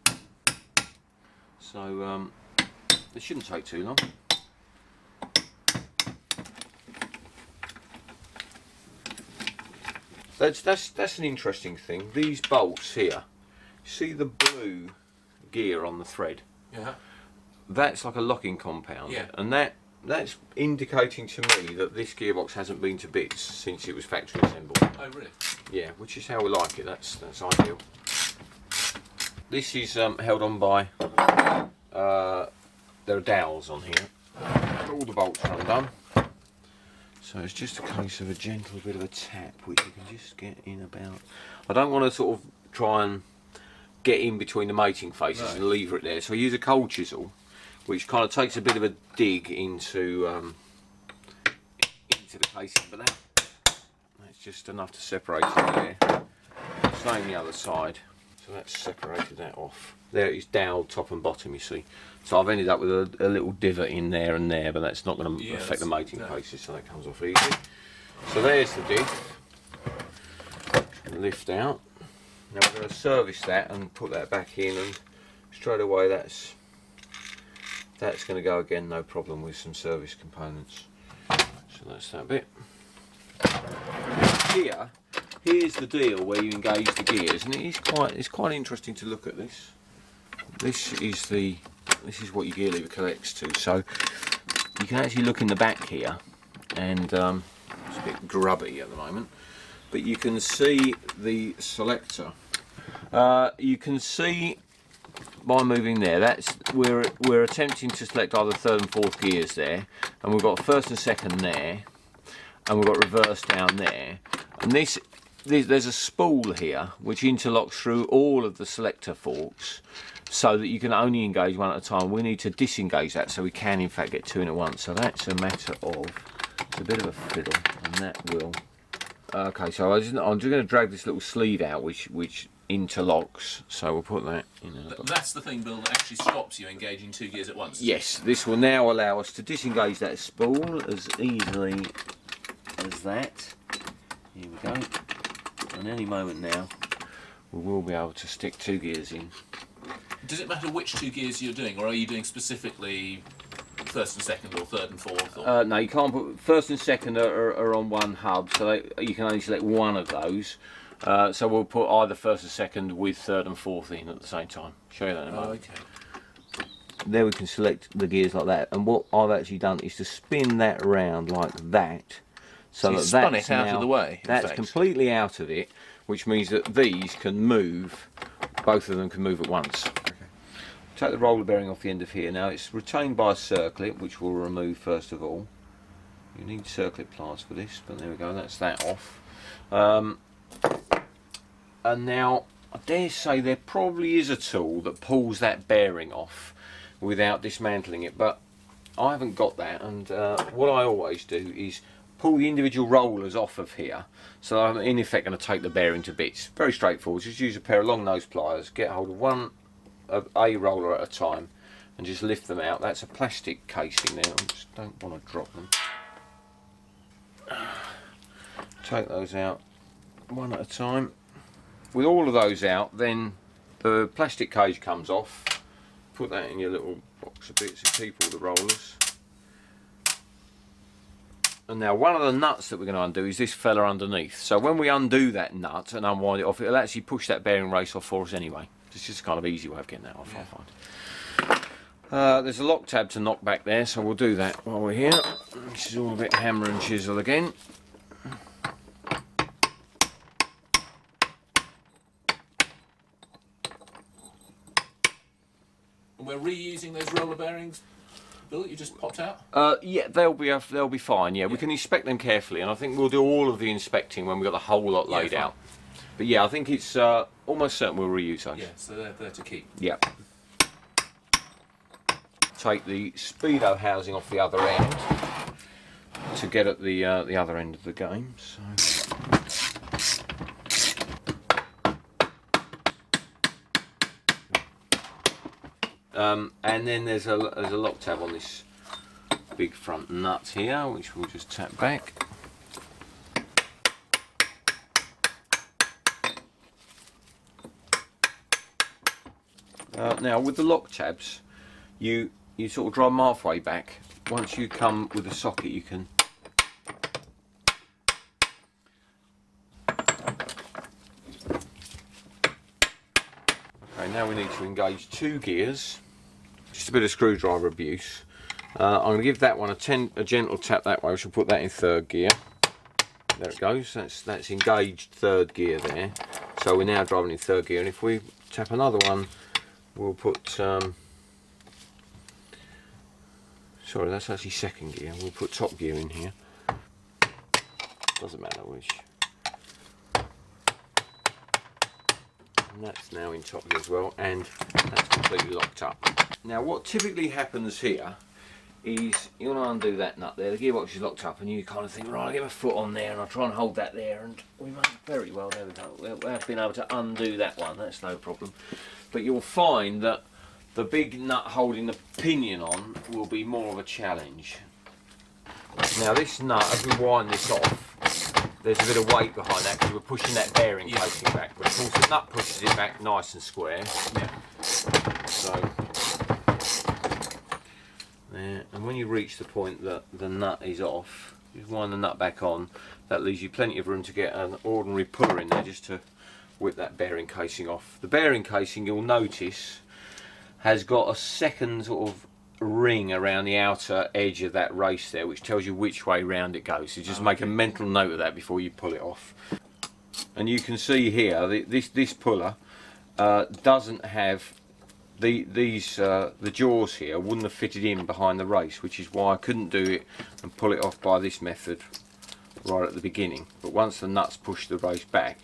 So it shouldn't take too long. That's an interesting thing. These bolts here, see the blue gear on the thread? Yeah. That's like a locking compound. Yeah. And that's indicating to me that this gearbox hasn't been to bits since it was factory assembled. Oh, really? Yeah, which is how we like it. That's ideal. This is held on by there are dowels on here. All the bolts are undone. So it's just a case of a gentle bit of a tap, which you can just get in about. I don't want to sort of try and get in between the mating faces and lever it there. So I use a cold chisel, which kind of takes a bit of a dig into the casing, but that's just enough to separate it there. Same the other side. So that's separated that off. There it is, doweled top and bottom, you see. So I've ended up with a little divot in there and there, but that's not going to affect the mating faces, so that comes off easy. So there's the diff. Lift out. Now we're going to service that and put that back in, and straight away that's going to go again, no problem, with some service components. So that's that bit. Here's the deal where you engage the gears, and it's quite interesting to look at this. This is what your gear lever collects to. So you can actually look in the back here, and it's a bit grubby at the moment, but you can see the selector. You can see by moving there, we're attempting to select either 3rd and 4th gears there, and we've got 1st and 2nd there, and we've got reverse down there, and there's a spool here which interlocks through all of the selector forks, so that you can only engage one at a time. We need to disengage that so we can in fact get 2 in at once. So that's a matter of, it's a bit of a fiddle, and that will. Okay, so I'm just going to drag this little sleeve out which interlocks, so we'll put that in. That's the thing, Bill, that actually stops you engaging 2 gears at once. Yes, this will now allow us to disengage that spool as easily as that. Here we go. And any moment now we will be able to stick 2 gears in. Does it matter which 2 gears you're doing, or are you doing specifically 1st and 2nd or 3rd and 4th? Or? No, you can't put 1st and 2nd are on one hub, so you can only select one of those. So we'll put either 1st and 2nd with 3rd and 4th in at the same time. Show you that in a moment. Okay. There we can select the gears like that, and what I've actually done is to spin that around like that, so you that spun that's it out now, of the way. That's completely out of it, which means that these can move. Both of them can move at once. Okay. Take the roller bearing off the end of here. Now it's retained by a circlip, which we'll remove first of all. You need circlip pliers for this, but there we go. That's that off. And now I dare say there probably is a tool that pulls that bearing off without dismantling it, but I haven't got that, and what I always do is pull the individual rollers off of here, so I'm in effect going to take the bearing to bits. Very straightforward. Just use a pair of long nose pliers, get hold of a roller at a time, and just lift them out. That's a plastic casing there. I just don't want to drop them. take those out one at a time. With all of those out, then the plastic cage comes off. Put that in your little box of bits and keep all the rollers. And now one of the nuts that we're going to undo is this fella underneath. So when we undo that nut and unwind it off, it'll actually push that bearing race off for us anyway. It's just a kind of easy way of getting that off, I find. There's a lock tab to knock back there, so we'll do that while we're here. This is all a bit hammer and chisel again. And we're reusing those roller bearings, Bill, that you just popped out? Yeah, they'll be fine. Yeah, we can inspect them carefully, and I think we'll do all of the inspecting when we've got the whole lot laid out. But yeah, I think it's almost certain we'll reuse those. Yeah, so they're there to keep. Yeah. Take the speedo housing off the other end to get at the other end of the game. And then there's a lock tab on this big front nut here, which we'll just tap back. Now with the lock tabs, you sort of drive them halfway back. Once you come with the socket, you can now we need to engage 2 gears. Just a bit of screwdriver abuse. I'm going to give that one a gentle tap that way, which will put that in 3rd gear. There it goes. That's engaged 3rd gear there. So we're now driving in 3rd gear, and if we tap another one, we'll put sorry, that's actually 2nd gear. We'll put top gear in here. Doesn't matter which. And that's now in top gear as well, and that's completely locked up. Now what typically happens here is you'll undo that nut there, the gearbox is locked up, and you kind of think, right, I'll get my foot on there and I'll try and hold that there, and we may very well, there we go, we have been able to undo that one, that's no problem. But you'll find that the big nut holding the pinion on will be more of a challenge. Now this nut, as we wind this off, there's a bit of weight behind that because we're pushing that bearing casing back, but of course the nut pushes it back nice and square. So there, and when you reach the point that the nut is off, you wind the nut back on. That leaves you plenty of room to get an ordinary puller in there just to whip that bearing casing off. The bearing casing, you'll notice, has got a second sort of ring around the outer edge of that race there, which tells you which way round it goes. So just make a mental note of that before you pull it off. And you can see here, this puller doesn't have the jaws here wouldn't have fitted in behind the race, which is why I couldn't do it and pull it off by this method right at the beginning. But once the nuts push the race back,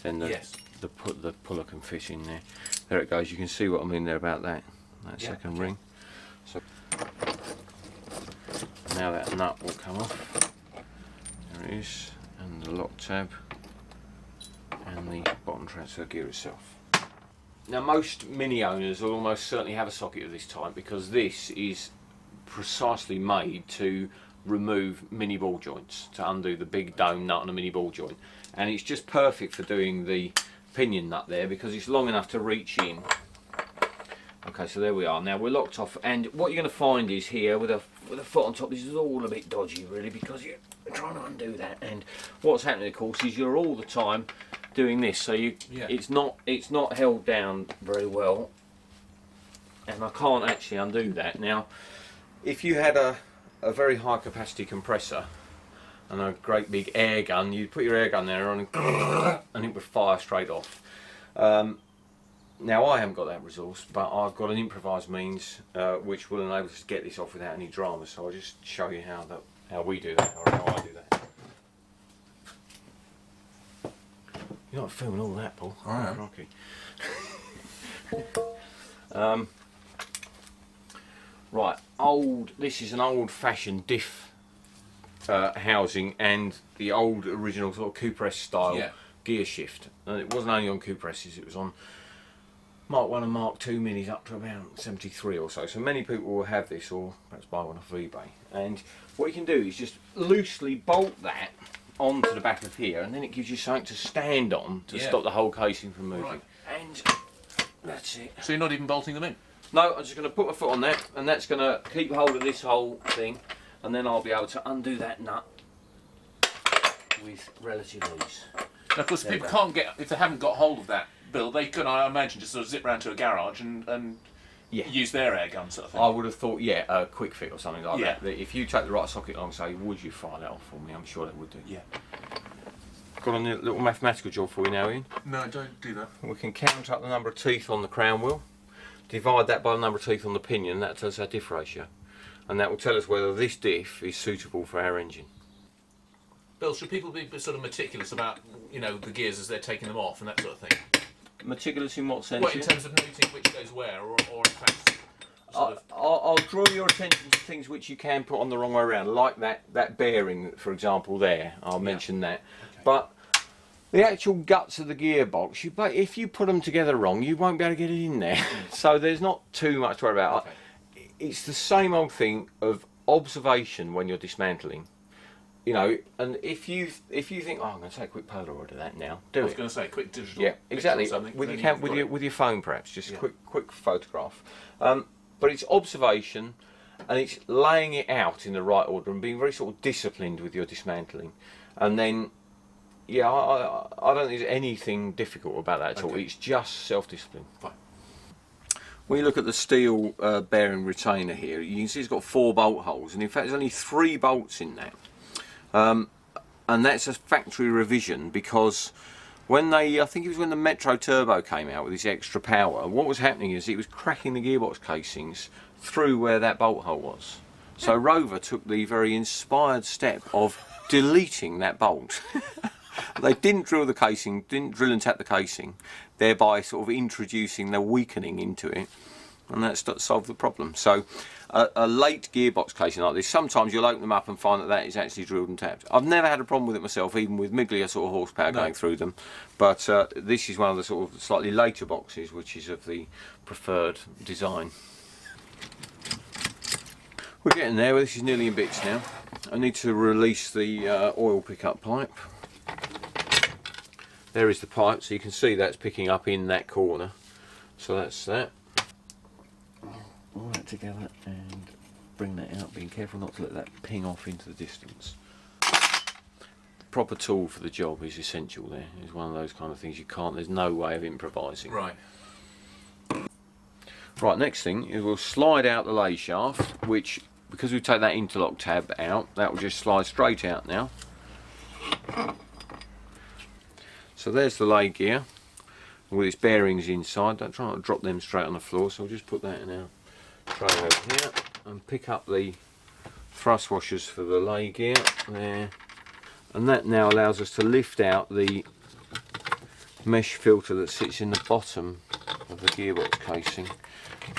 then the puller can fit in there. There it goes. You can see what I mean there about that second ring. So now that nut will come off. There it is, and the lock tab and the bottom transfer gear itself. Now most Mini owners will almost certainly have a socket of this type, because this is precisely made to remove mini ball joints, to undo the big dome nut on a mini ball joint, and it's just perfect for doing the pinion nut there because it's long enough to reach in. Okay, so there we are. Now we're locked off, and what you're going to find is here with a foot on top, this is all a bit dodgy really, because you're trying to undo that, and what's happening of course is you're all the time doing this, so it's not held down very well, and I can't actually undo that. Now if you had a very high capacity compressor and a great big air gun, you'd put your air gun there on and it would fire straight off. Now I haven't got that resource, but I've got an improvised means which will enable us to get this off without any drama, so I'll just show you how we do that, or how I do that. You're not filming all that, Paul. I am. Right, this is an old-fashioned diff housing and the old original sort of Coupe-press style gear shift. And it wasn't only on Coupe-presses, it was on Mark 1 and Mark 2 Minis up to about 73 or so. So many people will have this, or perhaps buy one off eBay. And what you can do is just loosely bolt that onto the back of here, and then it gives you something to stand on to stop the whole casing from moving. Right. And that's it. So you're not even bolting them in? No, I'm just going to put my foot on that, and that's going to keep hold of this whole thing, and then I'll be able to undo that nut with relative ease. Now, of course, if people can't get, if they haven't got hold of that, Bill, they can, I imagine, just sort of zip round to a garage and use their air gun sort of thing. I would have thought, a quick fit or something like that. If you take the right socket along and say, would you fire that off for me? I'm sure they would do. Yeah. Got a little mathematical job for you now, Ian. No, don't do that. We can count up the number of teeth on the crown wheel, divide that by the number of teeth on the pinion, that tells us our diff ratio. And that will tell us whether this diff is suitable for our engine. Bill, should people be sort of meticulous about, you know, the gears as they're taking them off and that sort of thing? Meticulous in what sense? Well, in terms of noting which goes where, or in fact, sort of... I'll draw your attention to things which you can put on the wrong way around, like that bearing, for example, there. I'll mention that. Okay. But the actual guts of the gearbox, if you put them together wrong, you won't be able to get it in there. So there's not too much to worry about. Okay. It's the same old thing of observation when you're dismantling. You know, and if you think, oh, I'm going to take a quick Polaroid of that now, do it. I was going to say, quick digital. Yeah, exactly. Or something, With your phone, perhaps, just a quick photograph. But it's observation, and it's laying it out in the right order and being very sort of disciplined with your dismantling. And then, I don't think there's anything difficult about that at all. It's just self-discipline. Fine. When you look at the steel bearing retainer here, you can see it's got 4 bolt holes, and in fact there's only 3 bolts in that. And that's a factory revision, because when I think it was when the Metro Turbo came out with this extra power, what was happening is it was cracking the gearbox casings through where that bolt hole was. So Rover took the very inspired step of deleting that bolt. They didn't drill the casing, didn't drill and tap the casing, thereby sort of introducing the weakening into it, and that solved the problem. So a late gearbox casing like this, sometimes you'll open them up and find that is actually drilled and tapped. I've never had a problem with it myself, even with Miglia sort of horsepower going through them, but this is one of the sort of slightly later boxes, which is of the preferred design. We're getting there. This is nearly in bits now. I need to release the oil pickup pipe. There is the pipe, so you can see that's picking up in that corner. So that's that. All that together and bring that out, being careful not to let that ping off into the distance. Proper tool for the job is essential there. It's one of those kind of things you can't, there's no way of improvising. Right. Right, next thing is we'll slide out the lay shaft, which, because we take that interlock tab out, that will just slide straight out now. So there's the lay gear with its bearings inside. Don't try not to drop them straight on the floor, so I'll just put that in our tray over here and pick up the thrust washers for the lay gear there, and that now allows us to lift out the mesh filter that sits in the bottom of the gearbox casing,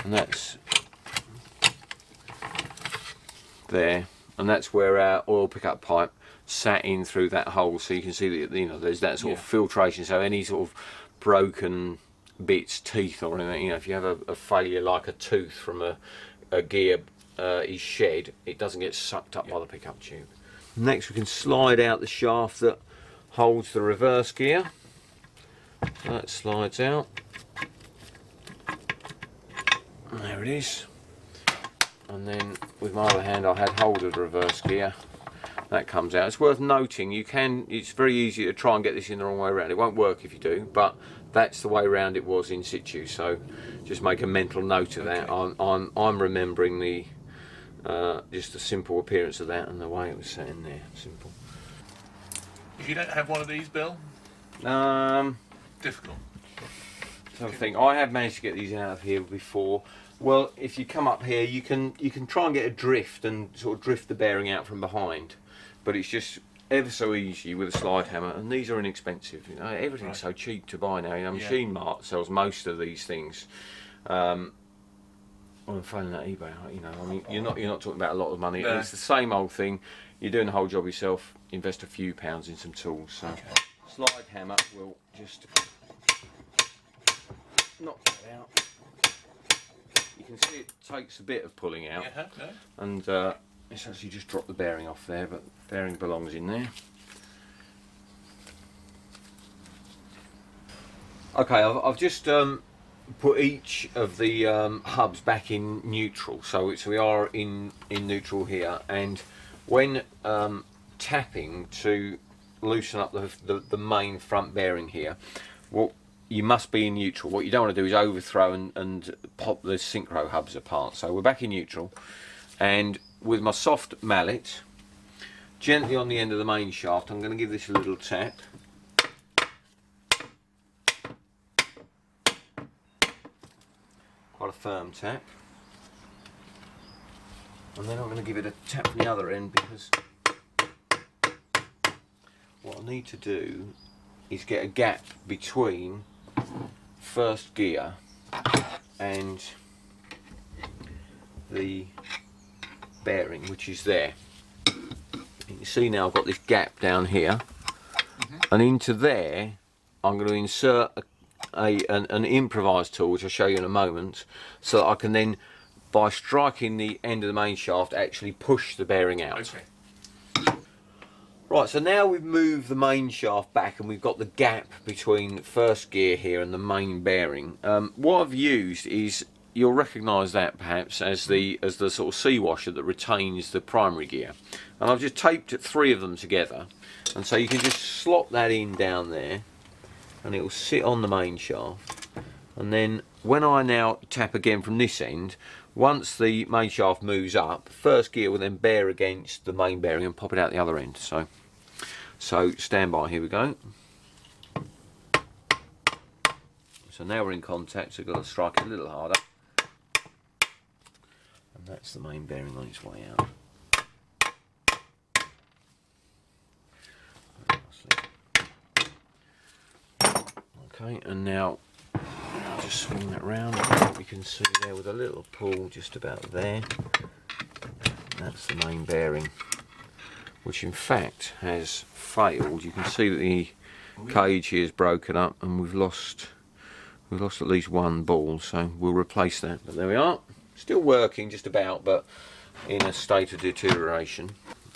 and that's there, and that's where our oil pickup pipe sat in through that hole, so you can see that, you know, there's that sort of filtration, so any sort of broken bits, teeth or anything, you know, if you have a failure like a tooth from a gear is shed, it doesn't get sucked up by the pickup tube. Next we can slide out the shaft that holds the reverse gear. So that slides out. There it is. And then with my other hand I had hold of the reverse gear. That comes out. It's worth noting, it's very easy to try and get this in the wrong way around. It won't work if you do, but that's the way around it was in situ, so just make a mental note of that. I'm remembering the just the simple appearance of that and the way it was set in there. Simple. If you don't have one of these, Bill, difficult. Something I have managed to get these out of here before. Well, if you come up here, you can try and get a drift and sort of drift the bearing out from behind, but it's just ever so easy with a slide hammer, and these are inexpensive. You know, everything's so cheap to buy now. You know, Machine Mart sells most of these things. Well, I'm phoning that eBay. You know, I mean, you're not talking about a lot of money. No. It's the same old thing. You're doing the whole job yourself. Invest a few pounds in some tools. So, slide hammer will just knock that out. You can see it takes a bit of pulling out, and it's actually just dropped the bearing off there, but the bearing belongs in there. Okay, I've just put each of the hubs back in neutral, so we are in neutral here, and when tapping to loosen up the main front bearing here, well, you must be in neutral. What you don't want to do is overthrow and pop the synchro hubs apart. So we're back in neutral, and with my soft mallet, gently on the end of the main shaft, I'm going to give this a little tap. Quite a firm tap. And then I'm going to give it a tap from the other end, because what I need to do is get a gap between first gear and the bearing, which is there. You can see now I've got this gap down here, and into there I'm going to insert an improvised tool, which I'll show you in a moment, so that I can then, by striking the end of the main shaft, actually push the bearing out. Okay. Right, so now we've moved the main shaft back and we've got the gap between first gear here and the main bearing. What I've used is, you'll recognise that perhaps as the sort of sea washer that retains the primary gear. And I've just taped 3 of them together, and so you can just slot that in down there and it will sit on the main shaft. And then when I now tap again from this end, once the main shaft moves up, first gear will then bear against the main bearing and pop it out the other end. So stand by, here we go. So now we're in contact, so we've got to strike it a little harder. And that's the main bearing on its way out. Okay, and now I'll just swing that round. You can see there with a little pull just about there. That's the main bearing, which in fact has failed. You can see that the cage here is broken up, and we've lost at least 1 ball, so we'll replace that. But there we are, still working just about, but in a state of deterioration.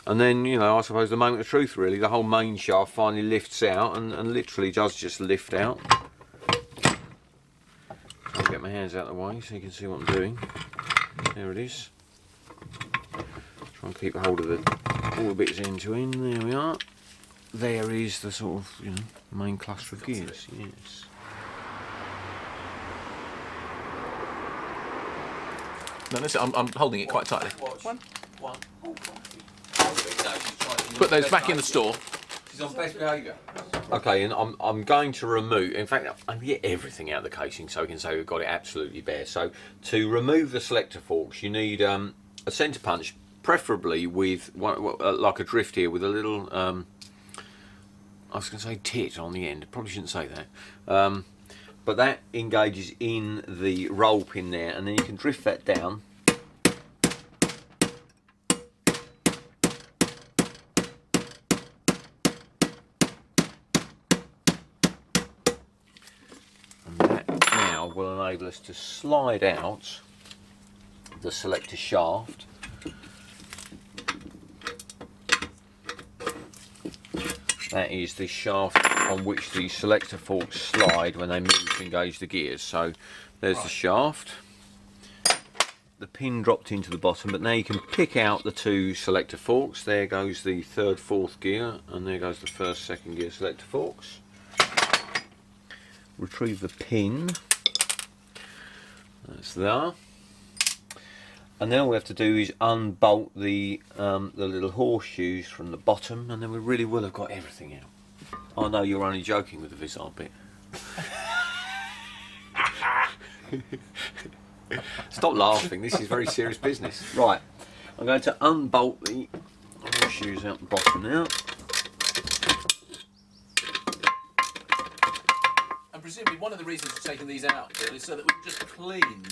And then, you know, I suppose the moment of truth really, the whole main shaft finally lifts out, and literally does just lift out. I'll get my hands out of the way so you can see what I'm doing. There it is. Try and keep hold of all the bits end to end. There we are. There is the sort of, you know, main cluster of gears. Yes. No, listen, I'm holding it quite tightly. One. Put those back in the store. She's on best behaviour. Okay, and I'm going to remove, in fact, I'm going to get everything out of the casing so we can say we've got it absolutely bare. So to remove the selector forks, you need a centre punch, preferably with like a drift here with a little, I was going to say tit on the end, probably shouldn't say that. But that engages in the roll pin there, and then you can drift that down. Will enable us to slide out the selector shaft. That is the shaft on which the selector forks slide when they move to engage the gears. So there's the shaft. The pin dropped into the bottom, but now you can pick out the 2 selector forks. There goes the 3rd, 4th gear, and there goes the 1st, 2nd gear selector forks. Retrieve the pin. That's there. And then all we have to do is unbolt the little horseshoes from the bottom, and then we really will have got everything out. I know you're only joking with the Vizard bit. Stop laughing, this is very serious business. Right, I'm going to unbolt the horseshoes out the bottom now. And presumably one of the reasons for taking these out, Bill, is so that we can just clean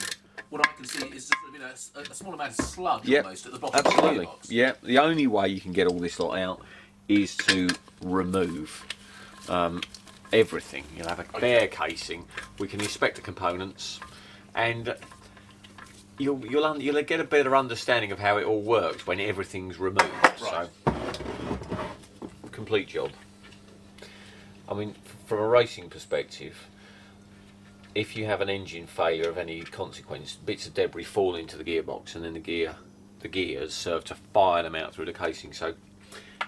what I can see is sort of, you know, a small amount of sludge almost at the bottom absolutely. of the gearbox. Yeah, the only way you can get all this lot out is to remove everything. You'll have a bare casing. We can inspect the components, and you'll get a better understanding of how it all works when everything's removed. Right. So, complete job. I mean, from a racing perspective, if you have an engine failure of any consequence, bits of debris fall into the gearbox, and then the gears serve to fire them out through the casing. So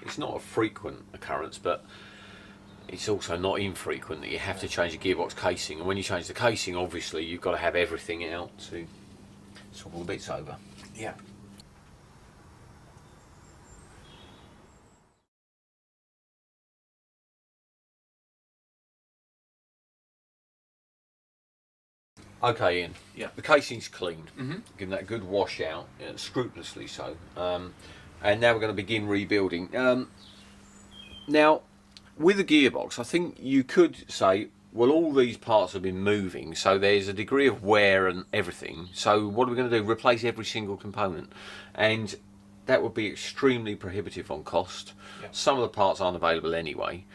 it's not a frequent occurrence, but it's also not infrequent that you have to change the gearbox casing. And when you change the casing, obviously you've got to have everything out to swap all the bits over. Yeah. Okay, Ian. Yeah. The casing's cleaned. Give that a good wash out, scrupulously so. And now we're going to begin rebuilding. Now, with the gearbox, I think you could say, well, all these parts have been moving, so there's a degree of wear and everything. So what are we going to do? Replace every single component, and that would be extremely prohibitive on cost. Yeah. Some of the parts aren't available anyway.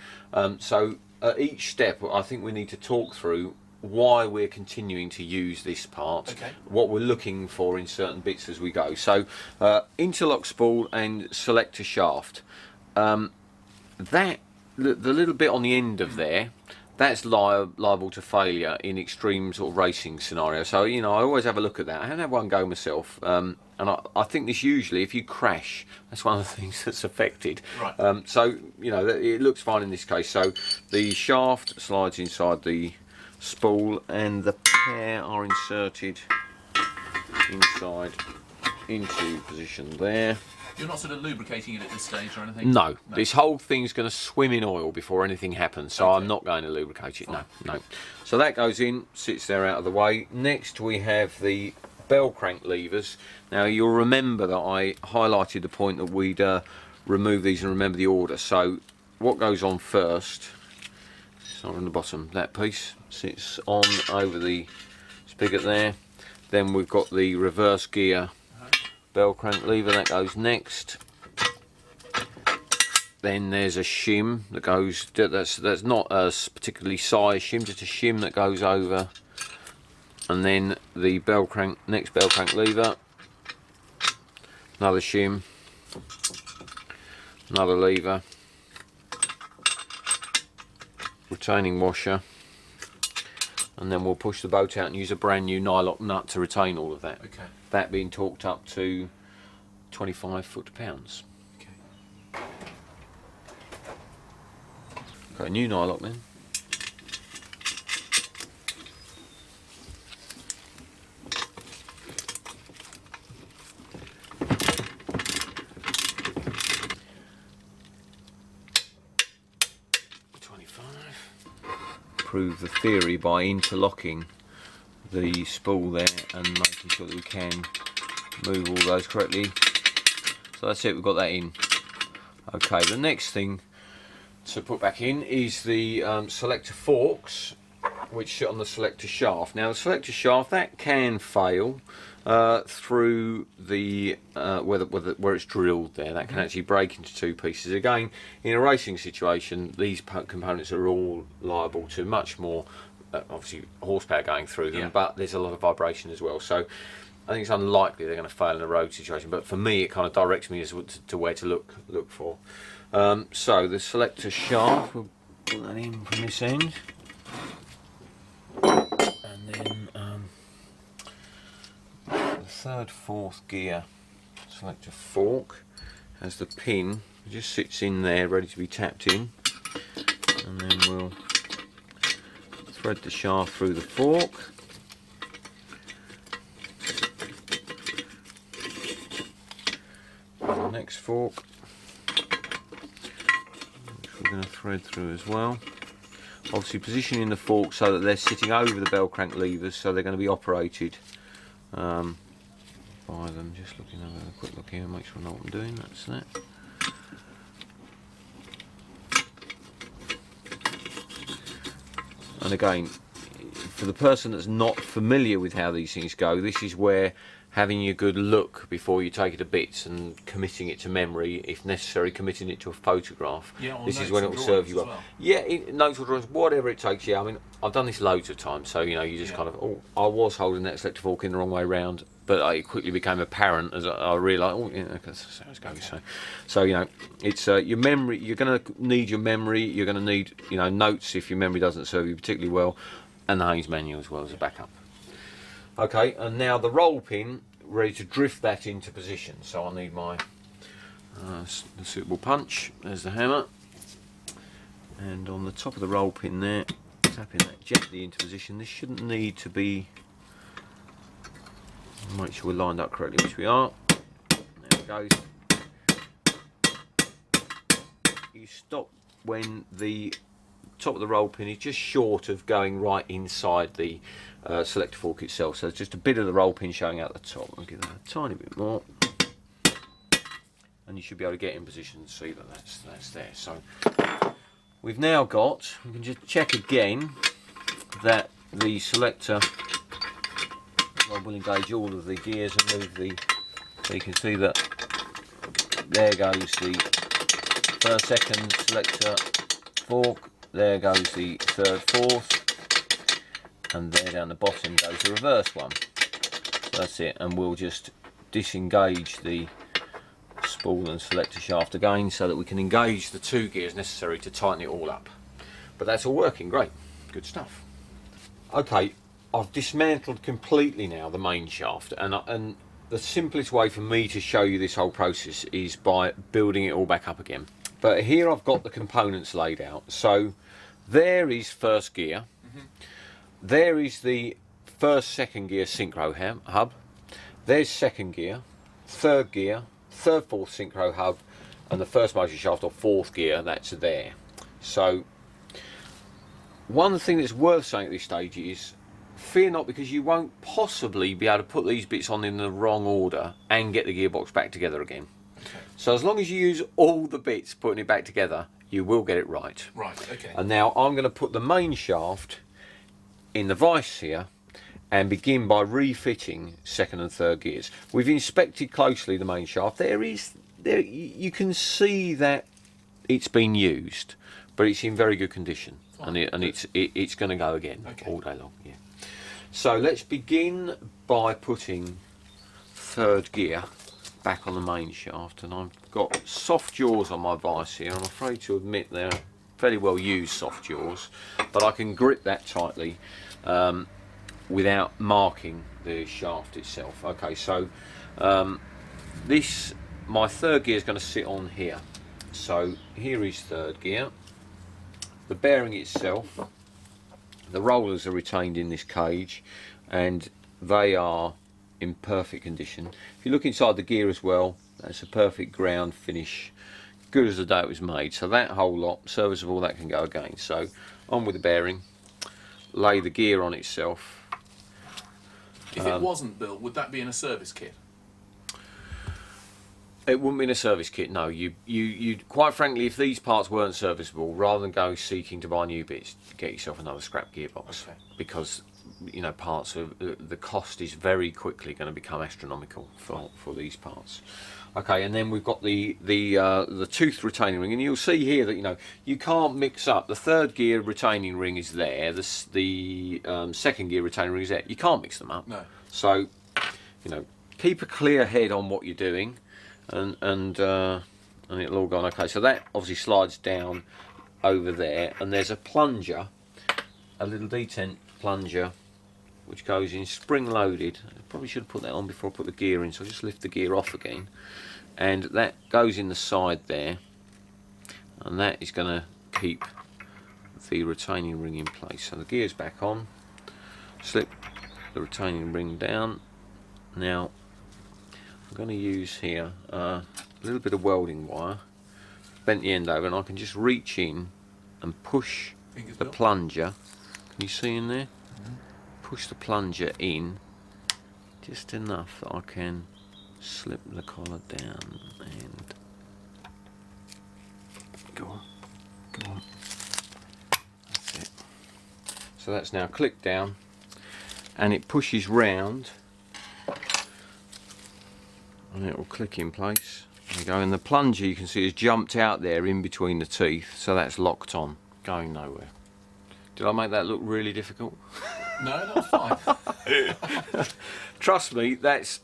So at each step, I think we need to talk through why we're continuing to use this part, okay, what we're looking for in certain bits as we go. So interlock spool and selector shaft, that the little bit on the end of there, that's liable to failure in extreme sort of racing scenario. So you know, I always have a look at that. I haven't had one go myself, and I think this usually, if you crash, that's one of the things that's affected. Right. So you know, it looks fine in this case. So the shaft slides inside the spool, and the pair are inserted inside into position there. You're not sort of lubricating it at this stage or anything? No, this whole thing's going to swim in oil before anything happens, so Okay. I'm not going to lubricate it. No. So that goes in, sits there out of the way. Next we have the bell crank levers. Now you'll remember that I highlighted the point that we'd remove these and remember the order. So what goes on first, on the bottom, that piece sits on over the spigot there. Then we've got the reverse gear bell crank lever, that goes next. Then there's a shim that goes, that's not a particularly size shim, just a shim that goes over. And then the bell crank, next bell crank lever, another shim, another lever, retaining washer, and then we'll push the boat out and use a brand new nylock nut to retain all of that. Okay. That being torqued up to 25 foot-pounds. Okay. Okay, new nylock then. Prove the theory by interlocking the spool there and making sure that we can move all those correctly. So that's it, we've got that in. Okay, the next thing to put back in is the selector forks, which sit on the selector shaft. Now the selector shaft, that can fail through the where it's drilled there. That can actually break into two pieces. Again, in a racing situation, these components are all liable to much more obviously horsepower going through them, but there's a lot of vibration as well. So I think it's unlikely they're going to fail in a road situation, but for me it kind of directs me as to where to look for. So the selector shaft, we'll put that in from this end, and then the third, fourth gear selector fork has the pin, it just sits in there ready to be tapped in, and then we'll thread the shaft through the fork. And the next fork, which we're going to thread through as well. Obviously positioning the fork so that they're sitting over the bell crank levers, so they're going to be operated by them. Just looking over a quick look here, make sure I know what I'm doing. That's that. And again, for the person that's not familiar with how these things go, this is where having a good look before you take it to bits and committing it to memory, if necessary committing it to a photograph, this is when it will serve you well. Yeah, notes or drawings, whatever it takes. Yeah, I mean, I've done this loads of times, so you know, you just kind of, oh, I was holding that selector fork in the wrong way round, but it quickly became apparent as I realised, oh yeah, that's how it's going. So you know, it's your memory. You're going to need your memory. You're going to need, you know, notes if your memory doesn't serve you particularly well. and the Haynes manual as well as a backup. Okay, and now the roll pin, ready to drift that into position. So I need my the suitable punch. There's the hammer, and on the top of the roll pin there, tapping that gently into position. This shouldn't need to be, make sure we're lined up correctly, which we are. There it goes. You stop when the top of the roll pin is just short of going right inside the selector fork itself, so it's just a bit of the roll pin showing out the top. I'll give that a tiny bit more, and you should be able to get in position and see that that's there. So we've now got, we can just check again that the selector will engage all of the gears and move the, so you can see that there goes the first, second selector fork, there goes the third, fourth, and there down the bottom goes the reverse one. So that's it, and we'll just disengage the spool and selector shaft again so that we can engage the 2 gears necessary to tighten it all up. But that's all working great, good stuff. Okay, I've dismantled completely now the main shaft, and the simplest way for me to show you this whole process is by building it all back up again. But here I've got the components laid out. So there is first gear, there is the first, second gear synchro hub, there's second gear, third, fourth synchro hub, and the first motor shaft or fourth gear, that's there. So one thing that's worth saying at this stage is, fear not, because you won't possibly be able to put these bits on in the wrong order and get the gearbox back together again. Okay. So as long as you use all the bits putting it back together, you will get it right. Right, okay. And now I'm going to put the main shaft in the vise here and begin by refitting second and third gears. We've inspected closely the main shaft. There you can see that it's been used, but it's in very good condition. Fine. And it's going to go again, okay, all day long. Yeah. So let's begin by putting third gear back on the main shaft, and I've got soft jaws on my vise here. I'm afraid to admit they're fairly well used soft jaws, but I can grip that tightly without marking the shaft itself. Okay, so my third gear is going to sit on here. So here is third gear. The bearing itself, the rollers are retained in this cage, and they are in perfect condition. If you look inside the gear as well, that's a perfect ground finish, good as the day it was made. So that whole lot, serviceable, that can go again. So on with the bearing, lay the gear on itself. If it wasn't built, would that be in a service kit? It wouldn't be in a service kit, no. You quite frankly, if these parts weren't serviceable, rather than go seeking to buy new bits, get yourself another scrap gearbox. Okay. Because you know, parts of the cost is very quickly going to become astronomical for these parts. Okay, and then we've got the tooth retaining ring, and you'll see here that you can't mix up. The third gear retaining ring is there. The second gear retaining ring is there. You can't mix them up. No. So keep a clear head on what you're doing. And it'll all go on okay. So that obviously slides down over there, and there's a plunger, a little detent plunger, which goes in spring loaded. I probably should have put that on before I put the gear in, so I'll just lift the gear off again, and that goes in the side there, and that is going to keep the retaining ring in place. So the gear's back on, slip the retaining ring down. Now I'm going to use here a little bit of welding wire, bent the end over, and I can just reach in and push the plunger. Can you see in there? Mm-hmm. Push the plunger in just enough that I can slip the collar down and go on. That's it. So that's now clicked down, and it pushes round. And it will click in place. There you go, and the plunger you can see has jumped out there in between the teeth, so that's locked on, going nowhere. Did I make that look really difficult? No, that's fine. Trust me, that's,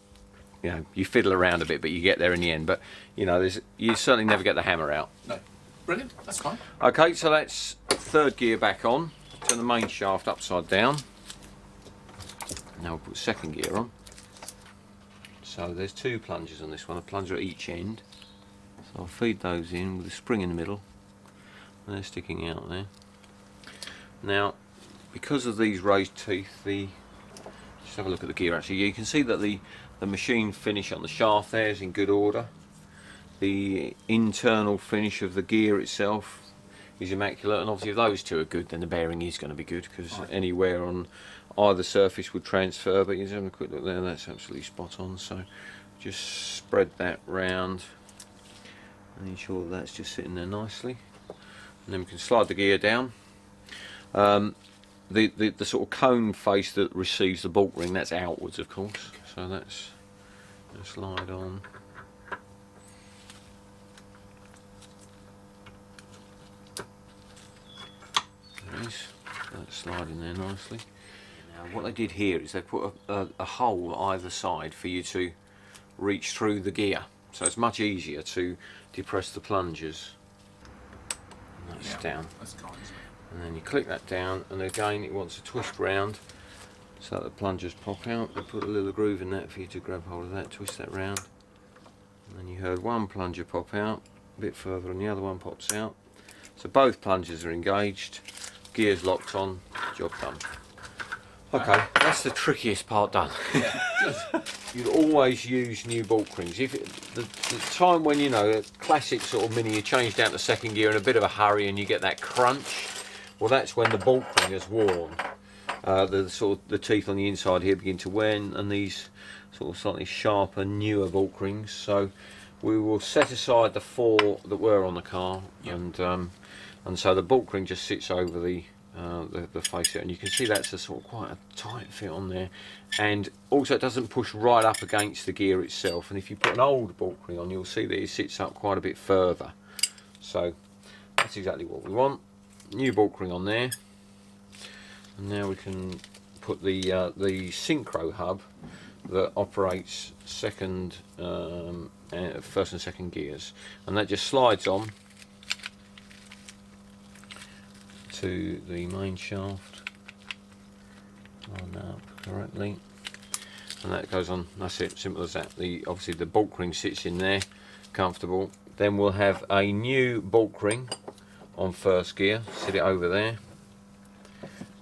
you fiddle around a bit, but you get there in the end. But you certainly never get the hammer out. No, brilliant. That's fine. Okay, so that's third gear back on. turn the main shaft upside down. Now we'll put second gear on. So there's 2 plungers on this one, a plunger at each end. So I'll feed those in with a spring in the middle, and they're sticking out there. Now, because of these raised teeth, just have a look at the gear actually. You can see that the machine finish on the shaft there is in good order. The internal finish of the gear itself is immaculate, and obviously if those 2 are good, then the bearing is going to be good, because anywhere on either surface would transfer. But you just have a quick look there, that's absolutely spot on. So just spread that round and ensure that that's just sitting there nicely, and then we can slide the gear down. The sort of cone face that receives the bulk ring, that's outwards of course, so that's going to slide on. There is, that's sliding there nicely. Now what they did here is they put a hole either side for you to reach through the gear, so it's much easier to depress the plungers. And that's down. That's kind, isn't it? And then you click that down, and again it wants to twist round so that the plungers pop out. They put a little groove in that for you to grab hold of that, twist that round, and then you heard one plunger pop out a bit further and the other one pops out. So both plungers are engaged, gears locked on, job done. Okay, that's the trickiest part done. Yeah, good. You'd always use new bulk rings. If the time when, you know, a classic sort of mini, you change down to second gear in a bit of a hurry and you get that crunch, well, that's when the bulk ring is worn. The teeth on the inside here begin to wear, and these sort of slightly sharper, newer bulk rings. So we will set aside the 4 that were on the car, and so the bulk ring just sits over the face here, and you can see that's a sort of quite a tight fit on there, and also it doesn't push right up against the gear itself. And if you put an old bulk ring on, you'll see that it sits up quite a bit further. So that's exactly what we want. New bulk ring on there, and now we can put the synchro hub that operates first and second gears, and that just slides on to the main shaft. Line that up correctly, and that goes on. That's it, simple as that. Obviously the bulk ring sits in there, comfortable. Then we'll have a new bulk ring on first gear, sit it over there,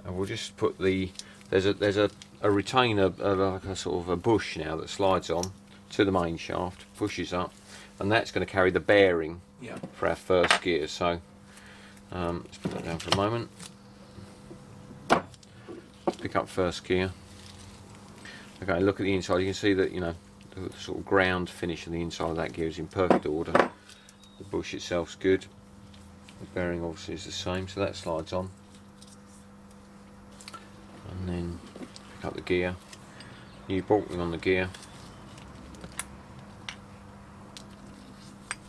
and we'll just put there's a retainer, like a sort of a bush now that slides on to the main shaft, pushes up, and that's going to carry the bearing for our first gear. So let's put that down for a moment. Pick up first gear. Okay, look at the inside. You can see that, you know, the sort of ground finish of the inside of that gear is in perfect order. The bush itself's good. The bearing obviously is the same, so that slides on. And then pick up the gear. New bulk ring on the gear.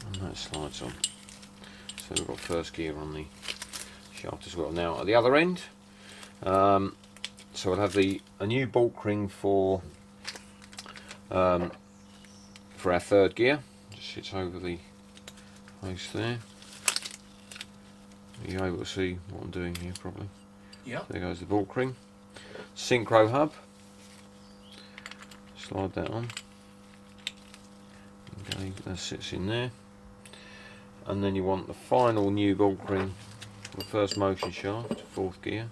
And that slides on. So we've got first gear on the shaft as well. Now at the other end, so we'll have a new bulk ring for our third gear. Just sits over the face there. Are you able to see what I'm doing here probably? Yeah. There goes the bulk ring. Synchro hub. Slide that on. Okay, that sits in there. And then you want the final new bulk ring for the first motion shaft, fourth gear.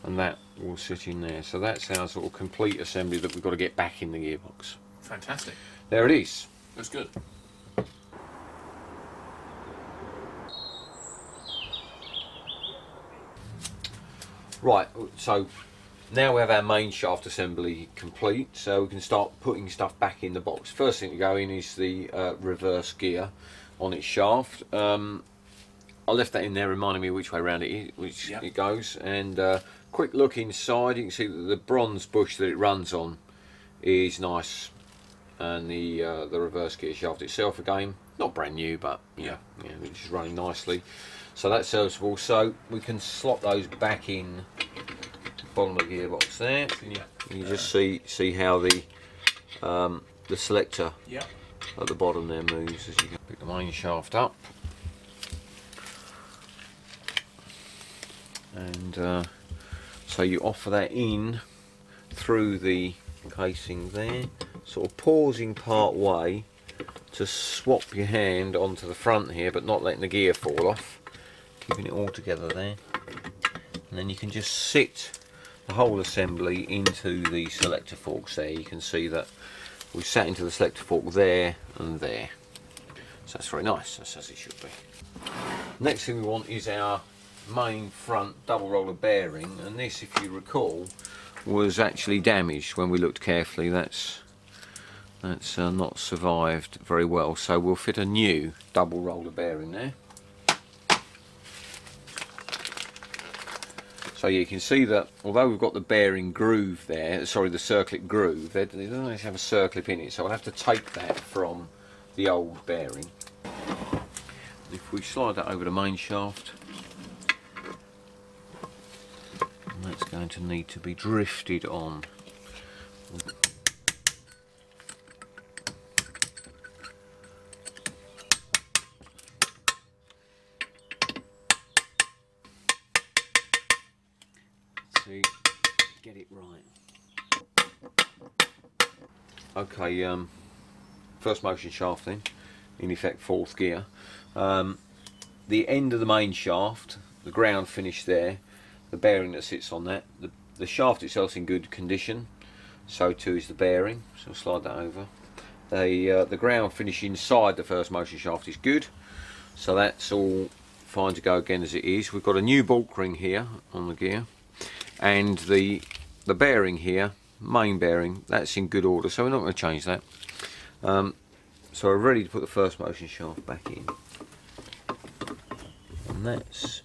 And that will sit in there. So that's our sort of complete assembly that we've got to get back in the gearbox. Fantastic. There it is. That's good. Right, so now we have our main shaft assembly complete, so we can start putting stuff back in the box. First thing to go in is the reverse gear on its shaft. I left that in there reminding me which way around it goes, and quick look inside, you can see that the bronze bush that it runs on is nice, and the reverse gear shaft itself, again, not brand new, but it's just running nicely. So that's serviceable, so we can slot those back in the bottom of the gearbox there. You just see how the selector at the bottom there moves as you can pick the main shaft up. and so you offer that in through the casing there, sort of pausing part way to swap your hand onto the front here, but not letting the gear fall off, keeping it all together there, and then you can just sit the whole assembly into the selector forks there. You can see that we sat into the selector fork there and there, so that's very nice. That's as it should be. Next thing we want is our main front double roller bearing, and this, if you recall, was actually damaged when we looked carefully. That's not survived very well, so we'll fit a new double roller bearing there. So you can see that although we've got the bearing groove there, sorry, the circlip groove, they don't actually have a circlip in it, so I'll have to take that from the old bearing. If we slide that over the main shaft, and that's going to need to be drifted on. See, get it right. Okay, first motion shaft then, in effect fourth gear. The end of the main shaft, the ground finish there, the bearing that sits on that, the shaft itself's in good condition, so too is the bearing, so I'll slide that over. The ground finish inside the first motion shaft is good, so that's all fine to go again as it is. We've got a new bulk ring here on the gear, and the bearing here, main bearing, that's in good order, so we're not going to change that. So we're ready to put the first motion shaft back in, and that's,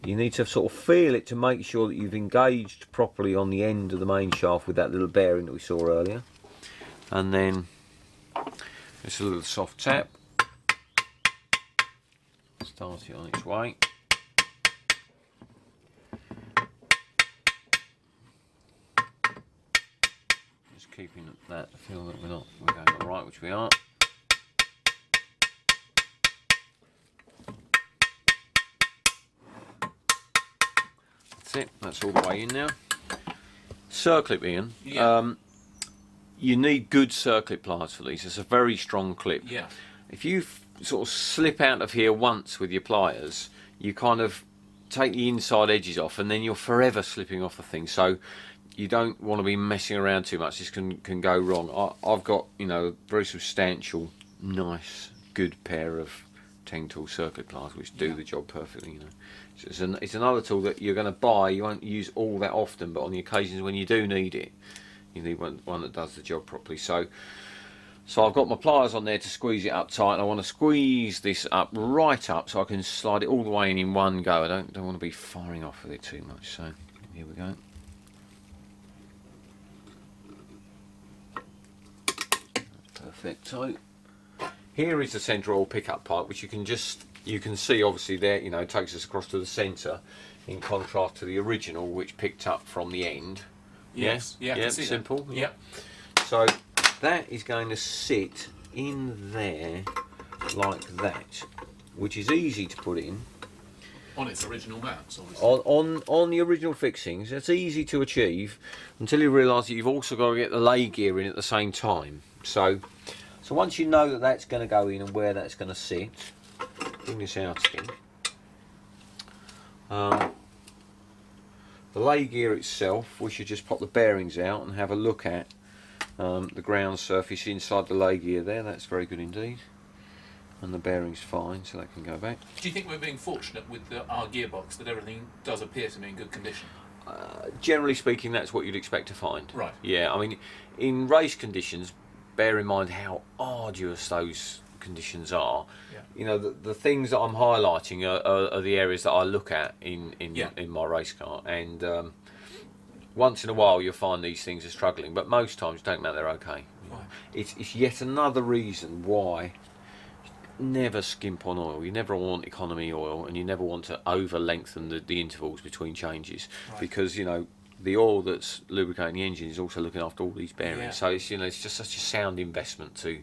you need to sort of feel it to make sure that you've engaged properly on the end of the main shaft with that little bearing that we saw earlier, and then just a little soft tap, start it on its way. Just keeping that feel that we're going all right, which we are. That's it, that's all the way in now. Circlip, Ian. Yeah. You need good circlip pliers for these. It's a very strong clip. Yeah. If you sort of slip out of here once with your pliers, you kind of take the inside edges off, and then you're forever slipping off the thing. So you don't want to be messing around too much. This can go wrong. I've got, you know, a very substantial, nice, good pair of 10 tool circlip pliers which do the job perfectly. You know, so it's another tool that you're going to buy. You won't use all that often, but on the occasions when you do need it, you need one that does the job properly. So I've got my pliers on there to squeeze it up tight, and I want to squeeze this up right up so I can slide it all the way in one go. I don't want to be firing off with it too much. So here we go. Perfect. So here is the centre oil pickup pipe, which you can see obviously there. You know, it takes us across to the centre, in contrast to the original, which picked up from the end. Yes. Yeah. I can see simple. that. Yeah. So that is going to sit in there like that, which is easy to put in On its original mounts, obviously. on the original fixings. It's easy to achieve until you realise that you've also got to get the lay gear in at the same time. So once you know that that's going to go in and where that's going to sit, bring this out again. The lay gear itself, we should just pop the bearings out and have a look at the ground surface inside the lay gear there. That's very good indeed, and the bearing's fine, so that can go back. Do you think we're being fortunate with our gearbox that everything does appear to be in good condition? Generally speaking, that's what you'd expect to find. Right. Yeah, I mean, in race conditions, bear in mind how arduous those conditions are. Yeah. You know, the things that I'm highlighting are the areas that I look at in my race car, and once in a while you'll find these things are struggling, but most times don't matter, they're okay. Right. It's yet another reason why never skimp on oil. You never want economy oil, and you never want to over lengthen the intervals between changes, Right. because, you know, the oil that's lubricating the engine is also looking after all these bearings. Yeah. So it's, you know, it's just such a sound investment to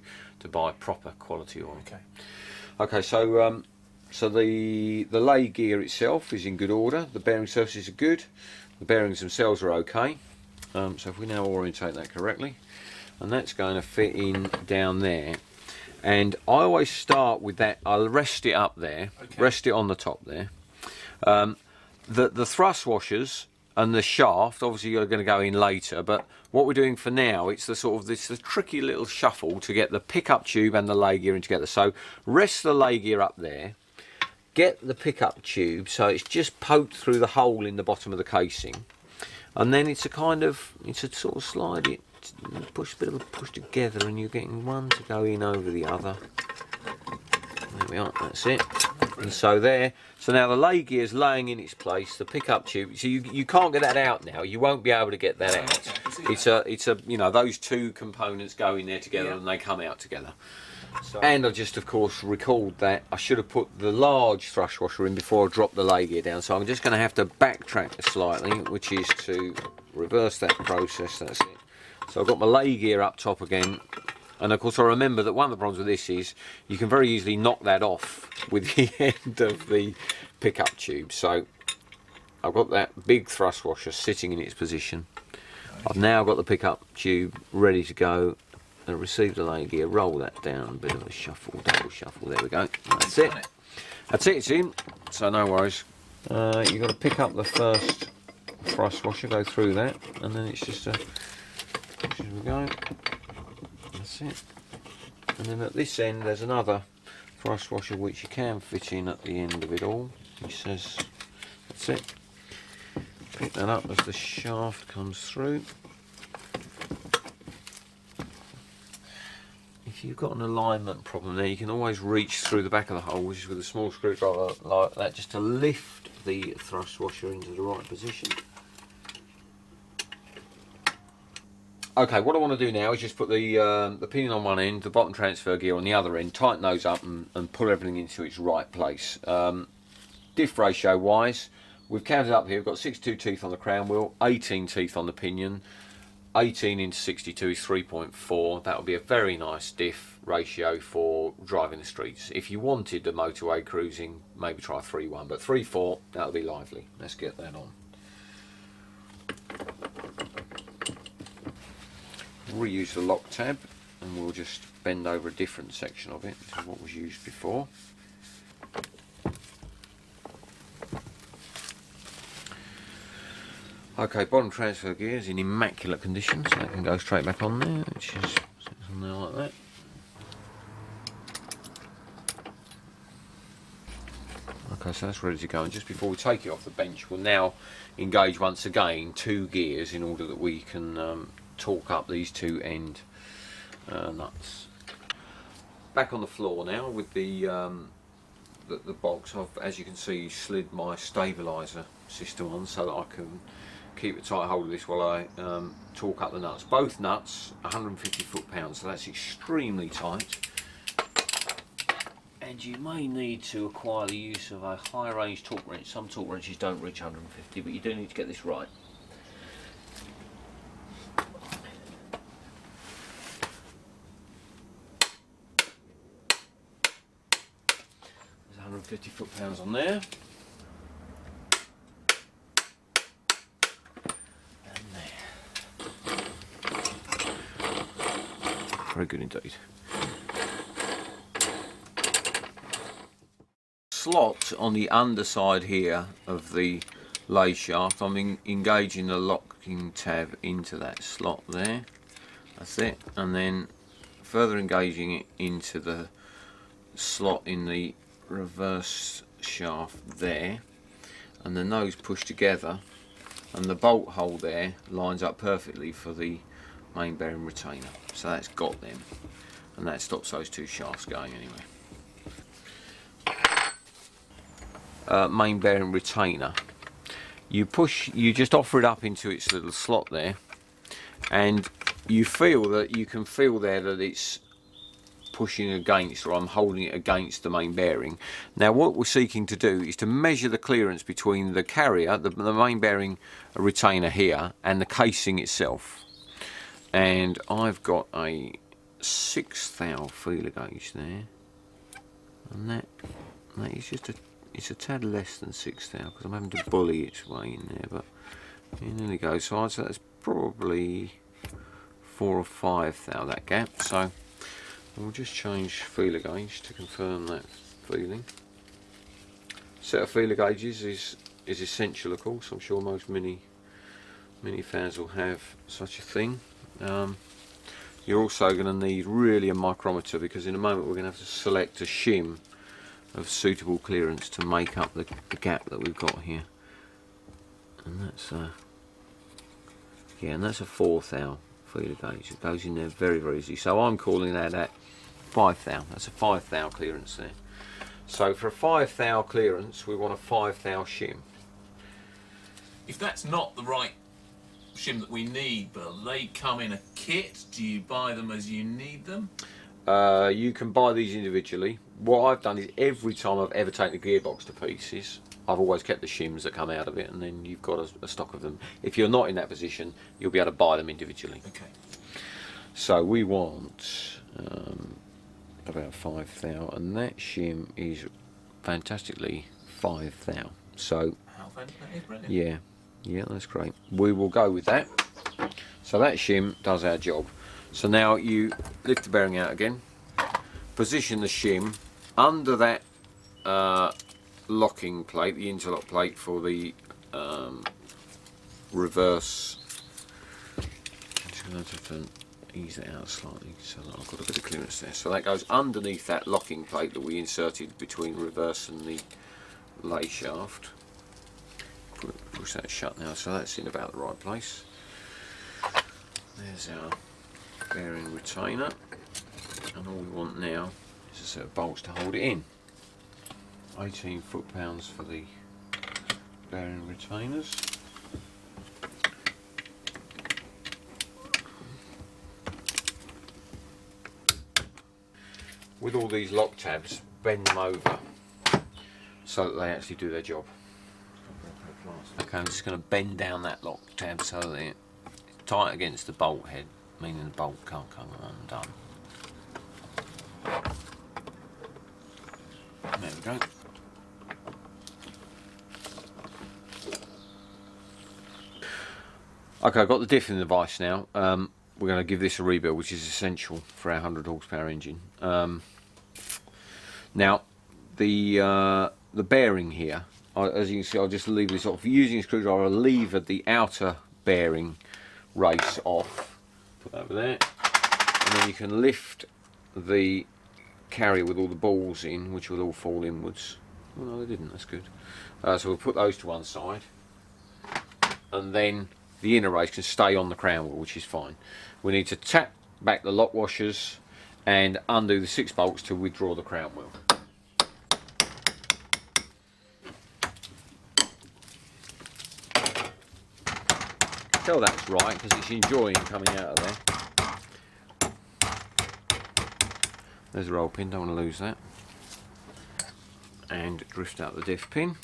buy proper quality oil. Okay. Okay, so So the lay gear itself is in good order. The bearing surfaces are good. The bearings themselves are okay. So if we now orientate that correctly, and that's going to fit in down there. And I always start with that. I'll rest it up there, rest it on the top there. The thrust washers and the shaft obviously you're going to go in later, but what we're doing for now, it's the sort of this tricky little shuffle to get the pickup tube and the lay gear in together. So rest the lay gear up there, get the pickup tube so it's just poked through the hole in the bottom of the casing, and then it's a sort of slide it, push a bit of a push together, and you're getting one to go in over the other. There we are, that's it. And so there, so now the lay gear is laying in its place, the pickup tube, so you can't get that out now, you won't be able to get that out. It's a you know, those two components go in there together and they come out together. So, and I just of course recalled that I should have put the large thrust washer in before I dropped the lay gear down, so I'm just going to have to backtrack slightly, which is to reverse that process. That's it. So I've got my lay gear up top again, and of course I remember that one of the problems with this is you can very easily knock that off with the end of the pickup tube. So I've got that big thrust washer sitting in its position. I've now got the pickup tube ready to go, and receive the lay gear, roll that down, a bit of a shuffle, double shuffle, there we go. That's it. That's it, it's in, so no worries. You've got to pick up the first thrust washer, go through that, and then it's just here we go. That's it. And then at this end there's another thrust washer which you can fit in at the end of it all. He says, that's it. Pick that up as the shaft comes through. If you've got an alignment problem there, you can always reach through the back of the hole, which is with a small screwdriver like that, just to lift the thrust washer into the right position. Okay, what I want to do now is just put the pinion on one end, the bottom transfer gear on the other end, tighten those up and pull everything into its right place. Diff ratio wise, we've counted up here, we've got 62 teeth on the crown wheel, 18 teeth on the pinion. 18 into 62 is 3.4. That would be a very nice diff ratio for driving the streets. If you wanted the motorway cruising, maybe try 3.1, but 3.4, that'll be lively. Let's get that on. Reuse the lock tab, and we'll just bend over a different section of it to what was used before. Okay, bottom transfer gear is in immaculate condition, so that can go straight back on there, which is on there like that. Okay, so that's ready to go, and just before we take it off the bench, we'll now engage once again 2 gears in order that we can torque up these 2 end nuts. Back on the floor now with the box. I've, as you can see, slid my stabiliser system on so that I can keep a tight hold of this while I torque up the nuts. Both nuts 150 foot-pounds, so that's extremely tight. And you may need to acquire the use of a high range torque wrench. Some torque wrenches don't reach 150, but you do need to get this right. There's 150 foot-pounds on there. Very good indeed. Slot on the underside here of the lay shaft, I'm engaging the locking tab into that slot there. That's it. And then further engaging it into the slot in the reverse shaft there. And the nose pushed together, and the bolt hole there lines up perfectly for the main bearing retainer, so that's got them, and that stops those 2 shafts going anyway. Main bearing retainer, you just offer it up into its little slot there, and you can feel there that it's pushing against, or I'm holding it against the main bearing. Now what we're seeking to do is to measure the clearance between the carrier, the main bearing retainer here, and the casing itself. And I've got a 6 thou feeler gauge there, and that That is just it's a tad less than 6 thou because I'm having to bully its way in there, but yeah, there we go. So I'd say that's probably 4 or 5 thou, that gap. So we'll just change feeler gauge to confirm that feeling. Set of feeler gauges is essential, of course. I'm sure most mini fans will have such a thing. You're also going to need really a micrometer, because in a moment we're going to have to select a shim of suitable clearance to make up the gap that we've got here. And that's and that's a 4 thou feeler gauge. It goes in there very, very easy. So I'm calling that at 5 thou. That's a 5 thou clearance there. So for a 5 thou clearance, we want a 5 thou shim. If that's not the right shim that we need, Bill, they come in a kit. Do you buy them as you need them? You can buy these individually. What I've done is every time I've ever taken a gearbox to pieces, I've always kept the shims that come out of it, and then you've got a stock of them. If you're not in that position, you'll be able to buy them individually. Okay. So we want about 5 thou, and that shim is fantastically 5 thou. So How fancy that is, brilliant. yeah, that's great. We will go with that. So that shim does our job. So now you lift the bearing out again, position the shim under that locking plate, the interlock plate for the reverse. I'm just going to have to ease it out slightly so that I've got a bit of clearance there. So that goes underneath that locking plate that we inserted between reverse and the lay shaft. Push that shut now, so that's in about the right place. There's our bearing retainer, and all we want now is a set of bolts to hold it in. 18 foot-pounds for the bearing retainers. With all these lock tabs, bend them over so that they actually do their job. Okay, I'm just going to bend down that lock tab so that it's tight against the bolt head, meaning the bolt can't come undone. There we go. Okay, I've got the diffing device now. We're going to give this a rebuild, which is essential for our 100 horsepower engine. Now, the bearing here, as you can see, I'll just leave this off. Using a screwdriver, I'll lever the outer bearing race off. Put that over there. And then you can lift the carrier with all the balls in, which will all fall inwards. Oh no, they didn't, that's good. So we'll put those to one side. And then the inner race can stay on the crown wheel, which is fine. We need to tap back the lock washers and undo the 6 bolts to withdraw the crown wheel. Tell that's right because it's enjoying coming out of there. There's a roll pin, don't want to lose that. And drift out the diff pin.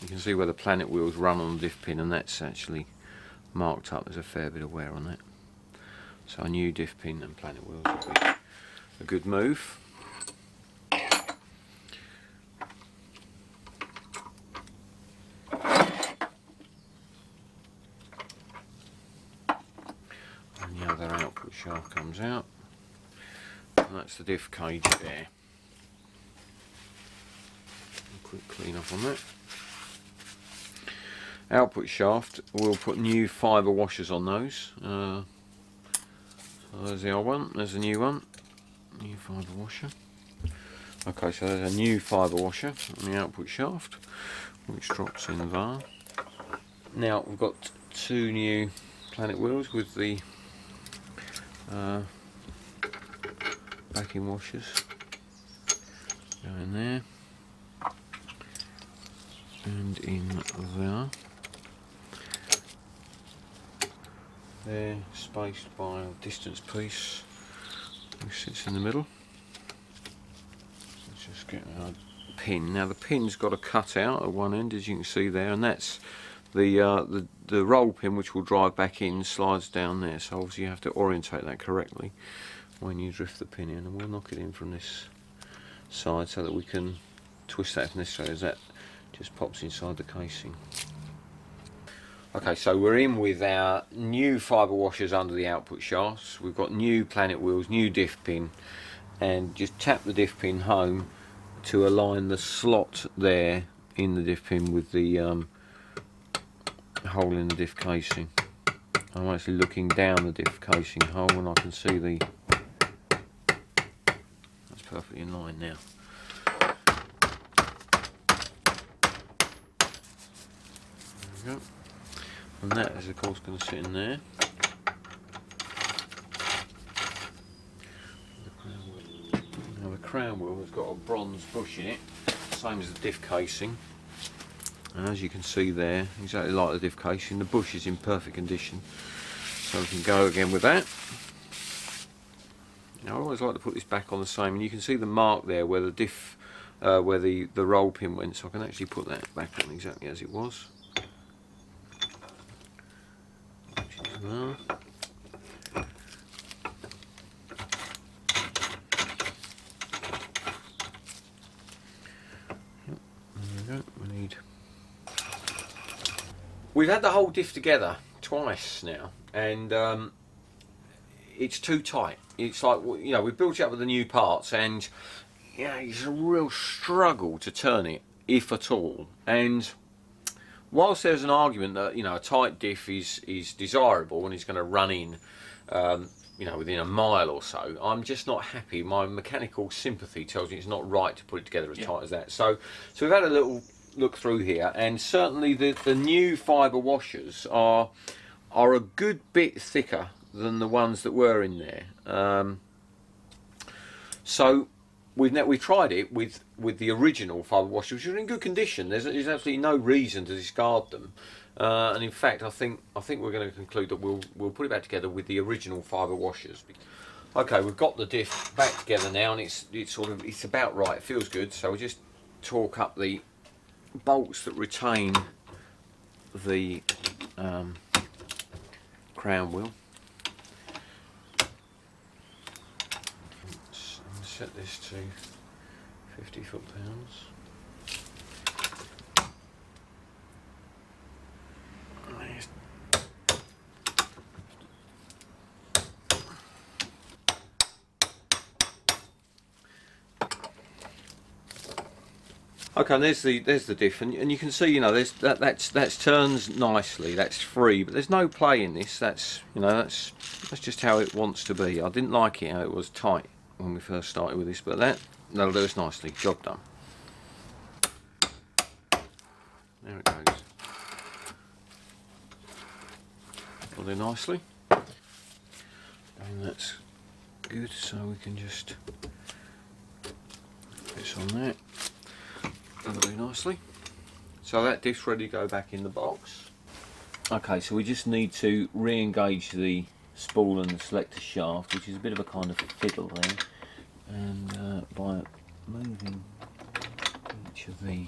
You can see where the planet wheels run on the diff pin, and that's actually marked up. There's a fair bit of wear on that. So a new diff pin and planet wheels would be a good move. And the other output shaft comes out. And that's the diff cage there. A quick clean up on that. Output shaft, we'll put new fibre washers on those. So there's the old one, there's a new one. New fibre washer. Okay, so there's a new fibre washer on the output shaft, which drops in there. Now we've got 2 new planet wheels with the backing washers. Go in there. And in there. They're spaced by a distance piece which sits in the middle. Let's just get our pin. Now the pin's got a cut out at one end, as you can see there, and that's the roll pin which will drive back in, slides down there, so obviously you have to orientate that correctly. when you drift the pin in, and we'll knock it in from this side so that we can twist that if necessary, as that just pops inside the casing. Okay, so we're in with our new fibre washers under the output shafts. We've got new planet wheels, new diff pin, and just tap the diff pin home to align the slot there in the diff pin with the hole in the diff casing. I'm actually looking down the diff casing hole and I can see that's perfectly in line now. There we go. And that is of course going to sit in there. Now the crown wheel has got a bronze bush in it, same as the diff casing. And as you can see there, exactly like the diff casing, the bush is in perfect condition. So we can go again with that. Now I always like to put this back on the same, and you can see the mark there where the diff, where the roll pin went, so I can actually put that back on exactly as it was. Well. Yep, there we go. We need. We've had the whole diff together twice now, and it's too tight. It's like, you know, we've built it up with the new parts, and yeah, it's a real struggle to turn it, if at all. And whilst there's an argument that, you know, a tight diff is desirable and is going to run in, you know, within a mile or so, I'm just not happy. My mechanical sympathy tells me it's not right to put it together as tight as that. So we've had a little look through here, and certainly the new fibre washers are a good bit thicker than the ones that were in there. So we've tried it with the original fibre washers, which are in good condition. There's absolutely no reason to discard them, and in fact I think we're going to conclude that we'll put it back together with the original fibre washers. Okay, we've got the diff back together now, and it's about right. It feels good. So we just torque up the bolts that retain the crown wheel. Set this to 50 foot-pounds. Okay, and there's the diff, and you can see, you know, that's turns nicely, that's free, but there's no play in this. That's, you know, that's just how it wants to be. I didn't like it how it was tight when we first started with this, but that'll do us nicely. Job done. There it goes. Will do nicely. And that's good, so we can just put this on there. That'll do nicely. So that diff's ready to go back in the box. Okay, so we just need to re-engage the spool and the selector shaft, which is a bit of a kind of fiddle there, and by moving each of the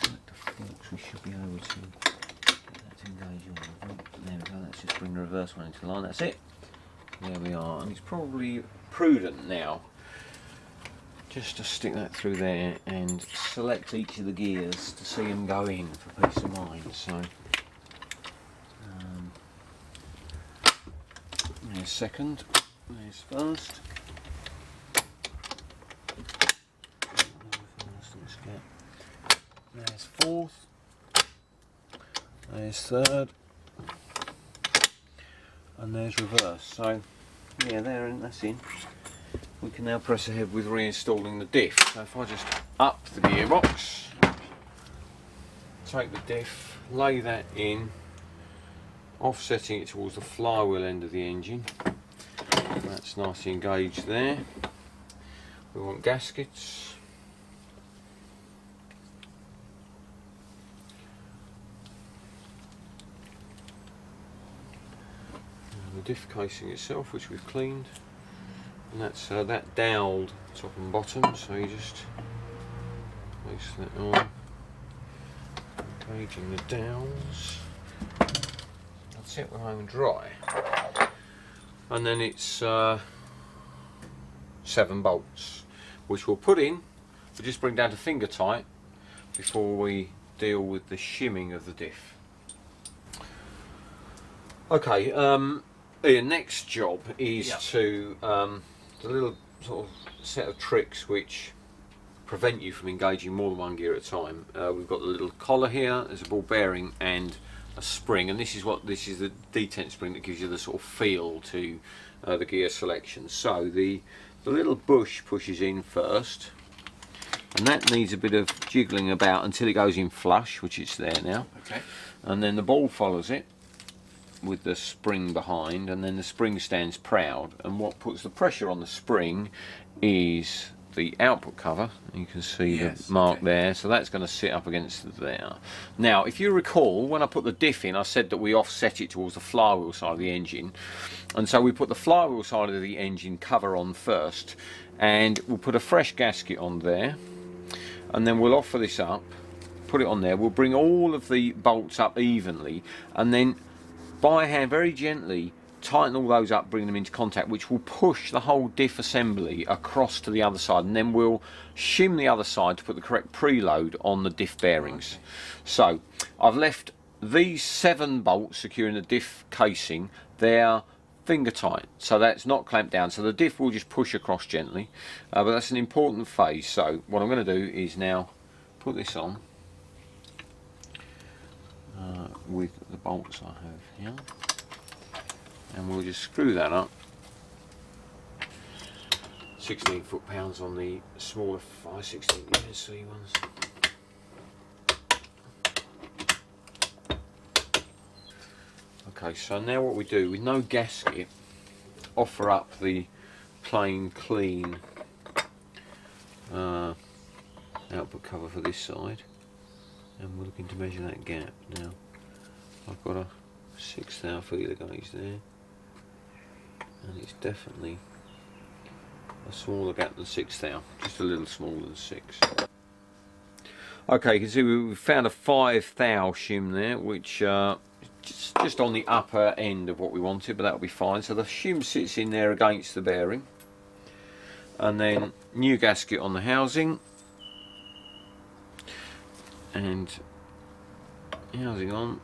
selector forks we should be able to get that to engage all of them. There we go, let's just bring the reverse one into line, that's it. There we are, and it's probably prudent now just to stick that through there and select each of the gears to see them go in for peace of mind. So there's second, there's first. There's fourth, there's third, and there's reverse. So yeah, there, and that's in. We can now press ahead with reinstalling the diff. So if I just up the gearbox, take the diff, lay that in, offsetting it towards the flywheel end of the engine. That's nicely engaged there. We want gaskets. And the diff casing itself, which we've cleaned. And that's that doweled top and bottom, so you just place that on, engaging the dowels. That's it, we're home and dry. and then it's 7 bolts, which we'll put in. We'll just bring down to finger tight before we deal with the shimming of the diff. Okay, the next job is to the little sort of set of tricks which prevent you from engaging more than one gear at a time. We've got the little collar here, there's a ball bearing and a spring, and this is the detent spring that gives you the sort of feel to the gear selection. So the little bush pushes in first, and that needs a bit of jiggling about until it goes in flush, which it's there now. Okay. And then the ball follows it with the spring behind, and then the spring stands proud, and what puts the pressure on the spring is the output cover. You can see the mark there, so that's going to sit up against there. Now if you recall, when I put the diff in, I said that we offset it towards the flywheel side of the engine, and so we put the flywheel side of the engine cover on first, and we'll put a fresh gasket on there, and then we'll offer this up, put it on there, we'll bring all of the bolts up evenly, and then by hand, very gently, tighten all those up, bring them into contact, which will push the whole diff assembly across to the other side, and then we'll shim the other side to put the correct preload on the diff bearings. Okay. So I've left these 7 bolts securing the diff casing. They're finger tight, so that's not clamped down, so the diff will just push across gently, but that's an important phase. So what I'm going to do is now put this on with the bolts I have here, and we'll just screw that up. 16 foot-pounds on the smaller 5/16 USC ones. Okay, so now what we do, with no gasket, offer up the plain clean output cover for this side, and we're looking to measure that gap. Now I've got a 1/6 thou feeler gauge there, and it's definitely a smaller gap than 1/6 thou, just a little smaller than 6. Okay, you can see we've found a 5 thou shim there, which just on the upper end of what we wanted, but that'll be fine. So the shim sits in there against the bearing, and then new gasket on the housing, and housing on,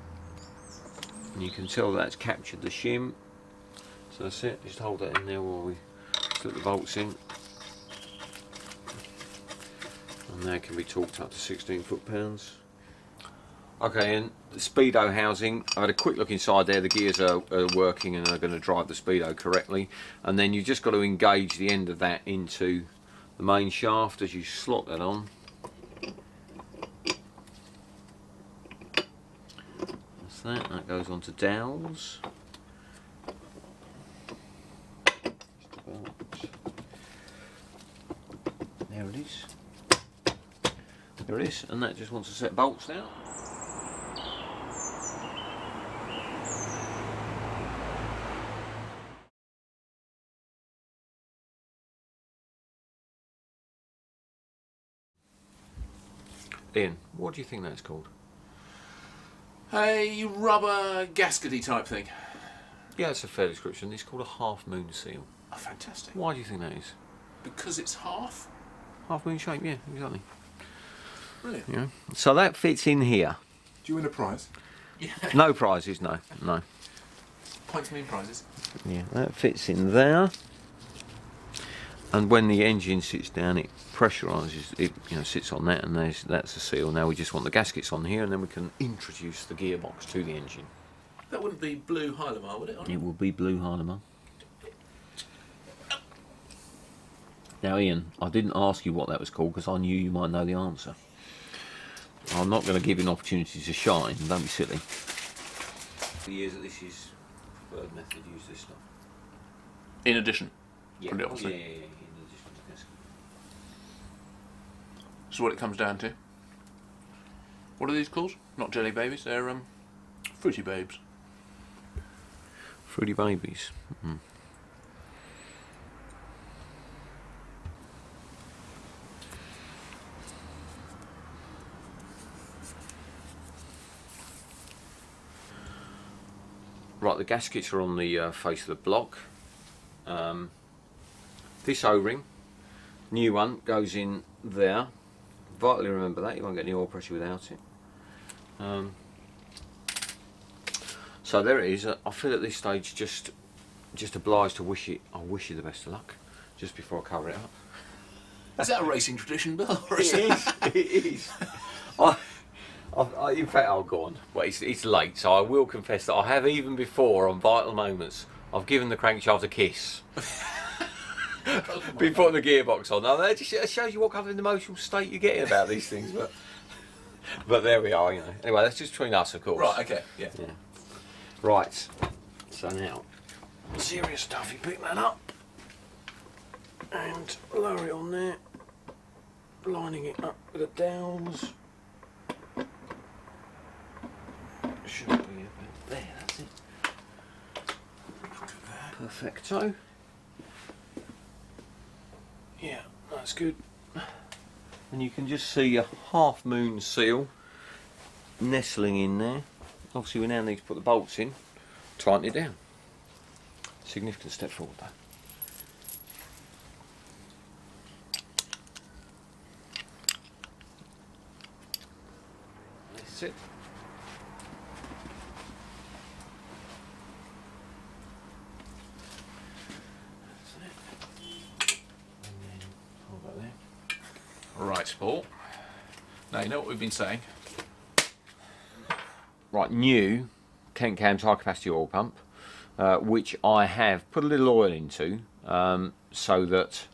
and you can tell that's captured the shim. So that's it, just hold that in there while we slip the bolts in, and that can be torqued up to 16 foot-pounds. Okay, and the speedo housing, I had a quick look inside there. The gears are working and are going to drive the speedo correctly, and then you've just got to engage the end of that into the main shaft as you slot that on. That's that goes on to dowels. There it is. There it is, and that just wants to set bolts now. Ian, what do you think that's called? A rubber gaskety type thing. Yeah, it's a fair description. It's called a half moon seal. Oh, fantastic. Why do you think that is? Because it's half? Half moon shape, yeah, exactly. Brilliant. Yeah. So that fits in here. Do you win a prize? Yeah. No prizes, no. Points mean prizes. Yeah, that fits in there. And when the engine sits down, it pressurises, it sits on that, and that's the seal. Now we just want the gaskets on here, and then we can introduce the gearbox to the engine. That wouldn't be blue Hylamar, would it? It will be blue Hylamar. Now Ian, I didn't ask you what that was called because I knew you might know the answer. I'm not going to give you an opportunity to shine, don't be silly. For years that this is preferred method, use this stuff. In addition. Yeah, Pretty obviously. yeah, in addition to the gasket. This is what it comes down to. What are these called? Not jelly babies, they're fruity babes. Fruity babies. Mm. Right, the gaskets are on the face of the block. This O-ring, new one, goes in there. Vitally remember that, you won't get any oil pressure without it. So there it is. I feel at this stage just obliged to wish you the best of luck just before I cover it up. Is that a racing tradition, Bill? Or It is. It is. In fact, I'll go on. Well, it's late, so I will confess that I have, even before, on vital moments, I've given the crankshaft a kiss. Before the gearbox on. Now, that just shows you what kind of an emotional state you're getting about these things. But there we are, you know. Anyway, that's just between us, of course. Right, okay, yeah. Right. So now, serious stuff. You pick that up and lower it on there, lining it up with the dowels. Should be about there, that's it. Perfecto. Yeah, that's good. And you can just see a half moon seal nestling in there. Obviously we now need to put the bolts in, tighten it down. Significant step forward though. That's it. Right, Paul. Now you know what we've been saying. Right, new Cam's high capacity oil pump, which I have put a little oil into so that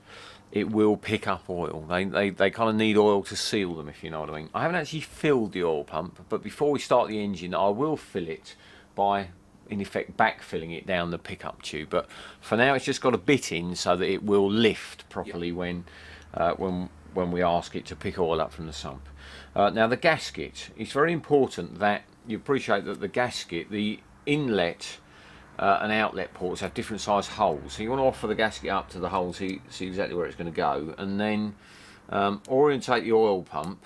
it will pick up oil. They kind of need oil to seal them, if you know what I mean. I haven't actually filled the oil pump, but before we start the engine I will fill it by, in effect, backfilling it down the pickup tube. But for now it's just got a bit in so that it will lift properly when we ask it to pick oil up from the sump. Now the gasket, it's very important that you appreciate that the gasket, the inlet and outlet ports have different size holes. So you want to offer the gasket up to the hole so you see exactly where it's going to go, and then orientate the oil pump,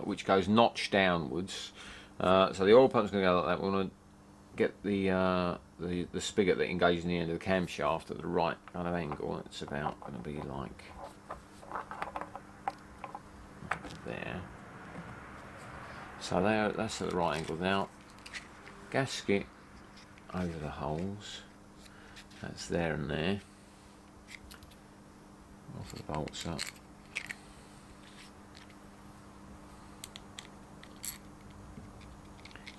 which goes notch downwards. So the oil pump's going to go like that. We want to get the spigot that engages in the end of the camshaft at the right kind of angle. It's about going to be like there. So that's at the right angle. Now, gasket over the holes. That's there and there. Offer the bolts up.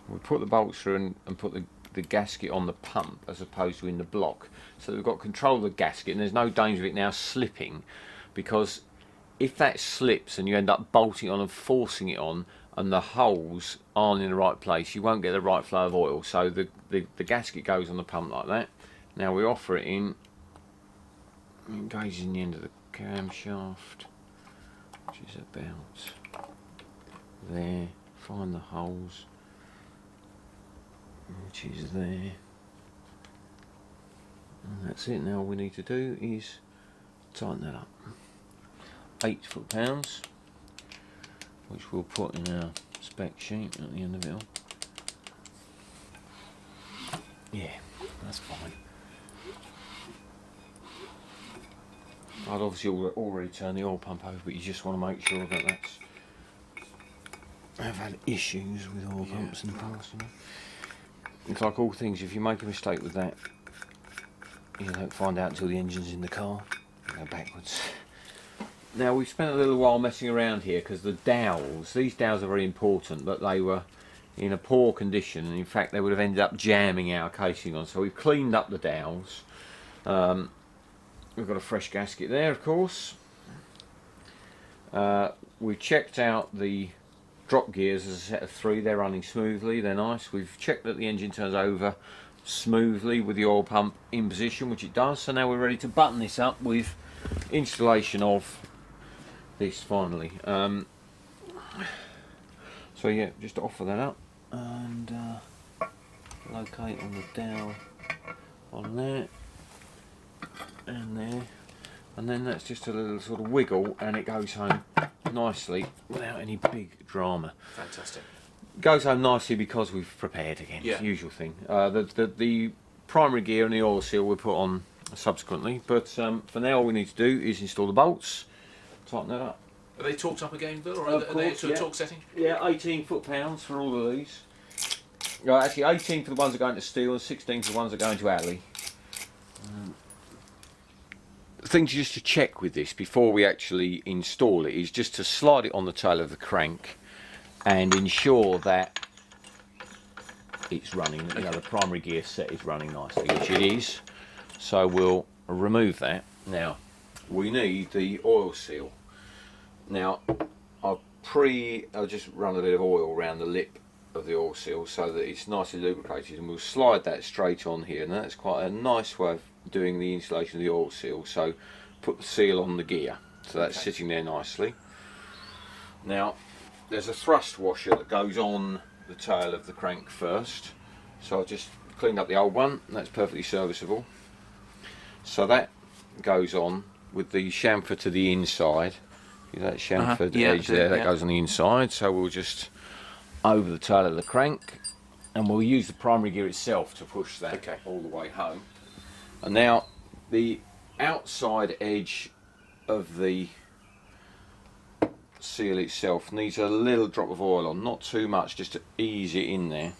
We put the bolts through and put the gasket on the pump as opposed to in the block, so that we've got control of the gasket and there's no danger of it now slipping, because if that slips and you end up bolting on and forcing it on and the holes aren't in the right place, you won't get the right flow of oil. So the gasket goes on the pump like that. Now we offer it in, engages in the end of the camshaft, which is about there. Find the holes, which is there, and that's it. Now all we need to do is tighten that up. 8 foot-pounds, which we'll put in our spec sheet at the end of it all. Yeah, that's fine. I'd obviously already turned the oil pump over, but you just want to make sure that that's... I've had issues with oil pumps in the past, you know. It's like all things, if you make a mistake with that, you don't find out until the engine's in the car. You go backwards. Now we've spent a little while messing around here because the dowels, these dowels are very important, but they were in a poor condition, and in fact they would have ended up jamming our casing on. So we've cleaned up the dowels. We've got a fresh gasket there, of course. We checked out the drop gears as a set of 3. They're running smoothly, they're nice. We've checked that the engine turns over smoothly with the oil pump in position, which it does. So now we're ready to button this up with installation of this finally. So yeah, just offer that up and locate on the dowel on there and there, and then that's just a little sort of wiggle and it goes home nicely without any big drama. Fantastic. Goes home nicely because we've prepared again. Yeah. Usual thing. The primary gear and the oil seal we put on subsequently. But for now, all we need to do is install the bolts, tighten that up. Are they torqued up again, Bill, or Of are they course, to a yeah. torque setting? Yeah, 18 foot-pounds for all of these. Right, actually 18 for the ones that go into steel and 16 for the ones that go into alley. The thing just to check with this before we actually install it is just to slide it on the tail of the crank and ensure that it's running, you know, the primary gear set is running nicely, which it is. So we'll remove that. Now, we need the oil seal. Now, I'll just run a bit of oil around the lip of the oil seal so that it's nicely lubricated, and we'll slide that straight on here, and that's quite a nice way of doing the installation of the oil seal. So put the seal on the gear, so that's sitting there nicely. Now there's a thrust washer that goes on the tail of the crank first, so I just cleaned up the old one, and that's perfectly serviceable. So that goes on with the chamfer to the inside. See that chamfered edge there, that goes on the inside. So we'll just over the tail of the crank, and we'll use the primary gear itself to push that all the way home. And now the outside edge of the seal itself needs a little drop of oil on, not too much, just to ease it in there.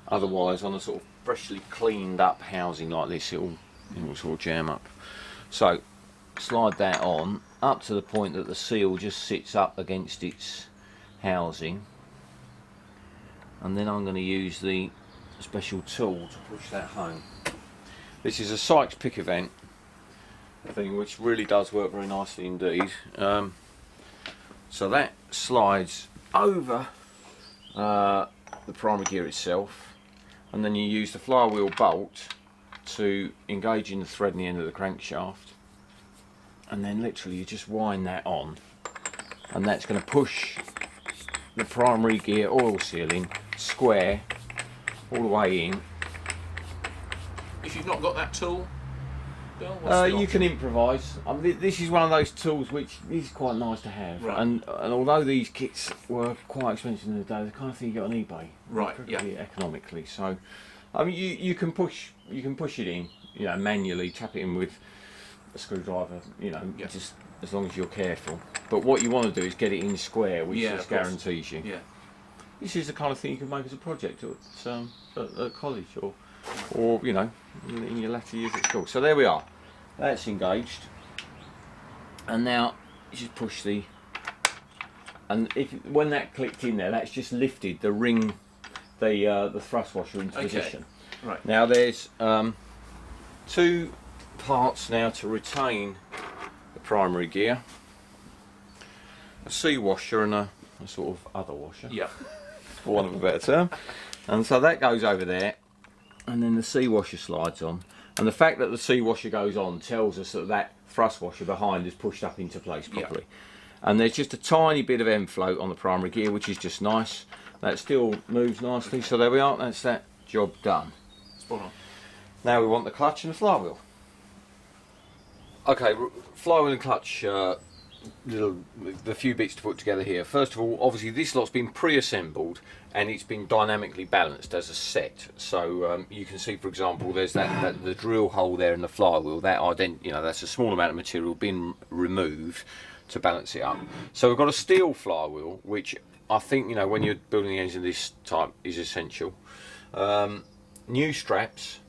Otherwise, on a sort of freshly cleaned up housing like this, it will sort of jam up. So slide that on up to the point that the seal just sits up against its housing, and then I'm going to use the special tool to push that home. This is a Sykes pick event thing, which really does work very nicely indeed. So that slides over the primary gear itself, and then you use the flywheel bolt to engage in the thread in the end of the crankshaft, and then literally you just wind that on, and that's going to push the primary gear oil seal in square all the way in. If you've not got that tool, Bill, what's the you option? can improvise. I mean, this is one of those tools which is quite nice to have. Right. And although these kits were quite expensive in the day, the kind of thing you get on eBay, Right, perfectly economically. So, I mean, you can push it in, you know, manually, tap it in with a screwdriver, you know, just as long as you're careful. But what you want to do is get it in square, which just guarantees you. Yeah. This is the kind of thing you can make as a project at college or you know, in your latter years at school. So there we are. That's engaged, and now you just push and when that clicked in there, that's just lifted the ring, the thrust washer into position. Right. Now there's two parts now to retain the primary gear: a C washer and a sort of other washer. Yeah. For want of a better term. And so that goes over there, and then the C washer slides on, and the fact that the C washer goes on tells us that that thrust washer behind is pushed up into place properly. And there's just a tiny bit of end float on the primary gear, which is just nice. That still moves nicely, so there we are, that's that job done. Spot on. Now we want the clutch and the flywheel. Okay, flywheel and clutch, the few bits to put together here. First of all, obviously this lot's been pre-assembled and it's been dynamically balanced as a set. So you can see, for example, there's the drill hole there in the flywheel. That's a small amount of material being removed to balance it up. So we've got a steel flywheel, which I think, you know, when you're building the engine of this type is essential. New straps.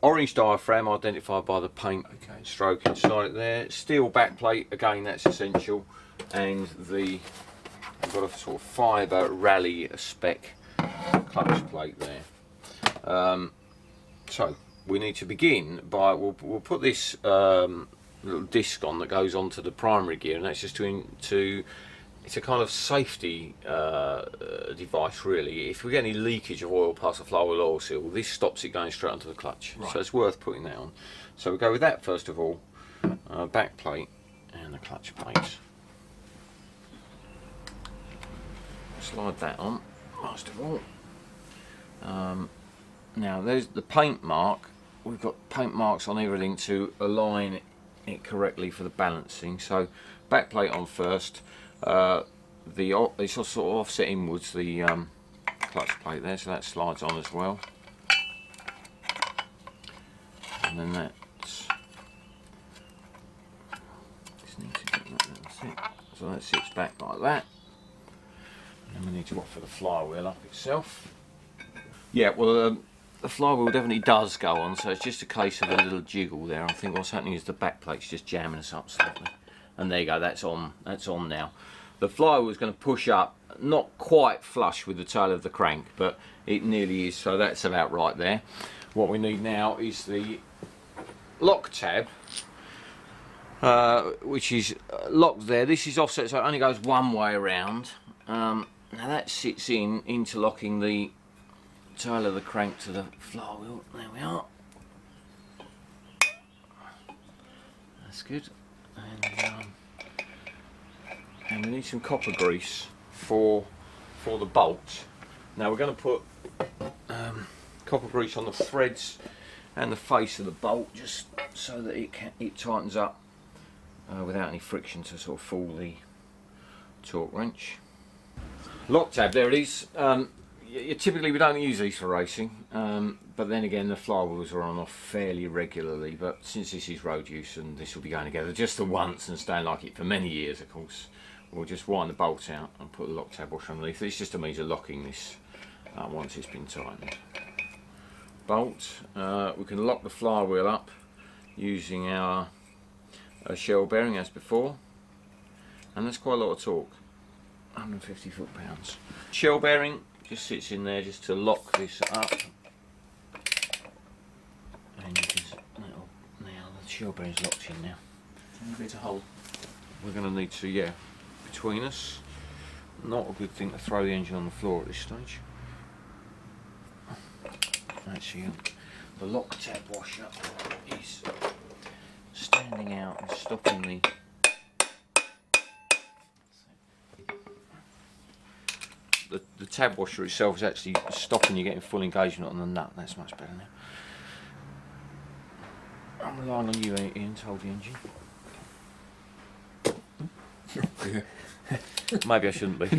Orange diaphragm identified by the paint stroke inside it there. Steel backplate, again that's essential. And we've got a sort of fibre rally spec clutch plate there. So we need to begin by, we'll put this little disc on that goes onto the primary gear, and that's just it's a kind of safety device really. If we get any leakage of oil past the flywheel oil seal, this stops it going straight onto the clutch. Right. So it's worth putting that on. So we go with that first of all, back plate and the clutch plates. Slide that on, most of all. Now there's the paint mark. We've got paint marks on everything to align it correctly for the balancing. So back plate on first. It's sort of offset inwards, the clutch plate there, so that slides on as well. and then that's just need to get that's it. So that sits back like that, and then we need to offer the flywheel up itself. Yeah, well the flywheel definitely does go on, so it's just a case of a little jiggle there. I think what's happening is the back plate's just jamming us up slightly, and there you go, that's on now. The flywheel is going to push up, not quite flush with the tail of the crank, but it nearly is, so that's about right there. What we need now is the lock tab, which is locked there. This is offset, so it only goes one way around. Now that sits in interlocking the tail of the crank to the flywheel. There we are. That's good. And we need some copper grease for the bolt. Now we're going to put copper grease on the threads and the face of the bolt, just so that it tightens up without any friction to sort of fool the torque wrench. Lock tab, there it is. Typically we don't use these for racing, but then again the flywheels are on off fairly regularly, but since this is road use and this will be going together just the once and staying like it for many years, of course, we'll just wind the bolts out and put the lock tab washer underneath. It's just a means of locking this once it's been tightened. Bolt, we can lock the flywheel up using our shell bearing as before, and that's quite a lot of torque, 150 foot-pounds. Shell bearing just sits in there just to lock this up, and you can, now the shell bearing's locked in now. Need to hold. We're going to need to, yeah, between us. Not a good thing to throw the engine on the floor at this stage. Actually, the lock tab washer is standing out and stopping the tab washer itself is actually stopping you getting full engagement on the nut. That's much better now. I'm relying on you, Ian, to hold the engine. Maybe I shouldn't be.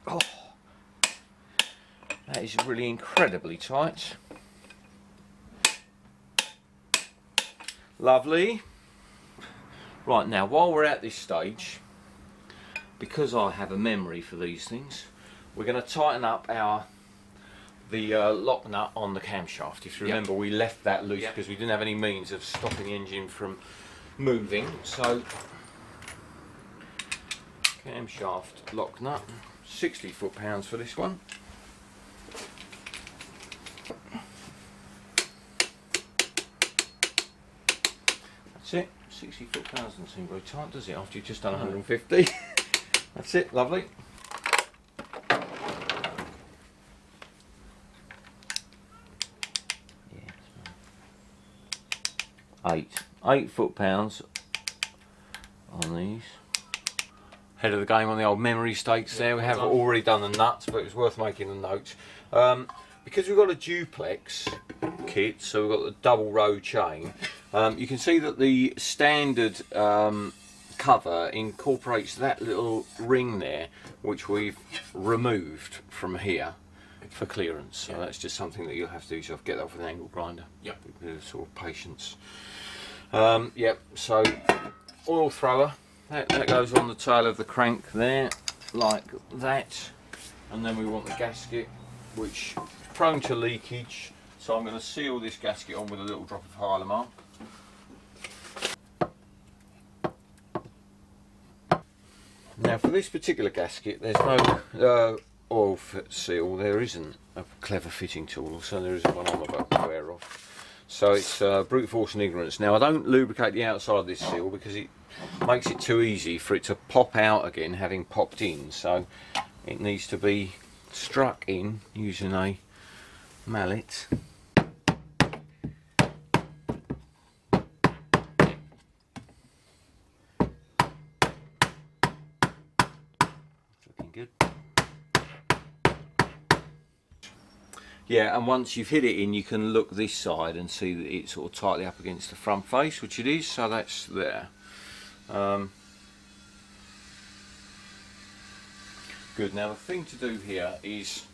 Oh, that is really incredibly tight. Lovely. Right, now while we're at this stage, because I have a memory for these things, we're going to tighten up the lock nut on the camshaft. If you remember, we left that loose because we didn't have any means of stopping the engine from moving. So camshaft lock nut, 60 foot-pounds for this one. That's it. 60 foot-pounds doesn't seem very tight, does it, after you've just done 150? That's it, lovely. Eight foot-pounds on these. Head of the game on the old memory stakes there. We have already done the nuts, but it's worth making the notes. Because we've got a duplex kit, so we've got the double row chain, you can see that the standard cover incorporates that little ring there, which we've removed from here for clearance. So that's just something that you'll have to do yourself. Get that off with an angle grinder. Yep. With a bit of sort of patience. Yep. So oil thrower. That goes on the tail of the crank there, like that. And then we want the gasket, which is prone to leakage. So I'm going to seal this gasket on with a little drop of Hylamar. Now for this particular gasket, there's no oil seal. There isn't a clever fitting tool, so there isn't one I'm about to wear off. So it's brute force and ignorance. Now I don't lubricate the outside of this seal because it makes it too easy for it to pop out again, having popped in. So it needs to be struck in using a mallet. Good. Yeah, and once you've hit it in, you can look this side and see that it's sort of tightly up against the front face, which it is, so that's there. Good. Now the thing to do here is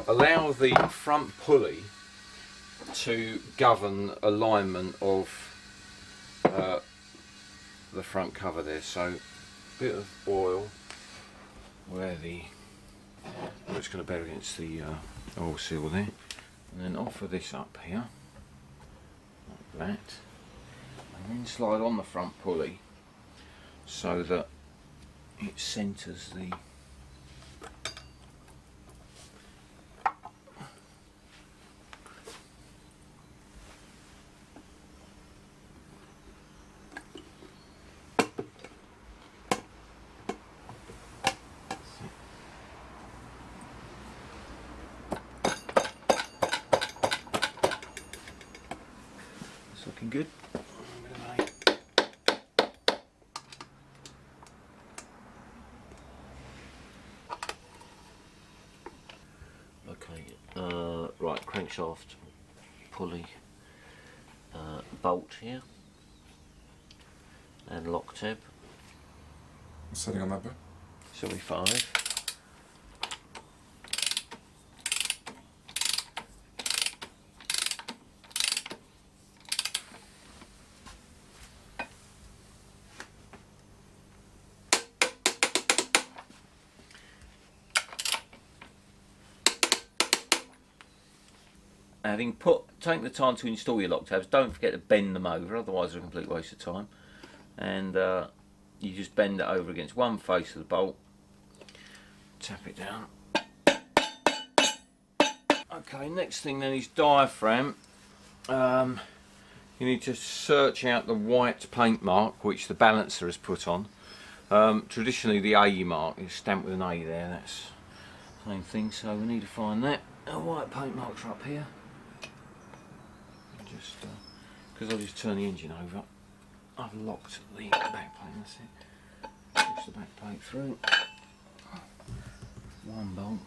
allow the front pulley to govern alignment of the front cover there. So a bit of oil where it's going to bear against the oil seal there, and then offer this up here like that, and then slide on the front pulley so that it centres the looking good. Okay, right, crankshaft, pulley, bolt here, and lock tab. Setting on that bit. 75. Having taken the time to install your lock tabs, don't forget to bend them over, otherwise they're a complete waste of time. And you just bend it over against one face of the bolt, tap it down. Okay, next thing then is diaphragm. You need to search out the white paint mark which the balancer has put on. Traditionally the A mark is stamped with an A there, that's the same thing, so we need to find that. The white paint marks are up here. Just because I'll just turn the engine over, I've locked the back plate, that's it. Push the back plate through. One bolt.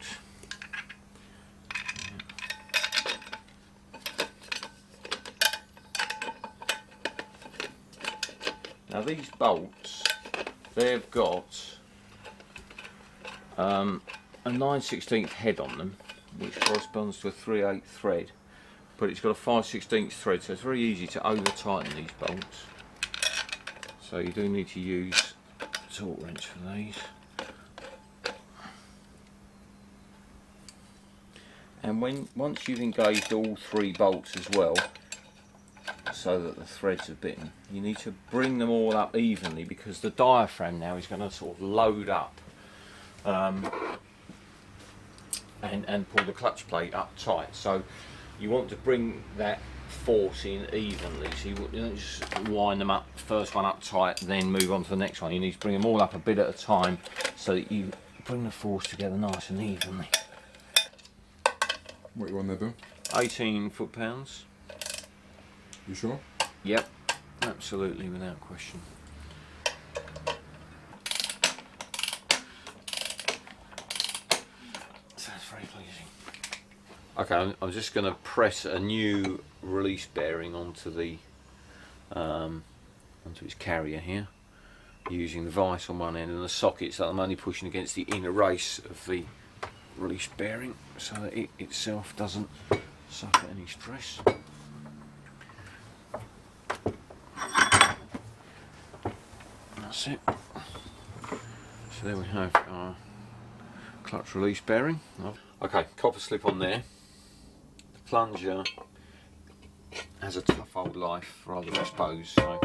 Now these bolts, they've got a 9/16 head on them, which corresponds to a 3/8 thread, but it's got a 5/16 thread, so it's very easy to over tighten these bolts. So you do need to use a torque wrench for these. And once you've engaged all three bolts as well, so that the threads are bitten, you need to bring them all up evenly, because the diaphragm now is going to sort of load up and pull the clutch plate up tight. So you want to bring that force in evenly, so you don't just wind them up, first one up tight, then move on to the next one. You need to bring them all up a bit at a time so that you bring the force together nice and evenly. What you on there, Bill? 18 foot-pounds. You sure? Yep, absolutely, without question. Sounds very pleasing. Okay, I'm just going to press a new release bearing onto the onto its carrier here, using the vise on one end and the sockets that I'm only pushing against the inner race of the release bearing, so that it itself doesn't suffer any stress. That's it. So there we have our clutch release bearing. Okay, copper slip on there. The plunger has a tough old life, rather exposed, so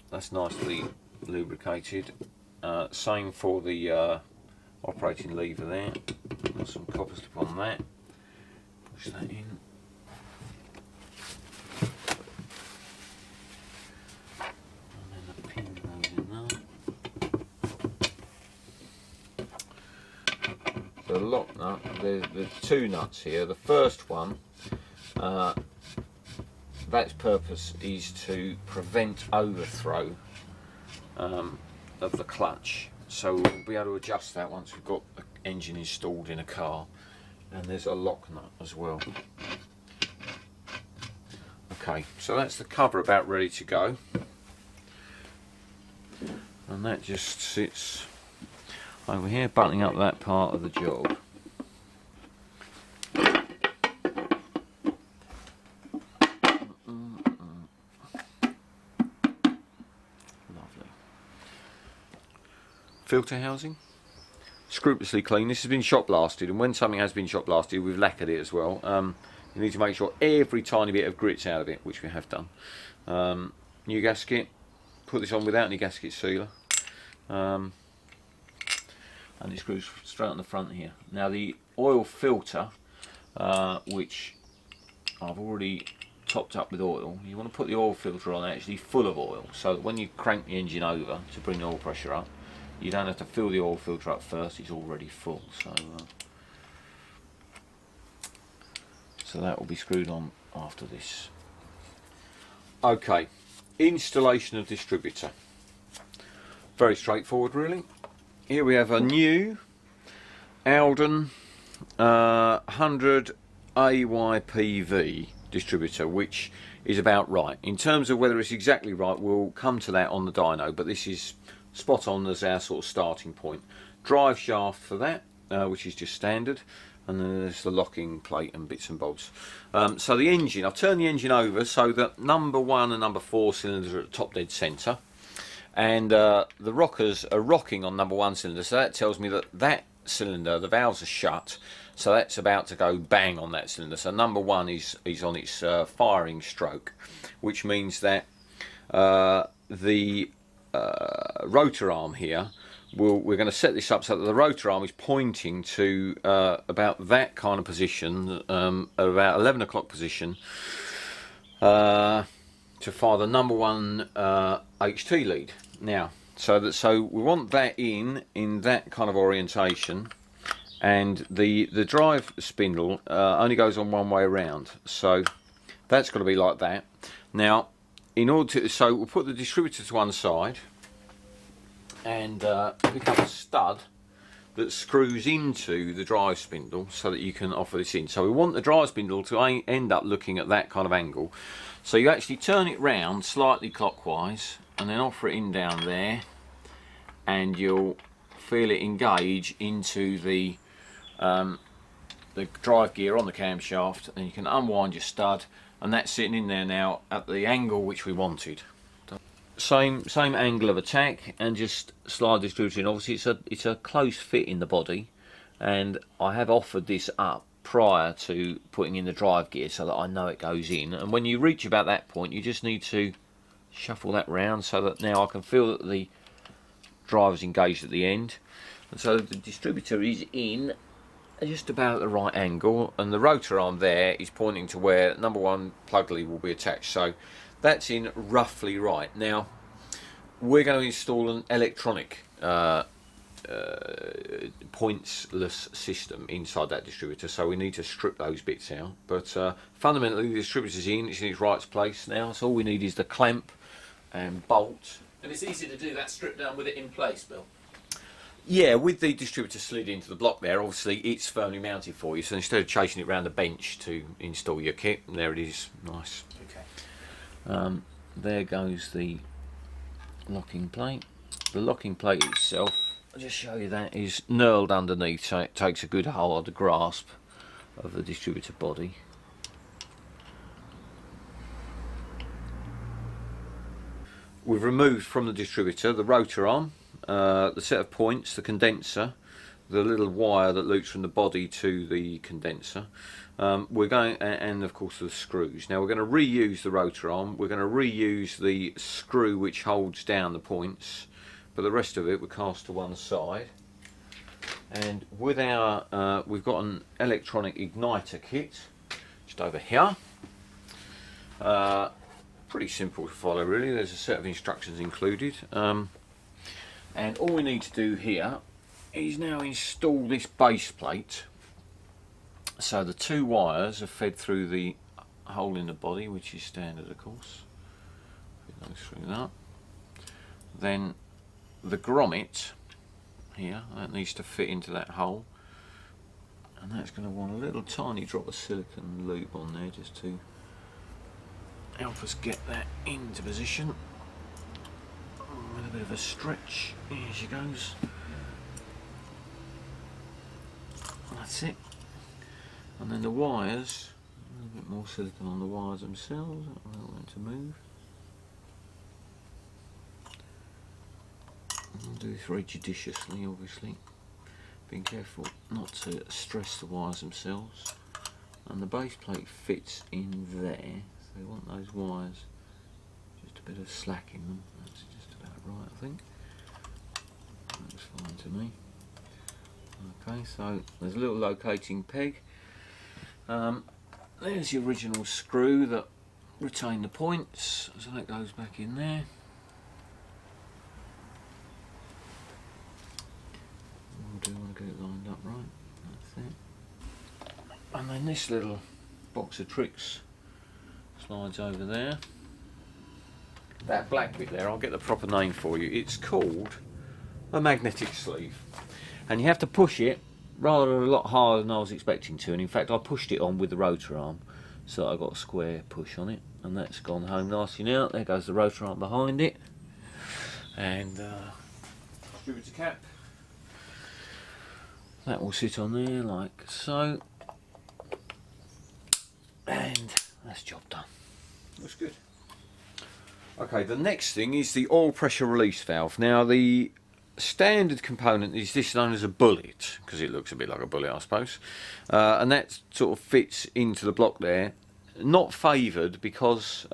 that's nicely lubricated. Same for the operating lever there. Got some copper slip on that. Push that in. The lock nut, there's two nuts here. The first one, that's purpose is to prevent overthrow of the clutch. So we'll be able to adjust that once we've got the engine installed in a car. And there's a lock nut as well. Okay, so that's the cover about ready to go. And that just sits over here, buttoning up that part of the job. filter housing. Scrupulously clean. This has been shot blasted, and when something has been shot blasted, we've lacquered it as well. You need to make sure every tiny bit of grit's out of it, which we have done. New gasket. Put this on without any gasket sealer. And it screws straight on the front here. Now the oil filter, which I've already topped up with oil, you want to put the oil filter on actually full of oil, so that when you crank the engine over to bring the oil pressure up, you don't have to fill the oil filter up first, it's already full. So that will be screwed on after this. Okay, installation of distributor. Very straightforward really. Here we have a new Alden 100 AYPV distributor, which is about right. In terms of whether it's exactly right, we'll come to that on the dyno, but this is spot on as our sort of starting point. Drive shaft for that, which is just standard, and then there's the locking plate and bits and bobs. So the engine, I've turned the engine over so that number 1 and number 4 cylinders are at the top dead centre, and the rockers are rocking on number 1 cylinder, so that tells me that that cylinder, the valves are shut, so that's about to go bang on that cylinder. So number 1 is on its firing stroke, which means that the rotor arm here, we're going to set this up so that the rotor arm is pointing to about that kind of position, about 11 o'clock position, to fire the number 1 HT lead. Now, so we want that in that kind of orientation, and the drive spindle only goes on one way around, so that's got to be like that. Now, in order to, so we'll put the distributor to one side and pick up a stud that screws into the drive spindle so that you can offer this in. So we want the drive spindle to end up looking at that kind of angle. So you actually turn it round slightly clockwise and then offer it in down there, and you'll feel it engage into the drive gear on the camshaft, and you can unwind your stud, and that's sitting in there now at the angle which we wanted. Same angle of attack, and just slide this distributor in. Obviously it's a close fit in the body, and I have offered this up prior to putting in the drive gear so that I know it goes in, and when you reach about that point you just need to shuffle that round so that now I can feel that the drive is engaged at the end, and so the distributor is in just about at the right angle, and the rotor arm there is pointing to where number 1 plug lead will be attached, so that's in roughly right. Now we're going to install an electronic pointsless system inside that distributor, so we need to strip those bits out, but fundamentally the distributor's in, it's in its right place now, so all we need is the clamp and bolt. And it's easy to do that strip down with it in place, Bill. Yeah, with the distributor slid into the block there, obviously it's firmly mounted for you, so instead of chasing it around the bench to install your kit, there it is, nice. Okay. There goes the locking plate. The locking plate itself, I'll just show you that, is knurled underneath, so it takes a good hard grasp of the distributor body. We've removed from the distributor the rotor arm, the set of points, the condenser, the little wire that loops from the body to the condenser. We're going, and of course the screws. Now we're going to reuse the rotor arm, we're going to reuse the screw which holds down the points, but the rest of it we cast to one side. And with our, we've got an electronic igniter kit just over here. Pretty simple to follow really, there's a set of instructions included. And all we need to do here is now install this base plate. So the 2 wires are fed through the hole in the body, which is standard of course. Put those through that. Then the grommet here, that needs to fit into that hole, and that's going to want a little tiny drop of silicone lube on there just to help us get that into position. With a bit of a stretch, here she goes. That's it. And then the wires, a little bit more silicone on the wires themselves, I don't want them to move. I'll do this very judiciously, obviously. Being careful not to stress the wires themselves. And the base plate fits in there, so you want those wires, just a bit of slack in them. That's just about right, I think. That looks fine to me. Okay, so there's a little locating peg. There's the original screw that retained the points, so that goes back in there. We do want to get it lined up right, that's it. And then this little box of tricks slides over there. That black bit there, I'll get the proper name for you. It's called a magnetic sleeve. And you have to push it rather a lot harder than I was expecting to. And in fact, I pushed it on with the rotor arm, so I got a square push on it. And that's gone home nicely now. There goes the rotor arm behind it. And distributor cap. That will sit on there like so. And that's job done. Looks good. Okay, the next thing is the oil pressure release valve. Now the standard component is this known as a bullet, because it looks a bit like a bullet, I suppose. And that sort of fits into the block there. Not favoured because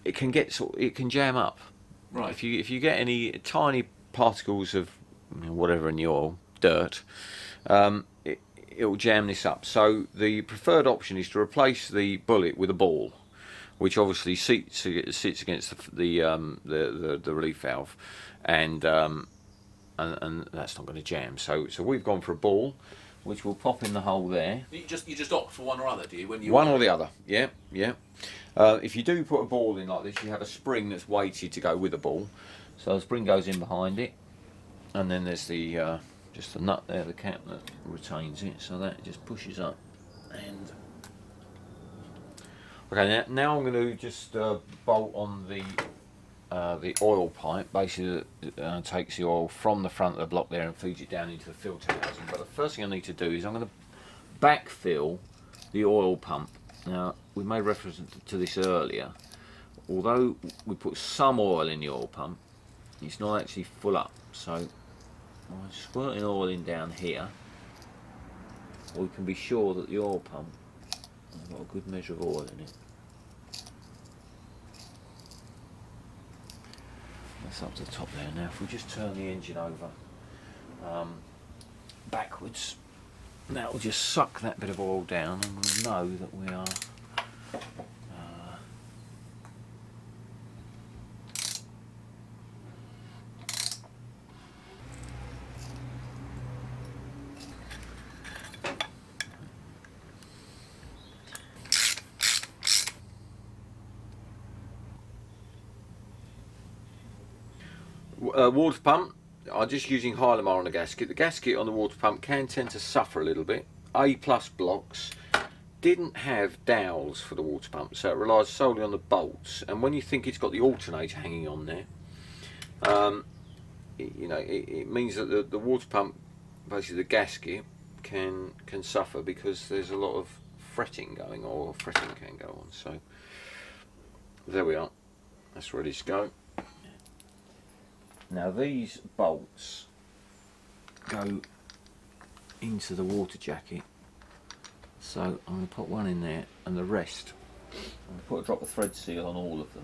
it can jam up. Right. If you get any tiny particles of whatever in the oil, dirt, it will jam this up. So the preferred option is to replace the bullet with a ball, which obviously sits against the relief valve, and that's not going to jam. So we've gone for a ball, which will pop in the hole there. You just opt for one or other, do you? When you One or the other, yeah. If you do put a ball in like this, you have a spring that's weighted to go with the ball. So the spring goes in behind it, and then there's the just the nut there, the cap that retains it. So that just pushes up. And okay, now I'm going to just bolt on the oil pipe. Basically, takes the oil from the front of the block there and feeds it down into the filter housing. But the first thing I need to do is I'm going to backfill the oil pump. Now, we made reference to this earlier. Although we put some oil in the oil pump, it's not actually full up. So I'm squirting oil in down here. We can be sure that the oil pump has got a good measure of oil in it. That's up to the top there. Now if we just turn the engine over backwards, that will just suck that bit of oil down, and we'll know that we are water pump. I'm just using Hylamar on the gasket. The gasket on the water pump can tend to suffer a little bit. A+ blocks didn't have dowels for the water pump, so it relies solely on the bolts. And when you think it's got the alternator hanging on there, it means that the water pump, basically the gasket, can suffer because there's a lot of fretting going on, or fretting can go on. So there we are. That's ready to go. Now these bolts go into the water jacket, so I'm going to put one in there, and the rest I'm going to put a drop of thread seal on all of them.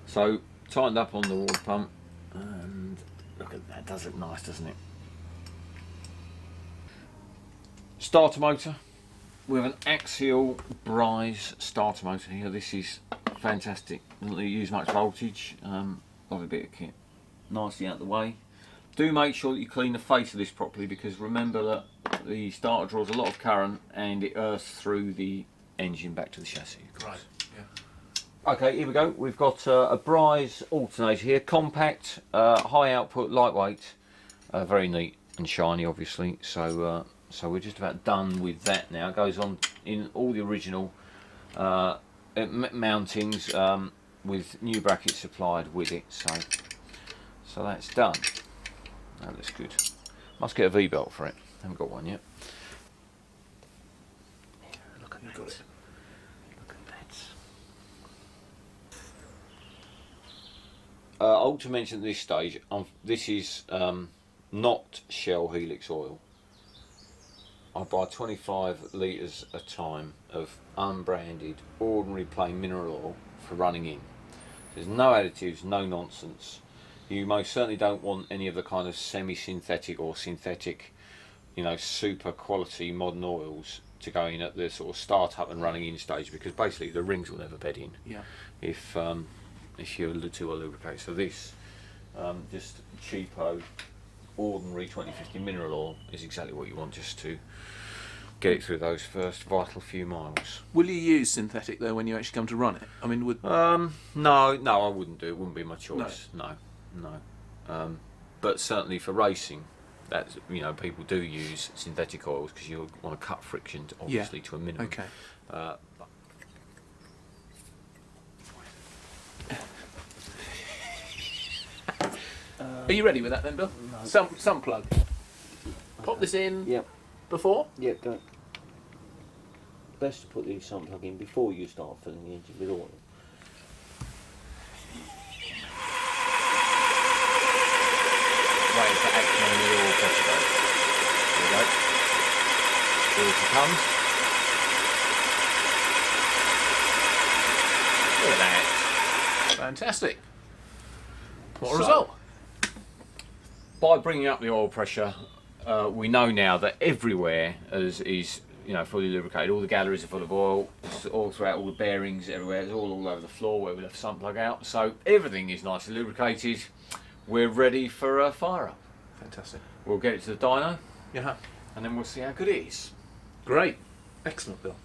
So tightened up on the water pump, and look at that, does look nice, doesn't it? Starter motor. We have an axial Bryce starter motor here. This is fantastic, doesn't use much voltage. Love a bit of kit. Nicely out of the way. Do make sure that you clean the face of this properly, because remember that the starter draws a lot of current and it earths through the engine back to the chassis. Right, yeah. Okay, here we go. We've got a Bryce alternator here. Compact, high output, lightweight. Very neat and shiny, obviously. So we're just about done with that now. It goes on in all the original mountings, with new brackets supplied with it, so that's done. That looks good. Must get a V-belt for it. Haven't got one yet. Yeah, look at that. Look at that. ought to mention at this stage, this is not Shell Helix oil. I buy 25 litres a time of unbranded, ordinary plain mineral oil for running in. There's no additives, no nonsense. You most certainly don't want any of the kind of semi-synthetic or synthetic, you know, super quality modern oils to go in at the sort of start up and running in stage, because basically the rings will never bed in. Yeah. If you're too well lubricated. So this, just cheapo, ordinary 2050 mineral oil is exactly what you want, just to get it through those first vital few miles. Will you use synthetic though when you actually come to run it? I mean, would No, I wouldn't do it. Wouldn't be my choice. No. But certainly for racing, that's, you know, people do use synthetic oils because you want to cut friction obviously to a minimum. Okay. Are you ready with that then, Bill? No. Some plug. Pop this in. Yep. Before. Yep. Go. Best to put the sun plug in before you start filling the engine with oil. Wait for action on the oil pressure though. There we go. Here she comes. Look at that. Fantastic. What a So, result. By bringing up the oil pressure, we know now that everywhere is you know, fully lubricated. All the galleries are full of oil. It's all throughout, all the bearings everywhere. It's all over the floor where we left the sun plug out. So everything is nicely lubricated. We're ready for a fire up. Fantastic. We'll get it to the dyno, Yeah. and then we'll see how good it is. Great. Excellent, Bill.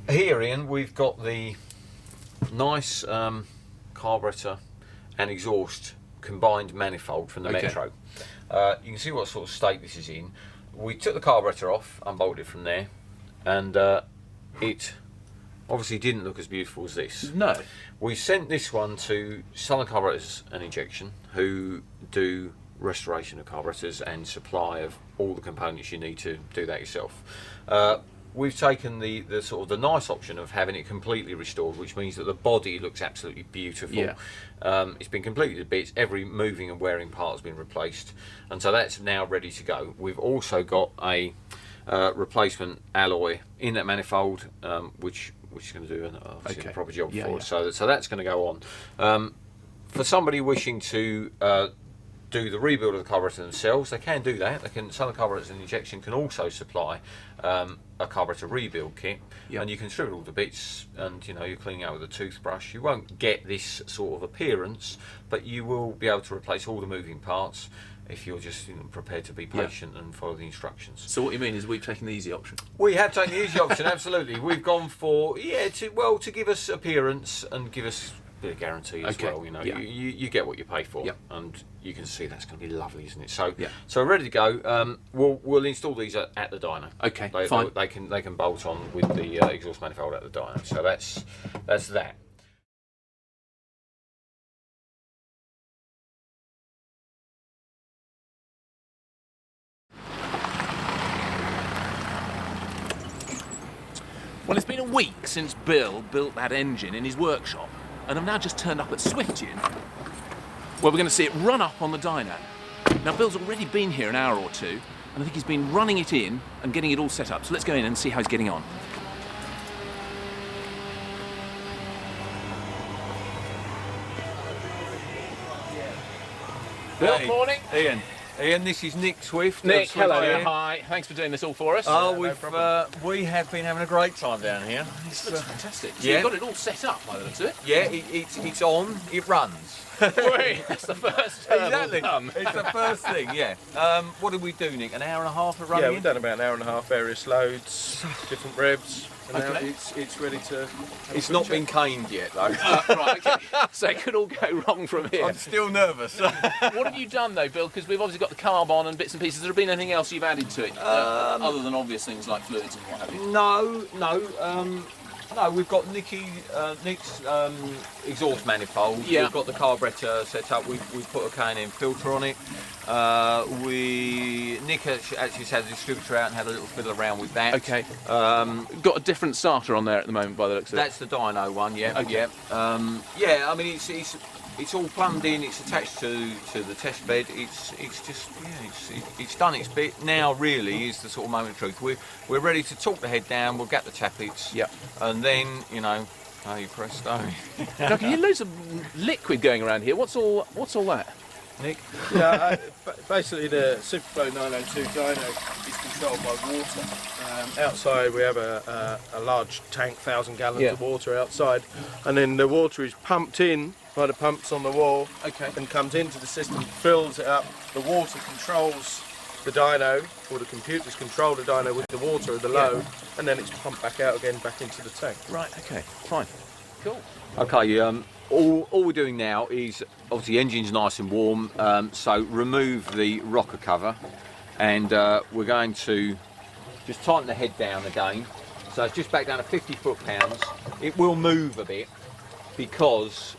Here, Ian, we've got the nice carburetor and exhaust combined manifold from the Okay. Metro. You can see what sort of state this is in. We took the carburetor off, unbolted it from there, and it obviously didn't look as beautiful as this. No. We sent this one to Southern Carburetors and Injection, who do restoration of carburetors and supply of all the components you need to do that yourself. We've taken the sort of the nice option of having it completely restored, which means that the body looks absolutely beautiful. Yeah. It's been completely to bits. Every moving and wearing part has been replaced, and so that's now ready to go. We've also got a replacement alloy in that manifold, which is going to do obviously a proper job for us. So that's going to go on. For somebody wishing to do the rebuild of the carburetor themselves, they can do that. Southern Carburetors and Injection can also supply a carburetor rebuild kit, and you can strip it all to bits, and you know, you're cleaning out with a toothbrush. You won't get this sort of appearance, but you will be able to replace all the moving parts if you're just, you know, prepared to be patient and follow the instructions. So what you mean is we've taken the easy option? We have taken the easy option, absolutely. We've gone for to give us appearance and give us a bit of guarantee as well. You know, you get what you pay for, and you can see that's going to be lovely, isn't it? So so we're ready to go. We'll install these at the dyno. Okay, fine. They can bolt on with the exhaust manifold at the dyno. So that's that. Well, it's been a week since Bill built that engine in his workshop, and I've now just turned up at Swifttune, where we're going to see it run up on the dyno. Now, Bill's already been here an hour or two, and I think he's been running it in and getting it all set up. So let's go in and see how he's getting on. Bill, Hey, morning. Ian, this is Nick Swift. Nick, hello. Here. Hi. Thanks for doing this all for us. Oh, we have been having a great time down here. This looks fantastic. So yeah. you've got it all set up by the looks of it. Yeah, it's on. It runs. Wait, that's the first Exactly. done. It's the first thing. Yeah. What did we do, Nick? An hour and a half of running? Yeah, we've done about an hour and a half, various loads, different revs. And now Okay. it's ready to. It's not been caned yet though. Right, okay. So it could all go wrong from here. I'm still nervous. What have you done though, Bill? Because we've obviously got the carb on and bits and pieces. Has there been anything else you've added to it, other than obvious things like fluids and what have you? No, we've got Nick's exhaust manifold. Yeah. We've got the carburetor set up. We've put a K&N filter on it. Nick actually had a distributor out and had a little fiddle around with that. Okay. Got a different starter on there at the moment by the looks of it. That's the Dyno one, yeah. Okay. Yeah. Yeah, I mean it's all plumbed in. It's attached to the test bed. It's just it's done its bit. Now really is the sort of moment of truth. We're ready to torque the head down. We'll get the tappets. Yeah. And then hey presto. Now, I can hear loads of liquid going around here. What's all that? Nick. Yeah, basically the Superflow 902 dyno is controlled by water. Outside we have a large tank, 1,000 gallons of water outside, and then the water is pumped in by the pumps on the wall, Okay. and comes into the system, fills it up. The water controls the dyno, or the computers control the dyno with the water or the load, and then it's pumped back out again, back into the tank. Right, okay, fine. Cool. Okay, all we're doing now is, obviously the engine's nice and warm, so remove the rocker cover, and we're going to just tighten the head down again. So it's just back down to 50 foot-pounds. It will move a bit because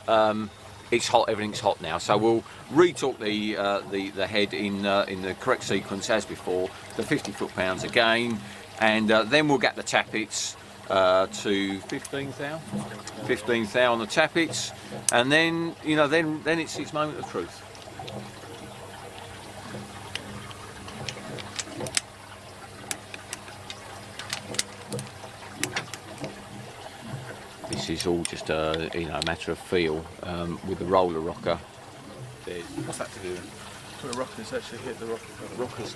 it's hot, everything's hot now. So we'll retorque the head in the correct sequence as before, the 50 foot-pounds again, and then we'll get the tappets to 15 thou on the tappets, and then then it's its moment of truth. This is all just a matter of feel with the roller rocker. What's that to do with? The rockers actually hit the rocker cover. Rockers,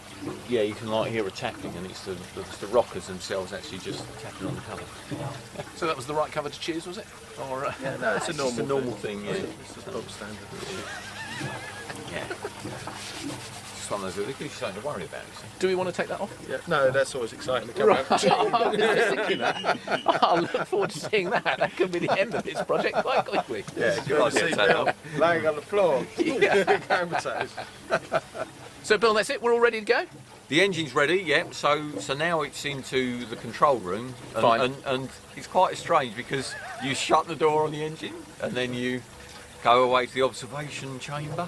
yeah, you can hear a tapping, and it's the rockers themselves actually just tapping on the cover. So that was the right cover to choose, was it? Or Yeah, no, it's a It's just a normal thing, yeah. It's just bog standard. Yeah. Just one of those things you've something to worry about, you see. do we want to take that off? Yeah, no, that's always exciting to come Right. out. I was just thinking that. I'll look forward to seeing that. That could be the end of this project quite quickly. Yeah, Good good to idea, see take Bill that laying on the floor. Going potatoes. So, Bill, that's it. We're all ready to go. The engine's ready, yeah. So now it's into the control room, and, Fine. and it's quite strange because you shut the door on the engine and then you go away to the observation chamber,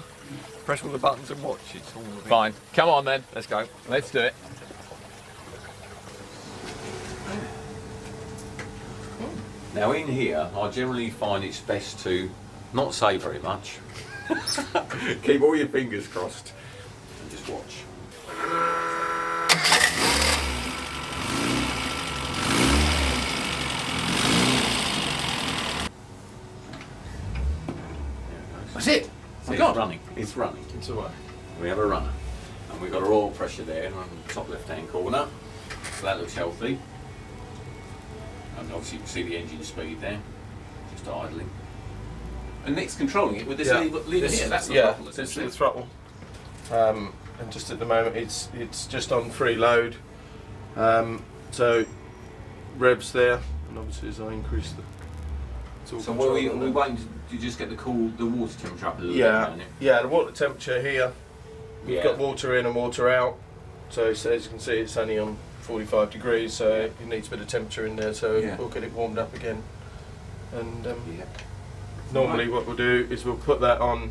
press all the buttons and watch. It's all a bit- Fine. Come on then. Let's go. Let's do it. Now in here, I generally find it's best to not say very much. Keep all your fingers crossed and just watch. That's it. Oh, It's God. running. It's running. It's all right. We have a runner, and we've got our oil pressure there on the top left-hand corner. So that looks healthy. And obviously you can see the engine speed there, just idling. And Nick's controlling it with this Yeah. lever here. That's the Yeah, throttle, this is essentially. the throttle. And just at the moment it's just on free load. So revs there, and obviously as I increase the... it's all So controlled. we're waiting to just get the water temperature up a little bit, Yeah, aren't it? yeah, the water temperature here, we've Yeah. got water in and water out. So as you can see, it's only on 45 degrees, so it needs a bit of temperature in there, so Yeah. we'll get it warmed up again. And Yeah. normally what we'll do is we'll put that on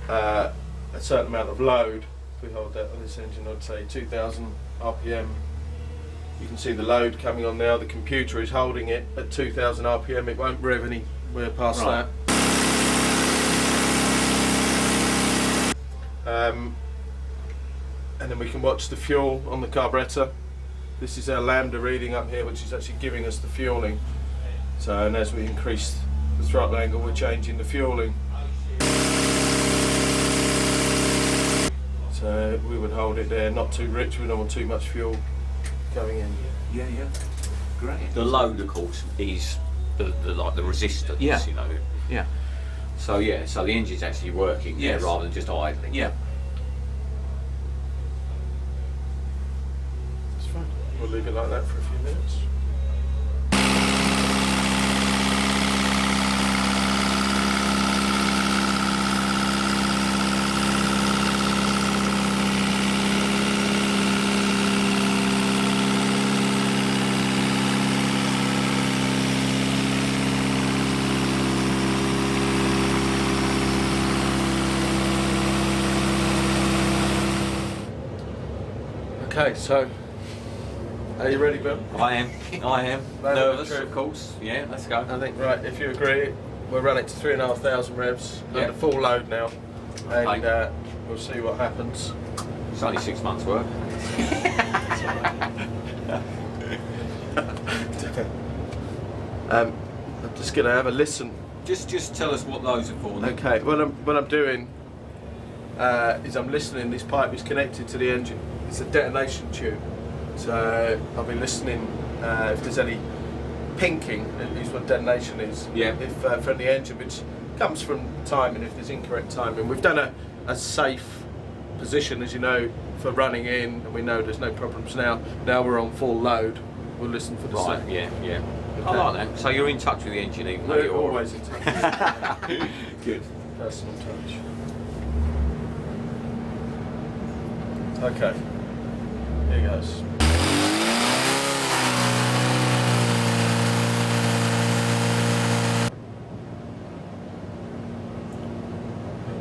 a certain amount of load. If we hold that on this engine, I'd say 2000 RPM. You can see the load coming on now. The computer is holding it at 2000 RPM. It won't rev anywhere past Right. that. And then we can watch the fuel on the carburetor. This is our lambda reading up here, which is actually giving us the fueling. So, and as we increase the throttle angle, we're changing the fueling. So we would hold it there, not too rich, we don't want too much fuel going in. Yeah, yeah. Great. The load, of course, is the resistance. Yeah. You know. Yeah. So yeah, so the engine's actually working there Yes. rather than just idling. Yeah. It's fine. We'll leave it like that for a few minutes. Okay, so are you ready, Bill? I am. Moment Nervous, of truth. of course. Yeah, let's go. I think, right, if you agree, we'll run it to 3,500 revs under full load now, and Okay. we'll see what happens. It's only 6 months' work. I'm just going to have a listen. Just tell us what those are for. Then. Okay, what I'm doing is I'm listening. This pipe is connected to the engine. It's a detonation tube, so I'll be listening if there's any pinking. Is what detonation is. Yeah. If from the engine, which comes from timing. If there's incorrect timing, we've done a safe position, as you know, for running in, and we know there's no problems now. Now we're on full load. We'll listen for the Right. same. Yeah. Yeah. Okay. I like that. So you're in touch with the engine, even though We're you're always in touch. good. Personal touch. Okay. Here goes.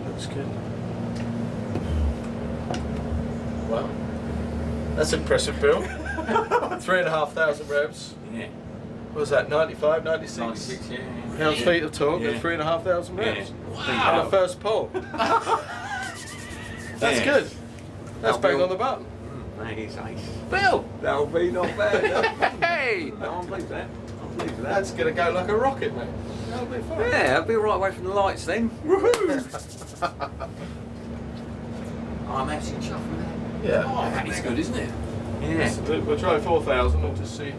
Looks good. Wow. That's impressive, Bill. 3,500 revs. Yeah. What was that, 95, 96? 96. Yeah. Pounds feet of torque Yeah. at 3,500 revs. Yeah. On the first pull. That's Yeah. good. That's Now, bang Bill- on the button. That is ace. Bill! That'll be not bad. Hey! No, I'm pleased with that. I'm pleased with that. That's going to go like a rocket, mate. That'll be fun. Yeah, I'll be right away from the lights then. Woohoo! I'm actually chuffed with that. Yeah. Oh, that is good, isn't it? Yeah. We'll try 4,000 and just see.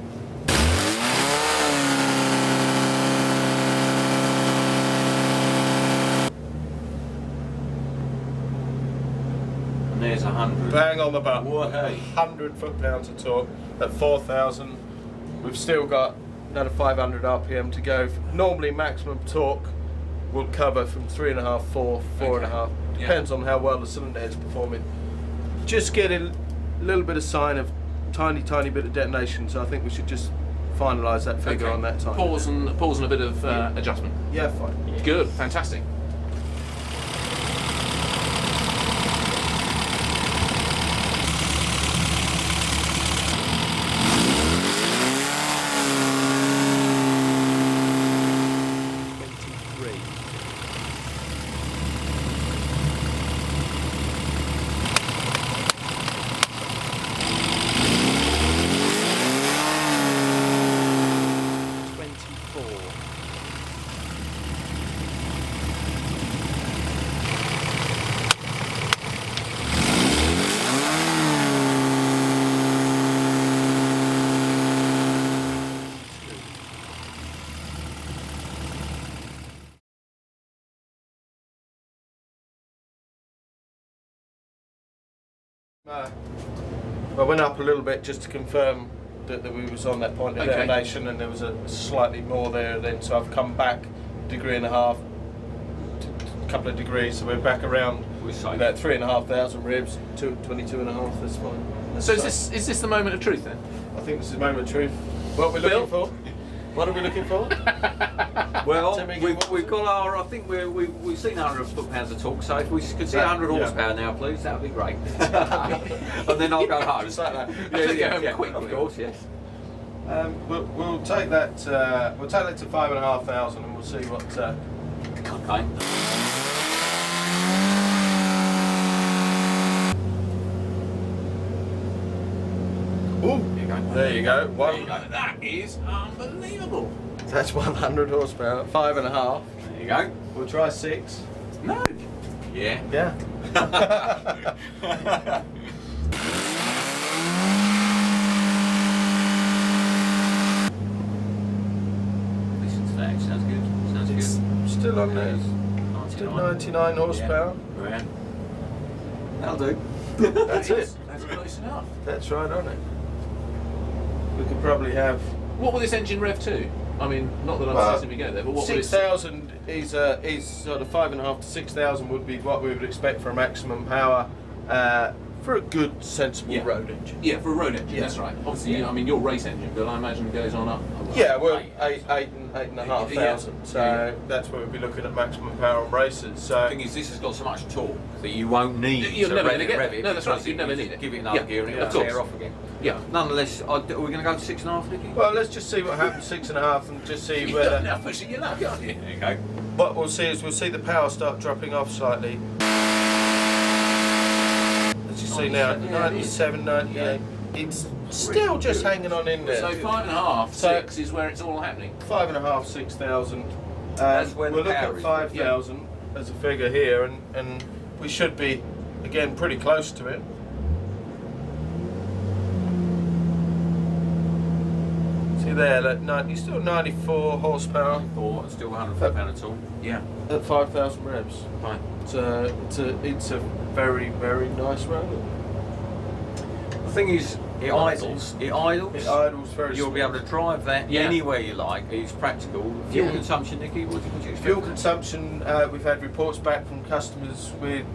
And there's 100. Bang on the button. Whoa. 100 foot-pounds of torque at 4,000. We've still got another 500 RPM to go. Normally, maximum torque will cover from 3.5, 4, 4.5. Yeah. Depends on how well the cylinder head's performing. Just getting a little bit of sign of tiny bit of detonation. So I think we should just finalise that figure Okay. on that time. Pause and a bit of adjustment. Yeah, fine. Good, fantastic. I went up a little bit just to confirm that we was on that point of Okay. detonation, and there was a slightly more there then, so I've come back a degree and a half, a couple of degrees, so we're back around We're safe. about 3,500 revs, 22.5, that's fine. That's So safe. is this the moment of truth then? I think this is the moment of truth. What we're Bill? looking for? What are we looking for? Well, Tell me we've what- got our. I think we've seen 100 foot-pounds of torque. So if we could see That- 100 yeah. horsepower now, please, that would be great. And then I'll go home. Just like that. Yeah, go home quickly. Of course, yes. We'll take that. We'll take that to 5,500, and we'll see what. Okay. Ooh, There you go. there you go. There you go. That is unbelievable. That's 100 horsepower. 5.5. There you go. We'll try 6. No. Yeah. Yeah. Listen to that. Sounds good. Sounds It's good. still on there. 99. Still 99 horsepower. Yeah. That'll do. That's it. That's close enough. That's right on it. We could probably have What will this engine rev to? I mean, not that I'm Well, suggesting we go there, but what will it? 6,000 is sort of 5.5 to 6,000 would be what we would expect for a maximum power for a good, sensible Yeah. road engine. Yeah, for a road engine. Yeah. That's right. Obviously, Yeah. I mean, your race engine, Bill, I imagine goes on up Yeah, well, eight and a half Yeah. thousand. So that's where we'd be looking at maximum power on braces. So The thing is, this has got so much torque that you won't need You're to never rev gonna it, get rev it. it. No, that's right, because you'd never you need it. Give it another Yeah, gear and of it'll tear course. off again. Yeah. Nonetheless, are we going to go to 6.5, Nicky? well, let's just see what happens 6.5 and just see You're whether. now pushing your luck, aren't you? There you go. What we'll see is we'll see the power start dropping off slightly. As you see now, 97, 98. It's still just hanging on in there. So 5.5, So- 6 is where it's all happening. 5.5, 6,000. That's where the we'll look power at is. 5,000 as a figure here, and we should be again pretty close to it. See there, you're still 94 horsepower Or still 100 pound at all. Yeah. at 5,000 revs. Fine. It's a very, very nice roller. The thing is, it idles. It idles. It idles very. You'll be able to drive that Yeah. anywhere you like. It's practical. Fuel Yeah. consumption, Nicky, what do you expect? Fuel consumption. We've had reports back from customers with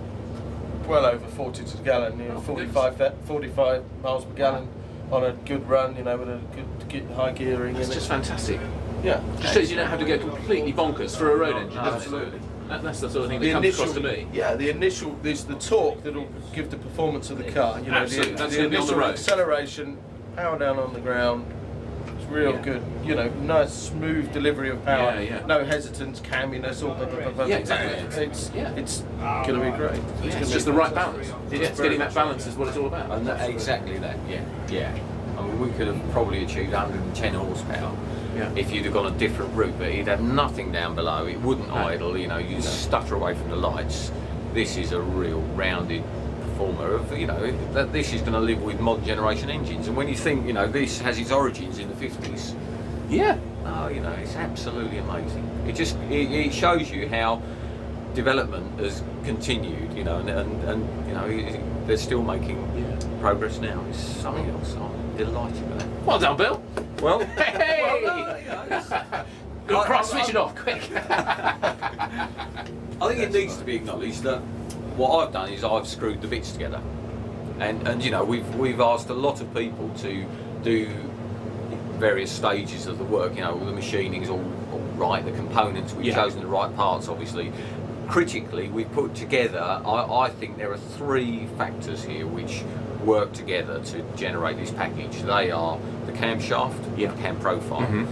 well over 40 to the gallon, Oh, 45 miles per gallon on a good run. With a good high gearing It's in just it. fantastic. Yeah. Just shows you don't have to go completely bonkers for a road engine, does it? Absolutely. That's the sort of thing that comes across to me. Yeah, the initial, there's the torque that'll give the performance of the car. Absolutely, the, that's the gonna be on the initial road. acceleration, power down on the ground. It's real Yeah. good. Nice smooth delivery of power. Yeah, yeah. No hesitance, camminess, all that. Yeah, exactly. It's gonna be great. It's just the right balance. It's getting that balance is what it's all about. And exactly that, yeah. I mean, we could have probably achieved 110 horsepower Yeah. if you'd have gone a different route, but you'd have nothing down below. It wouldn't idle, you'd stutter away from the lights. This is a real rounded performer of, that this is going to live with modern generation engines. And when you think, this has its origins in the 50s, Yeah. it's absolutely amazing. It shows you how development has continued, and they're still making progress now. It's something else. I'm delighted with that. Well done, Bill. Well, Hey! Good cross, switch it off, quick. I think it needs to be acknowledged that what I've done is I've screwed the bits together, and we've asked a lot of people to do various stages of the work. All the machining's all right, the components we've chosen the right parts, obviously. Critically, we put together. I think there are three factors here which work together to generate this package. They are the camshaft, the cam profile,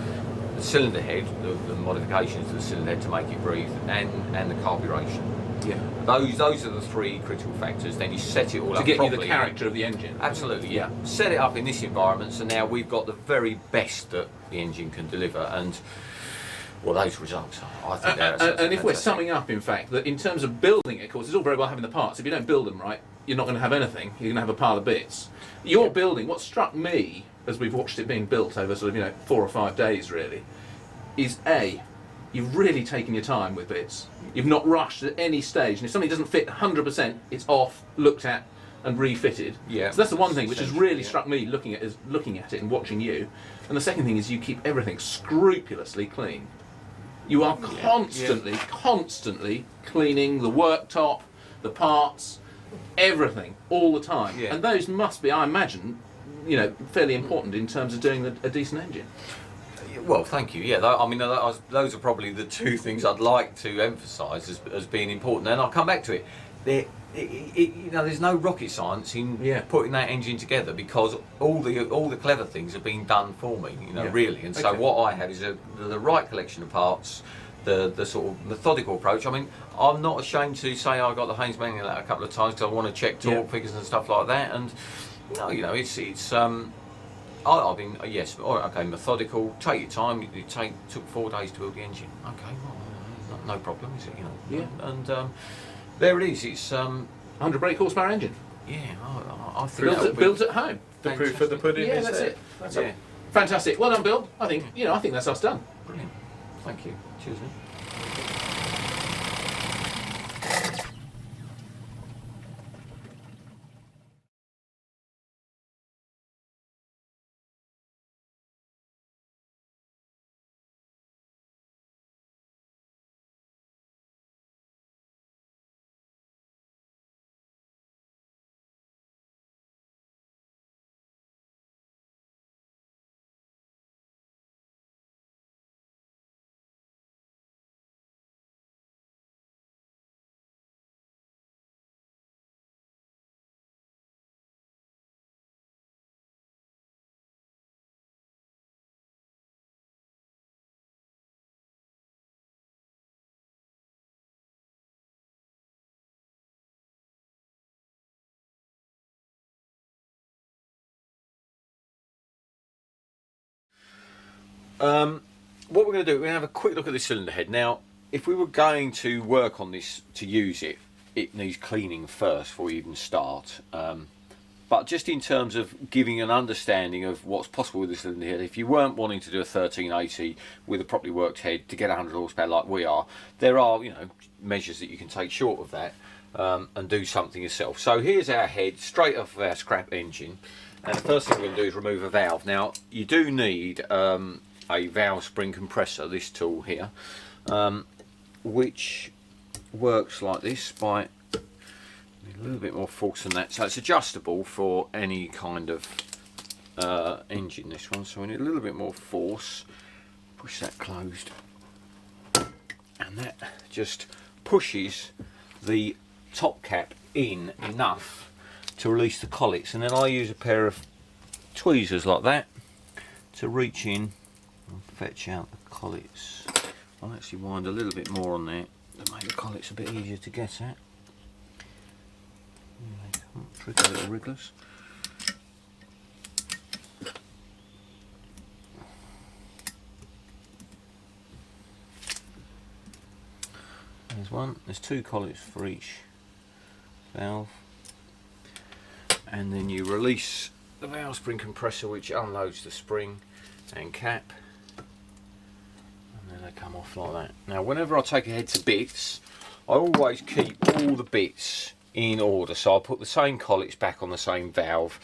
the cylinder head, the modifications to the cylinder head to make it breathe, and the carburation. Yeah. Those are the three critical factors. Then you set it all To up get you properly. the character of the engine. Absolutely, yeah. Set it up in this environment, so now we've got the very best that the engine can deliver, and those results, I think that's And if we're fantastic. summing up, in fact, that in terms of building it, of course, it's all very well having the parts. If you don't build them right, you're not going to have anything. You're going to have a pile of bits. Your building, what struck me as we've watched it being built over sort of 4 or 5 days, really, is you've really taken your time with bits. You've not rushed at any stage, and if something doesn't fit 100%, it's off, looked at, and refitted. Yeah. So that's the one thing which has Essentially, really struck me looking at it and watching you. And the second thing is you keep everything scrupulously clean. You are constantly cleaning the worktop, the parts, everything, all the time. Yeah. And those must be, I imagine, fairly important in terms of doing a decent engine. Well, thank you. Yeah, those are probably the two things I'd like to emphasise as being important. And I'll come back to it. There's no rocket science in putting that engine together, because all the clever things have been done for me. Really. And so what I have is the right collection of parts, the sort of methodical approach. I mean, I'm not ashamed to say I got the Haynes manual out a couple of times because I want to check torque figures and stuff like that. And it's. I've been methodical. Take your time. Took 4 days to build the engine. Okay, well, no problem, is it? Yeah. And there it is. It's 100 brake horsepower engine. yeah. I think Built at home. The proof of the pudding Yeah, is that's there. it. That's Yeah. it. Fantastic. Well done, Bill. I think that's us done. Brilliant. Thank you. Cheers, mate. what we're going to do, we're going to have a quick look at this cylinder head. Now, if we were going to work on this to use it, it needs cleaning first before we even start. But just in terms of giving an understanding of what's possible with this cylinder head, if you weren't wanting to do a 1380 with a properly worked head to get 100 horsepower like we are, there are, you know, measures that you can take short of that and do something yourself. So here's our head straight off of our scrap engine, and the first thing we're going to do is remove a valve. Now you do need a valve spring compressor, this tool here, which works like this by a little bit more force than that, so it's adjustable for any kind of engine, this one. So we need a little bit more force. Push that closed, and that just pushes the top cap in enough to release the collets, and then I use a pair of tweezers like that to reach in and fetch out the collets. I'll actually wind a little bit more on there to make the collets a bit easier to get at. Tricky little wrigglers. There's one. There's two collets for each valve, and then you release the valve spring compressor, which unloads the spring and cap, and then they come off like that. Now, whenever I take a head to bits, I always keep all the bits in order, so I'll put the same collets back on the same valve.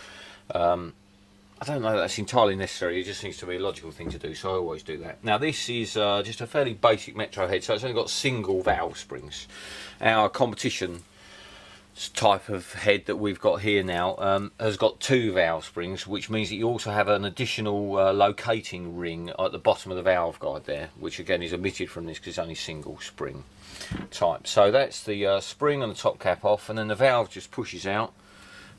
I don't know that that's entirely necessary, it just seems to be a logical thing to do, so I always do that. Now this is just a fairly basic Metro head, so it's only got single valve springs. Our competition type of head that we've got here now has got two valve springs, which means that you also have an additional locating ring at the bottom of the valve guide there, which again is omitted from this because it's only single spring type. So that's the spring and the top cap off, and then the valve just pushes out,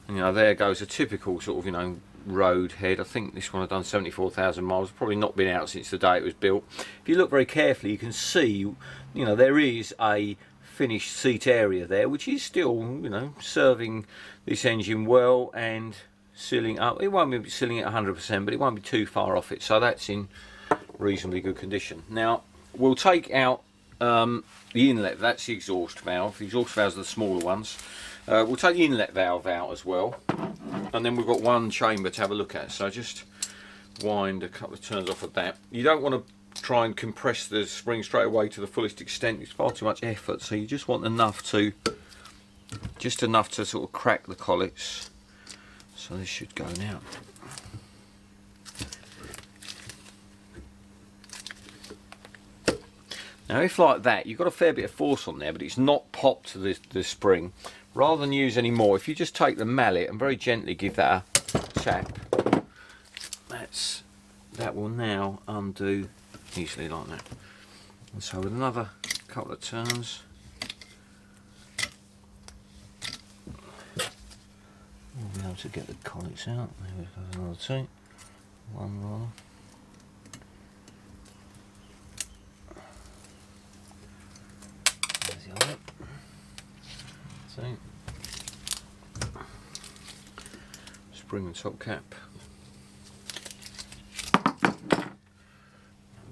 and you know, there goes a typical sort of, you know, road head. I think this one had done 74,000 miles, probably not been out since the day it was built. If you look very carefully, you can see, you know, there is a finished seat area there, which is still, you know, serving this engine well and sealing up. It won't be sealing it 100%, but it won't be too far off it, so that's in reasonably good condition. Now we'll take out the inlet. That's the exhaust valve. The exhaust valves are the smaller ones. We'll take the inlet valve out as well, and then we've got one chamber to have a look at, so just wind a couple of turns off of that. You don't want to try and compress the spring straight away to the fullest extent, it's far too much effort, so you just want enough to sort of crack the collets. So this should go now. Now if like that, you've got a fair bit of force on there, but it's not popped to the spring, rather than use any more, if you just take the mallet and very gently give that a tap, that will now undo easily like that. And so with another couple of turns, we'll be able to get the collets out. There goes another two, one rather. There's the other. See, spring and top cap,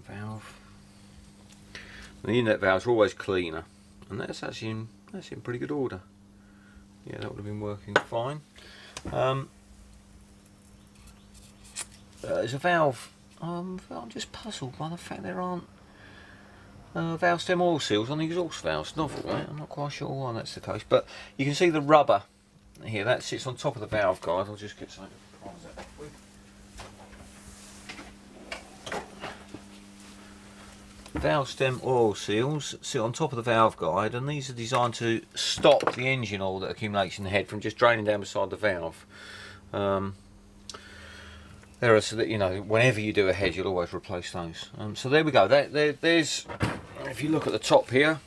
valve. And the inlet valves are always cleaner, and that's actually in pretty good order. Yeah, that would have been working fine. There's a valve. I'm just puzzled by the fact there aren't valve stem oil seals on the exhaust valves. Novel, right? I'm not quite sure why that's the case, but you can see the rubber here that sits on top of the valve guide. I'll just get something to prize that off with. Valve stem oil seals sit on top of the valve guide, and these are designed to stop the engine oil that accumulates in the head from just draining down beside the valve. There are, so that, you know, whenever you do a head, you'll always replace those. So there we go. There's, if you look at the top here,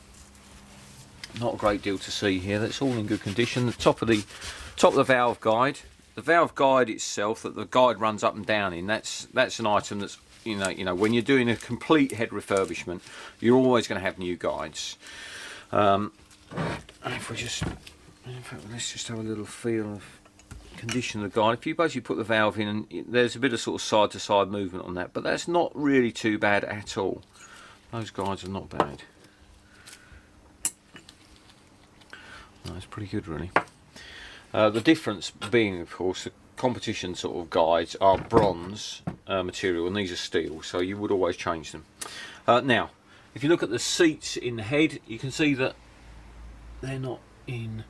not a great deal to see here. That's all in good condition. The top of the valve guide. The valve guide itself that the guide runs up and down in. That's an item that's, you know, when you're doing a complete head refurbishment, you're always going to have new guides. If we just, in fact, let's just have a little feel of condition of the guide. If you basically put the valve in, and there's a bit of sort of side to side movement on that, but that's not really too bad at all. Those guides are not bad. No, it's pretty good really. The difference being, of course, the competition sort of guides are bronze material and these are steel, so you would always change them. Now, if you look at the seats in the head, you can see that they're not in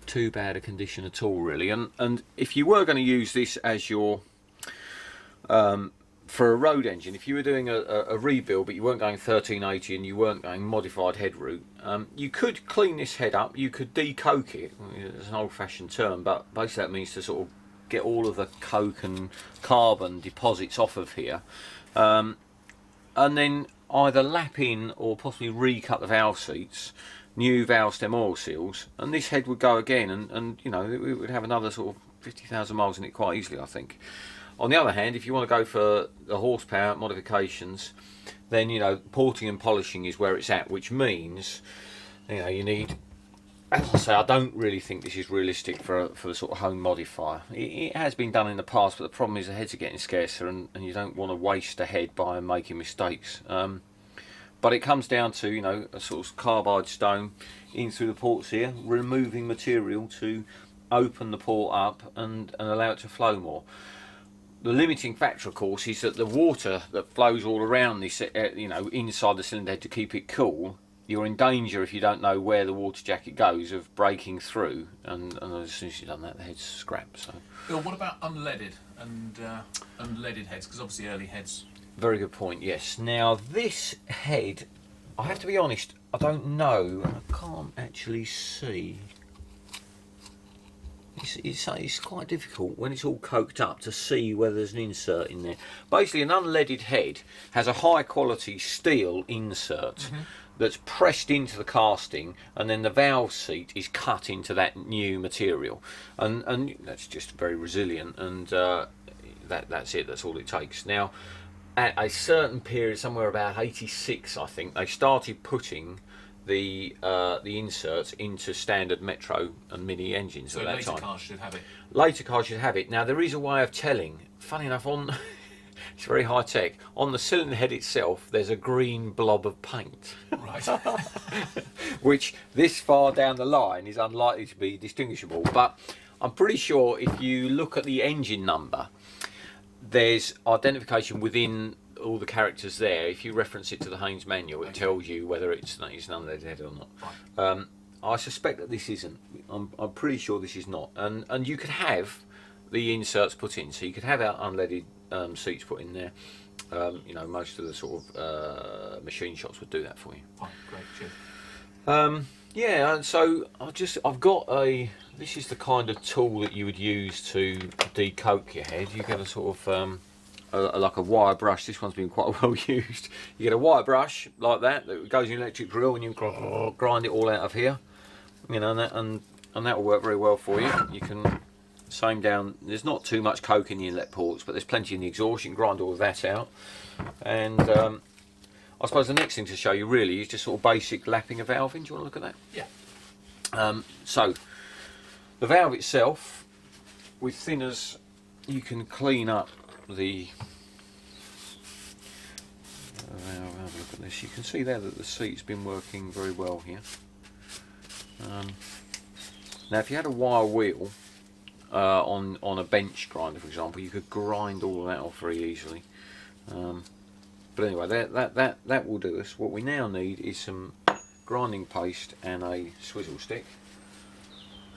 too bad a condition at all really, and if you were going to use this as your for a road engine, if you were doing a rebuild but you weren't going 1380 and you weren't going modified head route, you could clean this head up, you could decoke it. It's an old-fashioned term, but basically that means to sort of get all of the coke and carbon deposits off of here, and then either lap in or possibly recut the valve seats, new valve stem oil seals, and this head would go again, and you know, it would have another sort of 50,000 miles in it quite easily, I think. On the other hand, if you want to go for the horsepower modifications, then you know, porting and polishing is where it's at, which means, you know, you need, as I say, I don't really think this is realistic for the sort of home modifier. It has been done in the past, but the problem is the heads are getting scarcer, and you don't want to waste a head by making mistakes. But it comes down to, you know, a sort of carbide stone in through the ports here, removing material to open the port up and allow it to flow more. The limiting factor, of course, is that the water that flows all around this, you know, inside the cylinder head to keep it cool, you're in danger, if you don't know where the water jacket goes, of breaking through, and as soon as you've done that, the head's scrapped. So. Bill, what about unleaded and unleaded heads? Because obviously early heads. Very good point, yes. Now this head, I have to be honest, I don't know, I can't actually see. It's quite difficult when it's all coked up to see whether there's an insert in there. Basically, an unleaded head has a high quality steel insert that's pressed into the casting, and then the valve seat is cut into that new material, and that's just very resilient, and that's it, that's all it takes. Now, at a certain period, somewhere about 86, I think, they started putting the inserts into standard Metro and Mini engines at that time. So later cars should have it? Later cars should have it. Now there is a way of telling. Funny enough, it's very high tech. On the cylinder head itself, there's a green blob of paint. Right. Which this far down the line is unlikely to be distinguishable. But I'm pretty sure if you look at the engine number, there's identification within all the characters there. If you reference it to the Haynes manual, it tells you whether it's an unleaded head or not. Right. I suspect that this isn't. I'm pretty sure this is not. And you could have the inserts put in, so you could have our unleaded seats put in there. You know, most of the sort of machine shops would do that for you. Fine, great, cheers. Yeah, so I've got a. This is the kind of tool that you would use to decoke your head. You get a sort of like a wire brush. This one's been quite well used. You get a wire brush like that goes in an electric drill, and you grind it all out of here. You know, and that will work very well for you. You can same down. There's not too much coke in the inlet ports, but there's plenty in the exhaust. You can grind all of that out. And I suppose the next thing to show you really is just sort of basic lapping a valve in. Do you want to look at that? Yeah. So the valve itself, with thinners, you can clean up the valve. Have a look at this. You can see there that the seat's been working very well here. Now, if you had a wire wheel on a bench grinder, for example, you could grind all of that off very easily. But anyway, that will do us. What we now need is some grinding paste and a swizzle stick.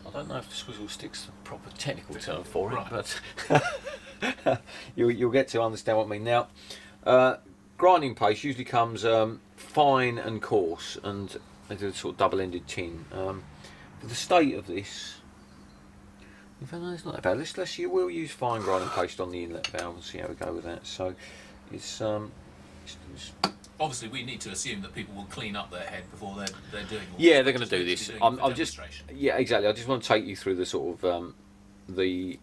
I don't know if swizzle stick's the proper technical term for it, but you'll get to understand what I mean. Now, grinding paste usually comes fine and coarse, and it's a sort of double-ended tin. But the state of this, in fact, no, it's not that bad. We'll use fine grinding paste on the inlet valve and see how we go with that. So it's obviously we need to assume that people will clean up their head before they're doing all yeah, they're going to do this. I'm just yeah, exactly. I just want to take you through the sort of the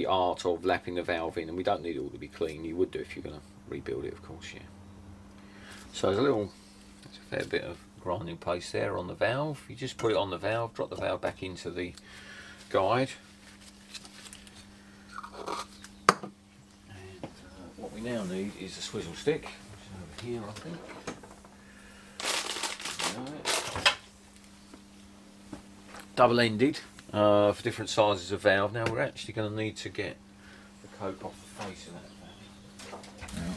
art of lapping the valve in, and we don't need it all to be clean. You would do if you're going to rebuild it, of course, yeah. So there's a fair bit of grinding paste there on the valve. You just put it on the valve, drop the valve back into the guide, we now need is a swizzle stick, which is over here, I think. Right. Double-ended for different sizes of valve. Now we're actually going to need to get the coke off the face of that valve. Yeah.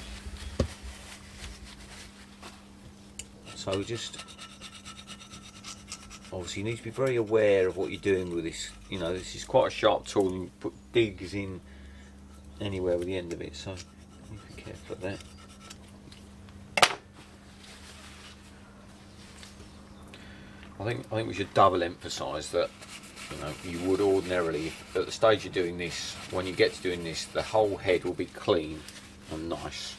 So just obviously you need to be very aware of what you're doing with this. You know, this is quite a sharp tool and you put digs in anywhere with the end of it, so you need to be careful of that. I think we should double emphasise that, you know, you would ordinarily, at the stage you're doing this, when you get to doing this, the whole head will be clean and nice.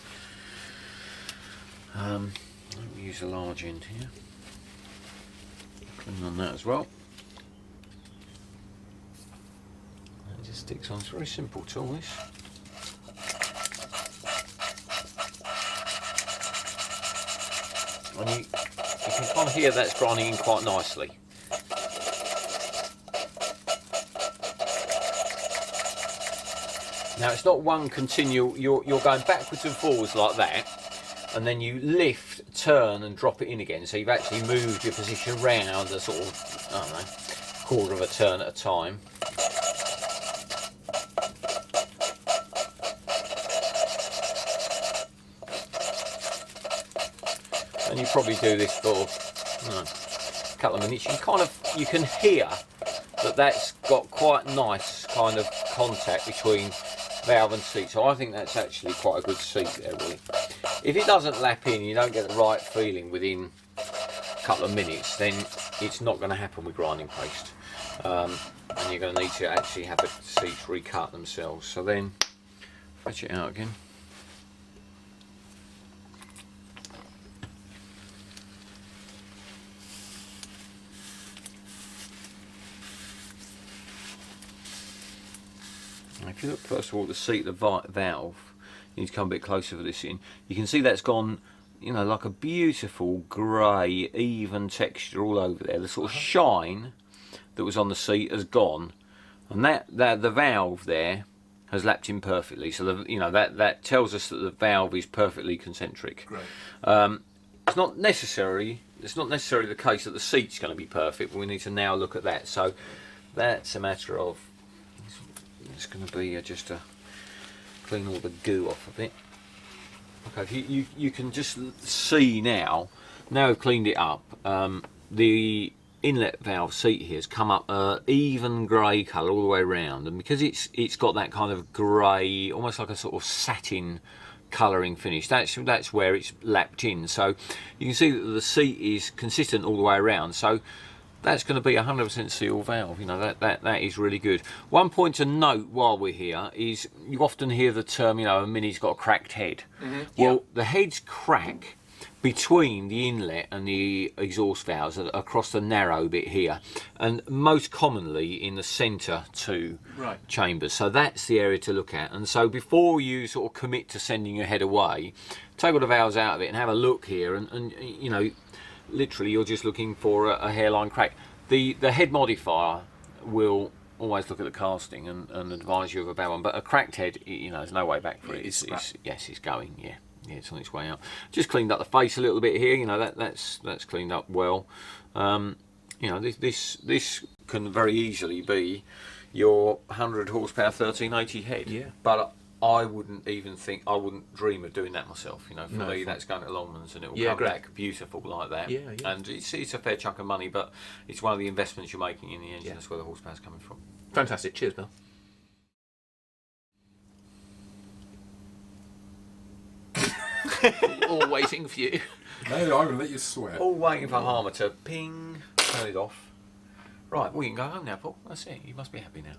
Let me use a large end here. Clean on that as well. It just sticks on. It's a very simple tool, this. And you can kind of hear that's grinding in quite nicely. Now it's not one continual, you're going backwards and forwards like that, and then you lift, turn and drop it in again, so you've actually moved your position round a sort of, I don't know, quarter of a turn at a time. And you probably do this for a couple of minutes. You can hear that that's got quite nice kind of contact between valve and seat. So I think that's actually quite a good seat there, really. If it doesn't lap in, you don't get the right feeling within a couple of minutes, then it's not going to happen with grinding paste. And you're going to need to actually have the seats recut themselves. So then, fetch it out again. If you look first of all at the seat of the valve, you need to come a bit closer for this in. You can see that's gone, you know, like a beautiful grey, even texture all over there. The sort of shine that was on the seat has gone, and that the valve there has lapped in perfectly. So you know that tells us that the valve is perfectly concentric. Great. It's not necessarily the case that the seat's going to be perfect, but we need to now look at that. So that's a matter of. It's going to be just to clean all the goo off of it. Okay, you can just see now I've cleaned it up, the inlet valve seat here has come up even grey colour all the way around, and because it's got that kind of grey, almost like a sort of satin colouring finish, that's where it's lapped in. So you can see that the seat is consistent all the way around. So that's going to be 100% seal valve. You know, that is really good. One point to note while we're here is you often hear the term, you know, a Mini's got a cracked head. Well, the heads crack between the inlet and the exhaust valves across the narrow bit here, and most commonly in the centre two chambers. So that's the area to look at. And so before you sort of commit to sending your head away, take all the valves out of it and have a look here, and you know, literally you're just looking for a hairline crack. The head modifier will always look at the casting and advise you of a bad one, but a cracked head, you know, there's no way back for it. It's going, yeah, it's on its way out. Just cleaned up the face a little bit here, you know, that's cleaned up well. You know, this can very easily be your 100 horsepower 1380 head. Yeah. But I wouldn't dream of doing that myself. You know, for me, that's going to Longman's and it will come back beautiful like that. Yeah. And it's a fair chunk of money, but it's one of the investments you're making in the engine. That's where the horsepower's coming from. Fantastic. Cheers, Bill. All waiting for you. No, I'm going to let you sweat. All waiting for Harmer to ping, turn it off. Right, we can go home now, Paul. That's it. You must be happy now.